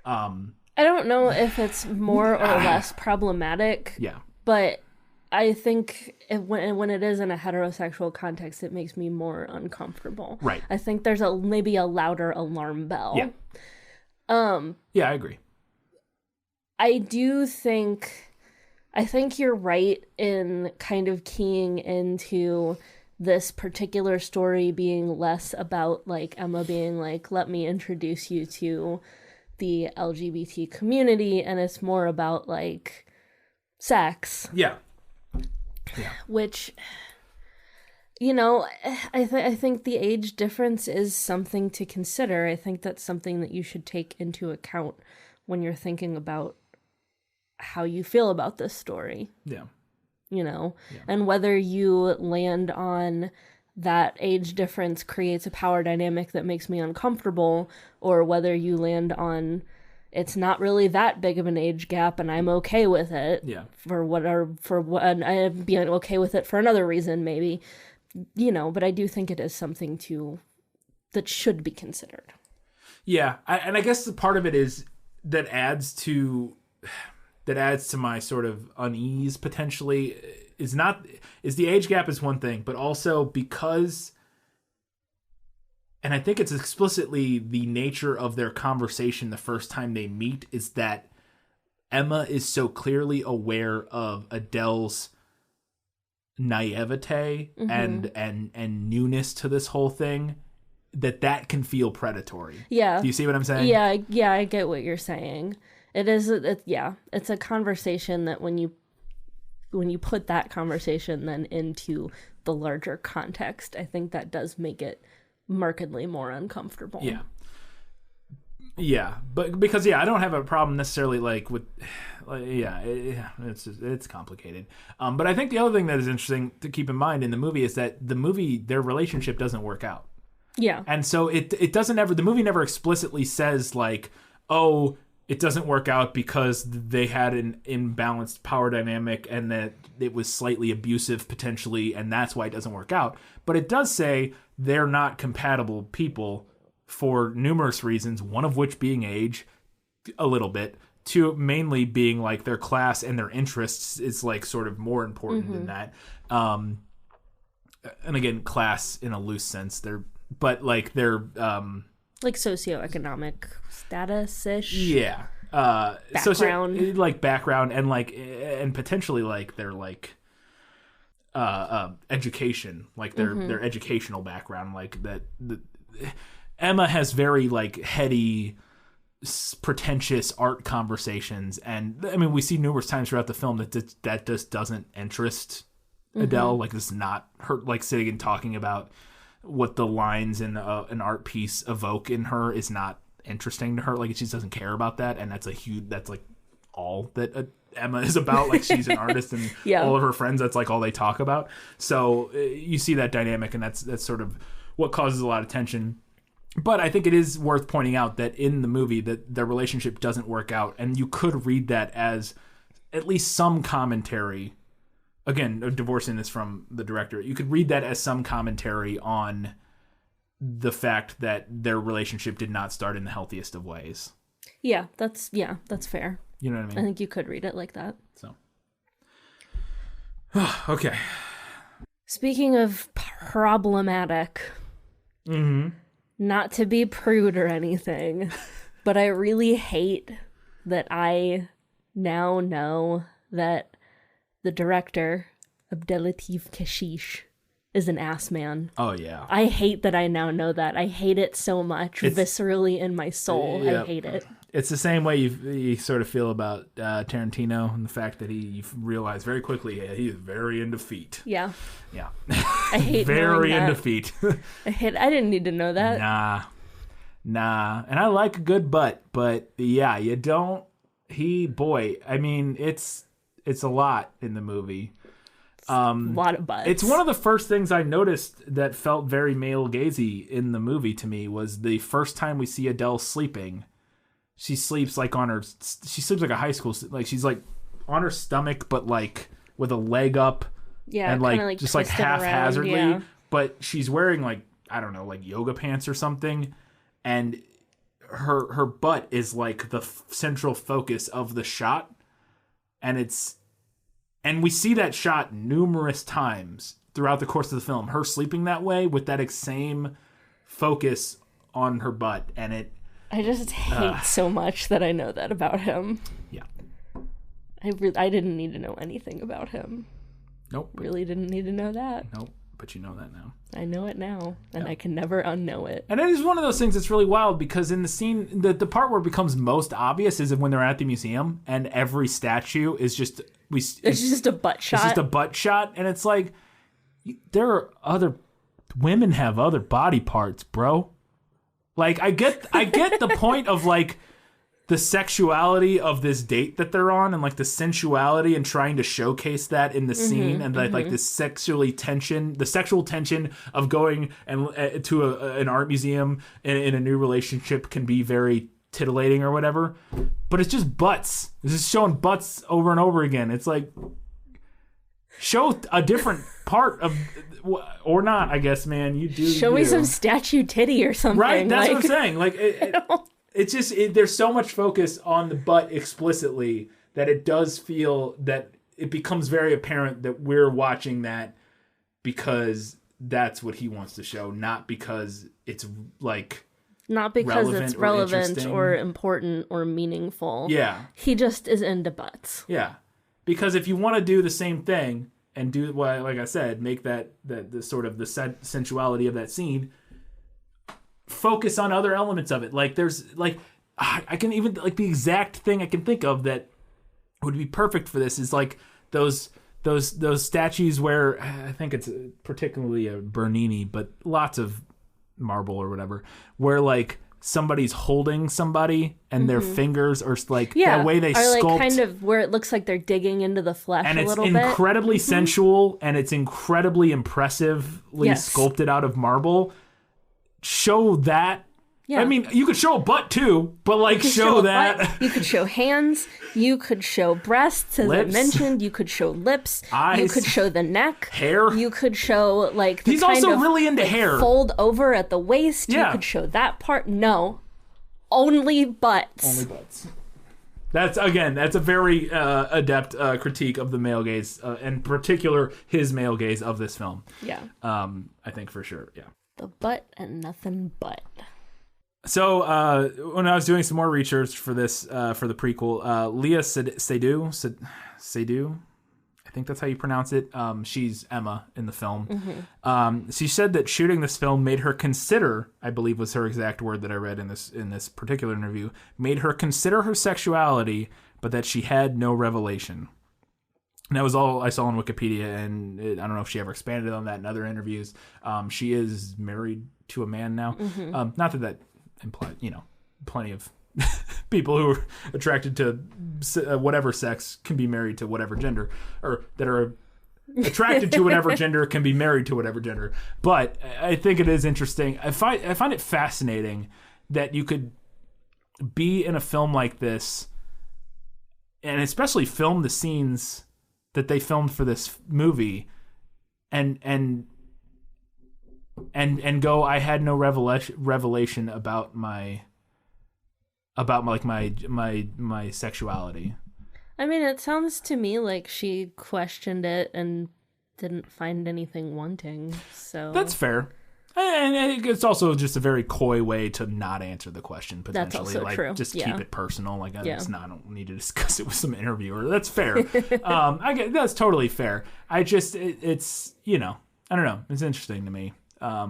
Speaker 2: I don't know if it's more or less problematic.
Speaker 1: Yeah.
Speaker 2: But I think when it is in a heterosexual context, it makes me more uncomfortable.
Speaker 1: Right.
Speaker 2: I think there's maybe a louder alarm bell.
Speaker 1: Yeah. Yeah, I agree.
Speaker 2: I think you're right in kind of keying into this particular story being less about like Emma being like, let me introduce you to the LGBT community, and it's more about like sex.
Speaker 1: Yeah.
Speaker 2: Which, you know, I think the age difference is something to consider. I think that's something that you should take into account when you're thinking about how you feel about this story.
Speaker 1: Yeah.
Speaker 2: You know, and whether you land on that age difference creates a power dynamic that makes me uncomfortable, or whether you land on it's not really that big of an age gap and I'm okay with it.
Speaker 1: Yeah.
Speaker 2: And I'd be okay with it for another reason, maybe, you know, but I do think it is something that should be considered. Yeah.
Speaker 1: And I guess the part of it is that adds to my sort of unease potentially is the age gap is one thing, but also because, and I think it's explicitly the nature of their conversation the first time they meet, is that Emma is so clearly aware of Adele's naivete and newness to this whole thing that can feel predatory.
Speaker 2: Yeah.
Speaker 1: Do you see what I'm saying?
Speaker 2: Yeah, I get what you're saying. It's a conversation that when you put that conversation then into the larger context, I think that does make it markedly more uncomfortable.
Speaker 1: Yeah, but because I don't have a problem necessarily it's complicated. But I think the other thing that is interesting to keep in mind in the movie is that their relationship doesn't work out.
Speaker 2: Yeah,
Speaker 1: and so it doesn't ever. The movie never explicitly says like, oh, it doesn't work out because they had an imbalanced power dynamic and that it was slightly abusive potentially, and that's why it doesn't work out. But it does say they're not compatible people for numerous reasons, one of which being age, a little bit, two mainly being like their class and their interests is like sort of more important than that. And again, class in a loose sense, they're like
Speaker 2: socioeconomic status-ish.
Speaker 1: Yeah.
Speaker 2: Background.
Speaker 1: Background and potentially like their education, like their educational background, like that. Emma has very like heady, pretentious art conversations, and I mean we see numerous times throughout the film that just doesn't interest Adele. Like it's not her like sitting and talking about what the lines in an art piece evoke in her is not interesting to her. Like she just doesn't care about that, and that's like all that Emma is about. Like she's an artist, and all of her friends, that's like all they talk about. So you see that dynamic, and that's sort of what causes a lot of tension. But I think it is worth pointing out that in the movie that their relationship doesn't work out, and you could read that as at least some commentary. Again, divorcing this from the director, you could read that as some commentary on the fact that their relationship did not start in the healthiest of ways.
Speaker 2: Yeah, that's fair.
Speaker 1: You know what I mean?
Speaker 2: I think you could read it like that.
Speaker 1: So, okay.
Speaker 2: Speaking of problematic, not to be prude or anything, but I really hate that I now know that the director, Abdelatif Kechiche, is an ass man.
Speaker 1: Oh, yeah.
Speaker 2: I hate that I now know that. I hate it so much, viscerally in my soul.
Speaker 1: Yep.
Speaker 2: I hate it.
Speaker 1: It's the same way you sort of feel about Tarantino and the fact that you realize very quickly he is very into feet.
Speaker 2: Yeah.
Speaker 1: Yeah.
Speaker 2: I hate
Speaker 1: very
Speaker 2: into
Speaker 1: feet.
Speaker 2: I didn't need to know that.
Speaker 1: Nah. And I like a good butt, but yeah, you don't. I mean, it's a lot in the movie.
Speaker 2: A lot of butts.
Speaker 1: It's one of the first things I noticed that felt very male gazy in the movie to me was the first time we see Adele sleeping. She sleeps like she sleeps like a high school, like she's like on her stomach, but like with a leg up, and like just like haphazardly.
Speaker 2: Yeah.
Speaker 1: But she's wearing like, I don't know, like yoga pants or something, and her butt is like the central focus of the shot, and we see that shot numerous times throughout the course of the film. Her sleeping that way with that same focus on her butt, and
Speaker 2: I just hate so much that I know that about him.
Speaker 1: Yeah.
Speaker 2: I didn't need to know anything about him.
Speaker 1: Nope.
Speaker 2: Really didn't need to know that.
Speaker 1: Nope. But you know that now.
Speaker 2: I know it now, and I can never unknow it.
Speaker 1: And it is one of those things that's really wild, because in the scene, the part where it becomes most obvious is when they're at the museum and every statue is just
Speaker 2: it's just a butt shot.
Speaker 1: It's just a butt shot, and it's like, there are other women have other body parts, bro. Like, I get the point of like the sexuality of this date that they're on, and like the sensuality and trying to showcase that in the scene, and like the sexual tension of going and to an art museum in a new relationship can be very titillating or whatever. But it's just butts. It's just showing butts over and over again. It's like, show a different part of, or not, I guess, man. You do
Speaker 2: show me some statue titty or something.
Speaker 1: Right, that's what I'm saying. Like, it's just, there's so much focus on the butt explicitly that it does feel that it becomes very apparent that we're watching that because that's what he wants to show, not because it's like,
Speaker 2: not because it's relevant
Speaker 1: or
Speaker 2: important or meaningful.
Speaker 1: Yeah.
Speaker 2: He just is into butts.
Speaker 1: Yeah. Because if you want to do the same thing and do what, like I said, make that the sort of the sensuality of that scene, focus on other elements of it. Like, there's like, I can even, like, the exact thing I can think of that would be perfect for this is like those statues where, I think it's particularly a Bernini, but lots of marble or whatever, where like somebody's holding somebody and their fingers are like, the way they sculpt,
Speaker 2: like kind of where it looks like they're digging into the flesh
Speaker 1: and
Speaker 2: a little bit.
Speaker 1: And it's incredibly sensual, and it's incredibly impressively sculpted out of marble. Show that. Yeah. I mean, you could show a butt too, but like show that.
Speaker 2: Butt. You could show hands. You could show breasts, as
Speaker 1: lips.
Speaker 2: I mentioned. You could show lips.
Speaker 1: Eyes.
Speaker 2: You could show the neck.
Speaker 1: Hair.
Speaker 2: You could show like the
Speaker 1: he's
Speaker 2: kind
Speaker 1: also
Speaker 2: of,
Speaker 1: really into
Speaker 2: like,
Speaker 1: hair.
Speaker 2: Fold over at the waist.
Speaker 1: Yeah.
Speaker 2: You could show that part. No, only butts.
Speaker 1: Only butts. That's a very adept critique of the male gaze, in particular his male gaze of this film.
Speaker 2: Yeah.
Speaker 1: I think for sure. Yeah.
Speaker 2: The butt and nothing but.
Speaker 1: So when I was doing some more research for this, for the prequel, Leah Seydoux, I think that's how you pronounce it. She's Emma in the film. She said that shooting this film made her consider, I believe was her exact word that I read in this particular interview, made her consider her sexuality, but that she had no revelation. And that was all I saw on Wikipedia, and I don't know if she ever expanded on that in other interviews. She is married to a man now. Not that implies, plenty of people who are attracted to whatever sex can be married to whatever gender, or that are attracted to whatever gender can be married to whatever gender. But I think it is interesting. I find it fascinating that you could be in a film like this, and especially film the scenes that they filmed for this movie, and go, I had no revelation about my sexuality.
Speaker 2: I mean, it sounds to me like she questioned it and didn't find anything wanting. So
Speaker 1: that's fair. And it's also just a very coy way to not answer the question, potentially.
Speaker 2: That's also
Speaker 1: like,
Speaker 2: true.
Speaker 1: Just keep it personal. Like, it's not, I don't need to discuss it with some interviewer. That's fair. That's totally fair. It's, I don't know. It's interesting to me.
Speaker 2: I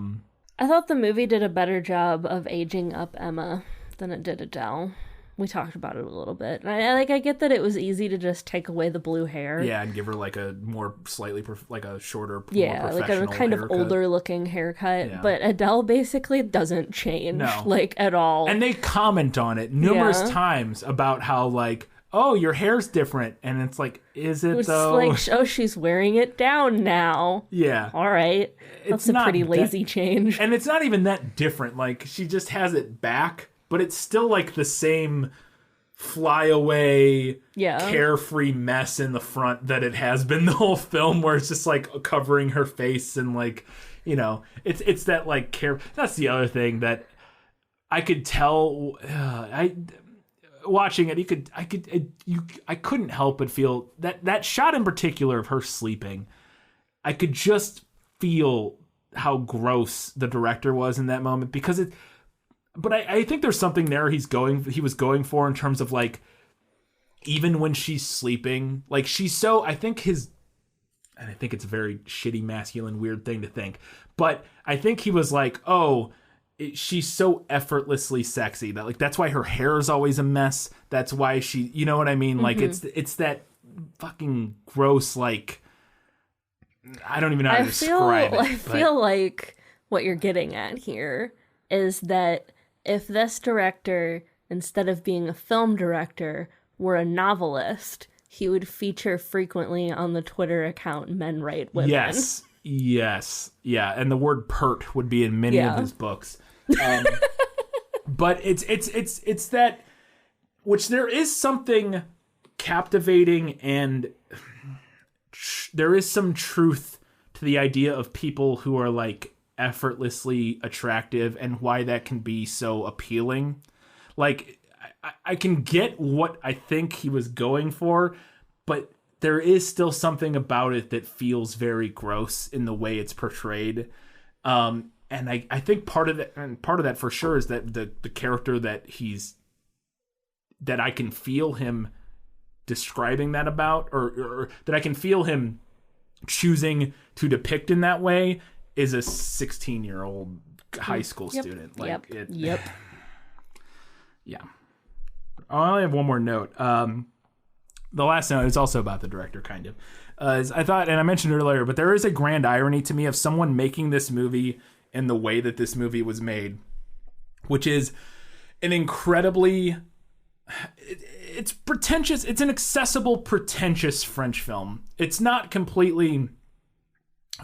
Speaker 2: thought the movie did a better job of aging up Emma than it did Adele. We talked about it a little bit. I get that it was easy to just take away the blue hair.
Speaker 1: Yeah, and give her like a more slightly, like a shorter,
Speaker 2: more
Speaker 1: professional
Speaker 2: like a kind
Speaker 1: haircut.
Speaker 2: of older looking haircut. Yeah. But Adele basically doesn't change, like, at all.
Speaker 1: And they comment on it numerous times about how, like, oh, your hair's different. And it's like, is it though?
Speaker 2: It's like, oh, she's wearing it down now.
Speaker 1: Yeah.
Speaker 2: All right. That's a pretty lazy change.
Speaker 1: And it's not even that different. Like, she just has it back, but it's still like the same flyaway,
Speaker 2: Yeah.
Speaker 1: carefree mess in the front that it has been the whole film, where it's just like covering her face and like, you know, it's that like care. That's the other thing that I could tell. Watching it, I couldn't help but feel that shot in particular of her sleeping. I could just feel how gross the director was in that moment, because but I think there's something there he was going for in terms of like, even when she's sleeping, like she's so, I think it's a very shitty masculine weird thing to think, but I think he was like, oh, she's so effortlessly sexy that like, that's why her hair is always a mess. That's why she, you know what I mean? Like it's that fucking gross, like, I don't even know how to describe it.
Speaker 2: I feel like what you're getting at here is that if this director, instead of being a film director, were a novelist, he would feature frequently on the Twitter account Men Write Women.
Speaker 1: Yes. Yeah, and the word pert would be in many of his books. But it's that, which there is something captivating, and there is some truth to the idea of people who are like effortlessly attractive and why that can be so appealing. Like I can get what I think he was going for, but there is still something about it that feels very gross in the way it's portrayed. And I think part of that for sure is that the character that I can feel him describing that about, or that I can feel him choosing to depict in that way, is a 16-year-old high school student. Like
Speaker 2: Yep.
Speaker 1: Yeah. I only have one more note. The last note is also about the director, kind of. I thought, and I mentioned it earlier, but there is a grand irony to me of someone making this movie in the way that this movie was made, which is an incredibly... It's pretentious. It's an accessible, pretentious French film. It's not completely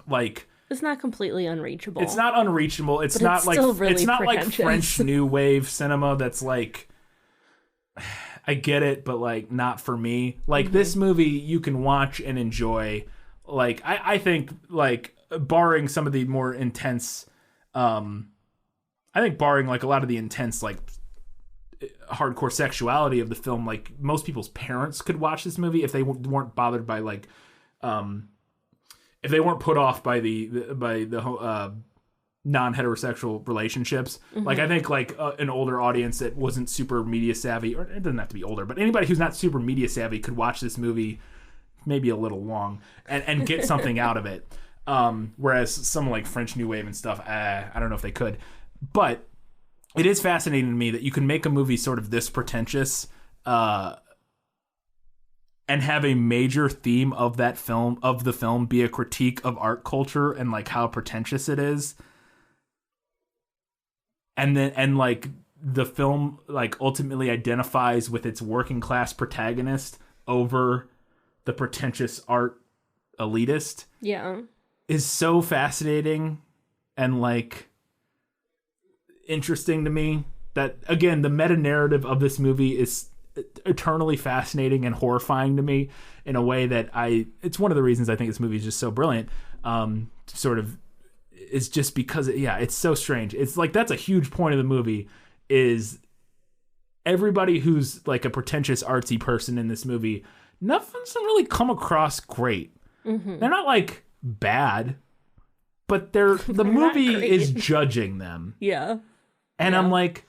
Speaker 1: like...
Speaker 2: It's not completely unreachable.
Speaker 1: It's not unreachable. It's
Speaker 2: but
Speaker 1: not
Speaker 2: it's
Speaker 1: like
Speaker 2: still really
Speaker 1: it's not
Speaker 2: pretentious.
Speaker 1: like French New Wave cinema that's like, I get it, but like not for me. Like this movie you can watch and enjoy. Like I think, like, barring some of the more intense I think barring like a lot of the intense like hardcore sexuality of the film, like most people's parents could watch this movie if they weren't bothered by like if they weren't put off by the non-heterosexual relationships. Like I think like an older audience that wasn't super media savvy, or it doesn't have to be older, but anybody who's not super media savvy could watch this movie, maybe a little long, and get something out of it. Whereas some like French New Wave and stuff, I don't know if they could. But it is fascinating to me that you can make a movie sort of this pretentious and have a major theme of the film be a critique of art culture and like how pretentious it is. And like the film like ultimately identifies with its working class protagonist over the pretentious art elitist.
Speaker 2: Yeah.
Speaker 1: Is so fascinating and like interesting to me that, again, the meta narrative of this movie is eternally fascinating and horrifying to me in a way that it's one of the reasons I think this movie is just so brilliant. Sort of is just because it's so strange. It's like, that's a huge point of the movie, is everybody who's like a pretentious artsy person in this movie, nothing doesn't really come across great. They're not like bad, but the movie is judging them.
Speaker 2: Yeah.
Speaker 1: And I'm like,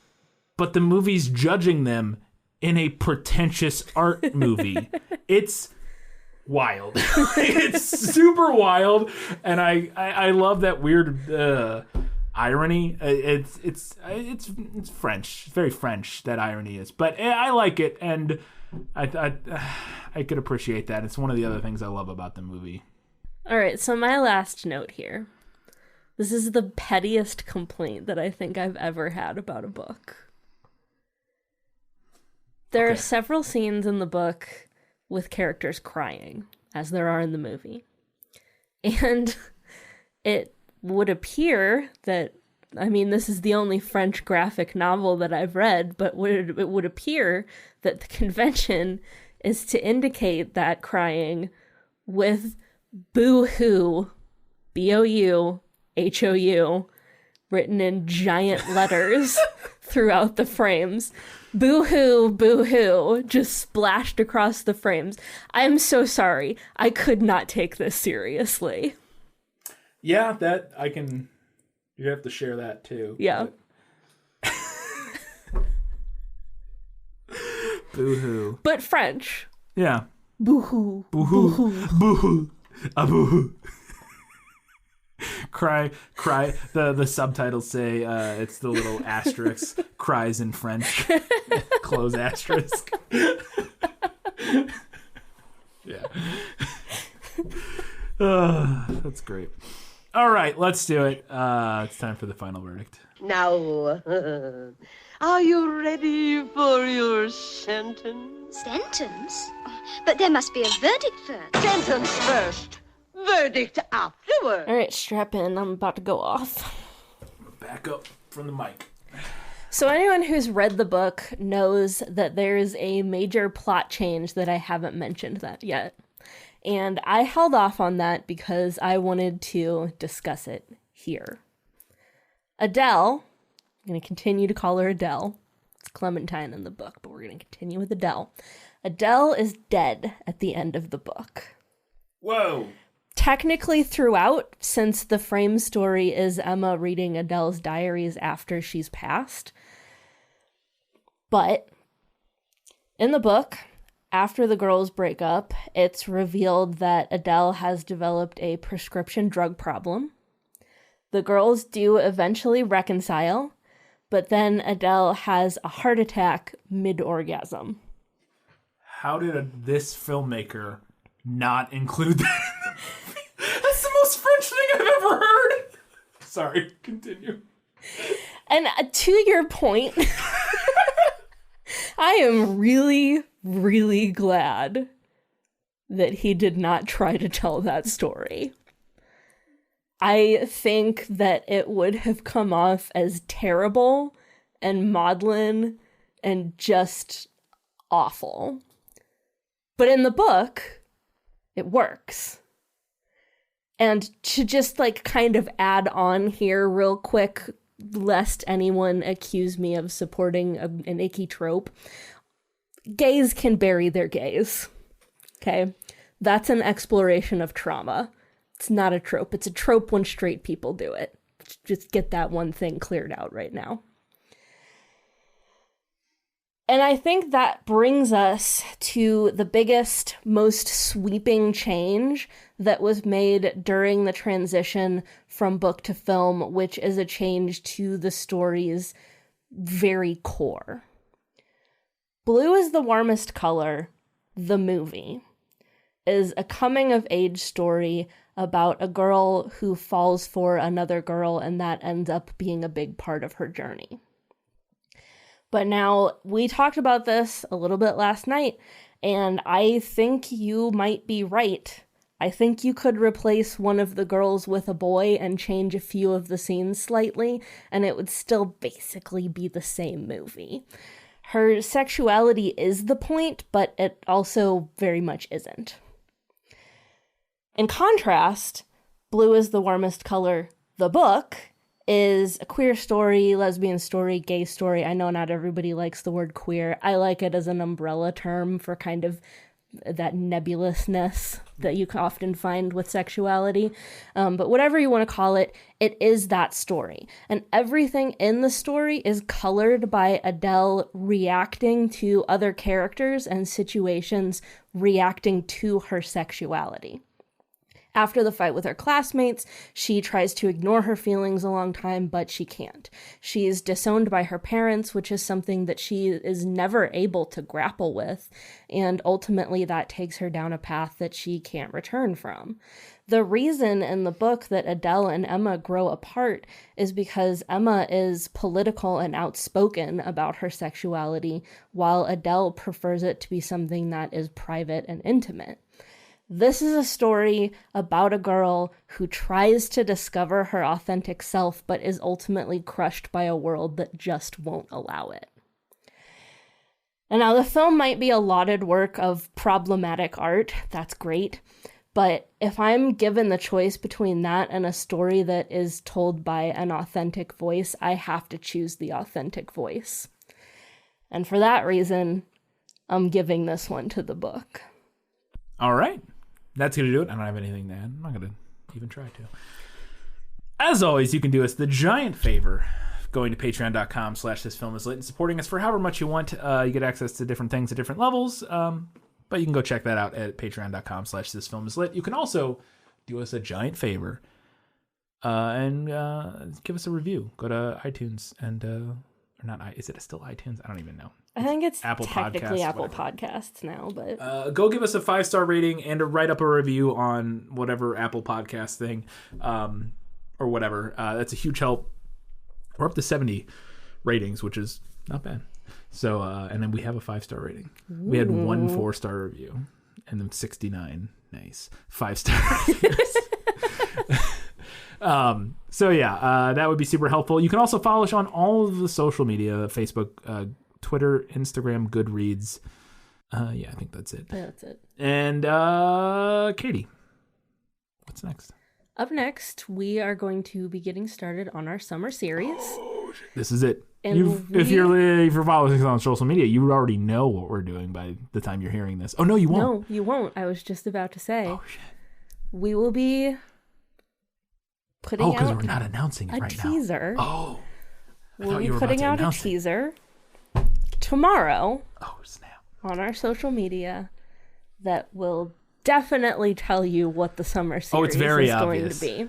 Speaker 1: but the movie's judging them in a pretentious art movie. It's wild. It's super wild, and I love that weird irony. It's French, very French, that irony is, but I like it, and I could appreciate that. It's one of the other things I love about the movie.
Speaker 2: All right, so my last note here. This is the pettiest complaint that I think I've ever had about a book. There are several scenes in the book with characters crying, as there are in the movie. And it would appear that I mean, this is the only French graphic novel that I've read, but it would appear that the convention is to indicate that crying with boo-hoo, B-O-U-H-O-U, written in giant letters throughout the frames. Boo-hoo, boo-hoo, just splashed across the frames. I'm so sorry. I could not take this seriously.
Speaker 1: Yeah, that I can... You have to share that too.
Speaker 2: Yeah.
Speaker 1: Boo-hoo.
Speaker 2: But French.
Speaker 1: Yeah.
Speaker 2: Boo-hoo.
Speaker 1: Boo-hoo. Boo-hoo. Boo-hoo. Cry. The subtitles say it's the little asterisk. Cries in French. Close asterisk. Yeah. That's great. All right, let's do it. It's time for the final verdict.
Speaker 9: Now, are you ready for your sentence?
Speaker 4: Sentence? But there must be a verdict first.
Speaker 9: Sentence first, verdict afterward.
Speaker 2: All right, strap in. I'm about to go off.
Speaker 1: Back up from the mic.
Speaker 2: So anyone who's read the book knows that there's a major plot change that I haven't mentioned that yet. And I held off on that because I wanted to discuss it here. Adele, I'm going to continue to call her Adele. It's Clementine in the book, but we're going to continue with Adele. Adele is dead at the end of the book.
Speaker 1: Whoa.
Speaker 2: Technically throughout, since the frame story is Emma reading Adele's diaries after she's passed. But in the book, after the girls break up, it's revealed that Adele has developed a prescription drug problem. The girls do eventually reconcile, but then Adele has a heart attack mid-orgasm.
Speaker 1: How did this filmmaker not include that? That's the most French thing I've ever heard. Sorry, continue.
Speaker 2: And to your point, I am really, really glad that he did not try to tell that story. I think that it would have come off as terrible and maudlin and just awful. But in the book, it works. And to just kind of add on here real quick, lest anyone accuse me of supporting an icky trope, gays can bury their gays. Okay? That's an exploration of trauma. It's not a trope. It's a trope when straight people do it. Just get that one thing cleared out right now. And I think that brings us to the biggest, most sweeping change that was made during the transition from book to film, which is a change to the story's very core. Blue is the Warmest Color, the movie, is a coming-of-age story about a girl who falls for another girl, and that ends up being a big part of her journey. But now, we talked about this a little bit last night, and I think you might be right. I think you could replace one of the girls with a boy and change a few of the scenes slightly, and it would still basically be the same movie. Her sexuality is the point, but it also very much isn't. In contrast, Blue is the Warmest Color, the book, is a queer story, lesbian story, gay story. I know not everybody likes the word queer. I like it as an umbrella term for kind of that nebulousness that you can often find with sexuality. But whatever you want to call it, it is that story. And everything in the story is colored by Adele reacting to other characters and situations, reacting to her sexuality. After the fight with her classmates, she tries to ignore her feelings a long time, but she can't. She is disowned by her parents, which is something that she is never able to grapple with, and ultimately that takes her down a path that she can't return from. The reason in the book that Adele and Emma grow apart is because Emma is political and outspoken about her sexuality, while Adele prefers it to be something that is private and intimate. This is a story about a girl who tries to discover her authentic self, but is ultimately crushed by a world that just won't allow it. And now the film might be a lauded work of problematic art. That's great. But if I'm given the choice between that and a story that is told by an authentic voice, I have to choose the authentic voice. And for that reason, I'm giving this one to the book.
Speaker 1: All right. That's going to do it. I don't have anything to add. I'm not going to even try to. As always, you can do us the giant favor going to patreon.com/thisfilmislit and supporting us for however much you want. You get access to different things at different levels. But you can go check that out at patreon.com/thisfilmislit. You can also do us a giant favor and give us a review. Go to iTunes and, or not, is it still iTunes? I don't even know.
Speaker 2: I think it's
Speaker 1: Apple
Speaker 2: technically
Speaker 1: Podcasts,
Speaker 2: Apple
Speaker 1: whatever.
Speaker 2: Podcasts now, but
Speaker 1: go give us a 5-star rating and write up a review on whatever Apple Podcast thing or whatever. That's a huge help. We're up to 70 ratings, which is not bad. So, and then we have a 5-star rating. Ooh. We had 1 4-star review and then 69 nice 5-star reviews. So yeah, that would be super helpful. You can also follow us on all of the social media, Facebook, Twitter, Instagram, Goodreads. Yeah, I think that's it.
Speaker 2: Yeah, that's it.
Speaker 1: And Katie, what's next?
Speaker 2: Up next, we are going to be getting started on our summer series.
Speaker 1: This is it.
Speaker 2: And
Speaker 1: if you're following us on social media, you already know what we're doing by the time you're hearing this. Oh, no, you won't.
Speaker 2: No, you won't. I was just about to say.
Speaker 1: Oh, shit.
Speaker 2: We will be putting out
Speaker 1: because we're not announcing it right
Speaker 2: teaser.
Speaker 1: now. Oh.
Speaker 2: We'll be putting out a teaser tomorrow.
Speaker 1: Oh, snap.
Speaker 2: On our social media that will definitely tell you what the summer series is going to be.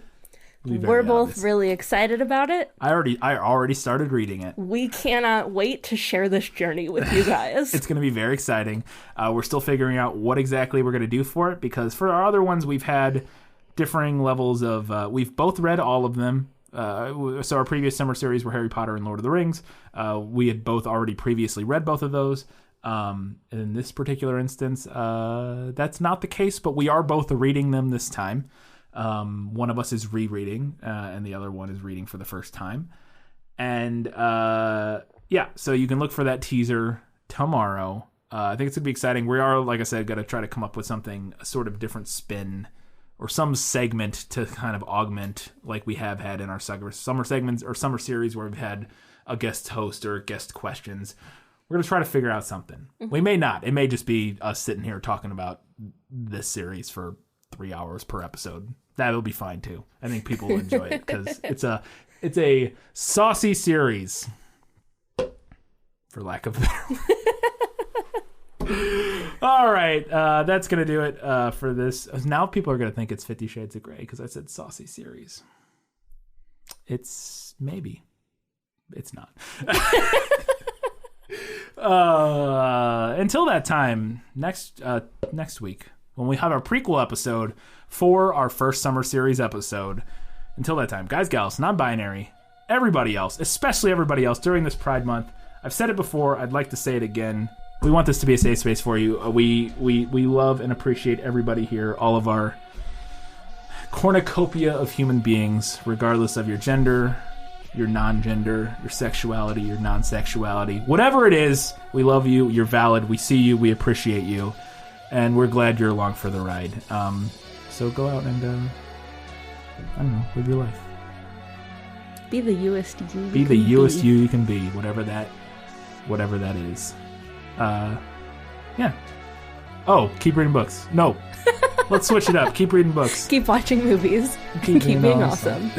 Speaker 2: We're both really excited about it.
Speaker 1: I already started reading it.
Speaker 2: We cannot wait to share this journey with you guys.
Speaker 1: It's going to be very exciting. We're still figuring out what exactly we're going to do for it, because for our other ones, we've had differing levels of... we've both read all of them. So our previous summer series were Harry Potter and Lord of the Rings. We had both already previously read both of those. In this particular instance, that's not the case, but we are both reading them this time. One of us is rereading, and the other one is reading for the first time. And yeah, so you can look for that teaser tomorrow. I think it's going to be exciting. We are, like I said, going to try to come up with something, a sort of different spin or some segment to kind of augment like we have had in our summer segments or summer series where we've had a guest host or guest questions. We're going to try to figure out something. Mm-hmm. We may not. It may just be us sitting here talking about this series for 3 hours per episode. That'll be fine too. I think people will enjoy it because it's a saucy series, for lack of better. All right, that's gonna do it for this. Now people are gonna think it's 50 Shades of Grey because I said saucy series. It's maybe. It's not. Until that time, next week, when we have our prequel episode for our first summer series episode. Until that time, guys, gals, non-binary, everybody else, especially everybody else during this Pride Month. I've said it before. I'd like to say it again. We want this to be a safe space for you. We love and appreciate everybody here, all of our cornucopia of human beings, regardless of your gender, your non-gender, your sexuality, your non-sexuality. Whatever it is, we love you. You're valid. We see you. We appreciate you. And we're glad you're along for the ride. So go out and, I don't know, live your life.
Speaker 2: Be the youest you
Speaker 1: Be the youest you can be, whatever that is. Yeah. Oh, keep reading books. No. Let's switch it up. Keep reading books.
Speaker 2: Keep watching movies. Keep being awesome.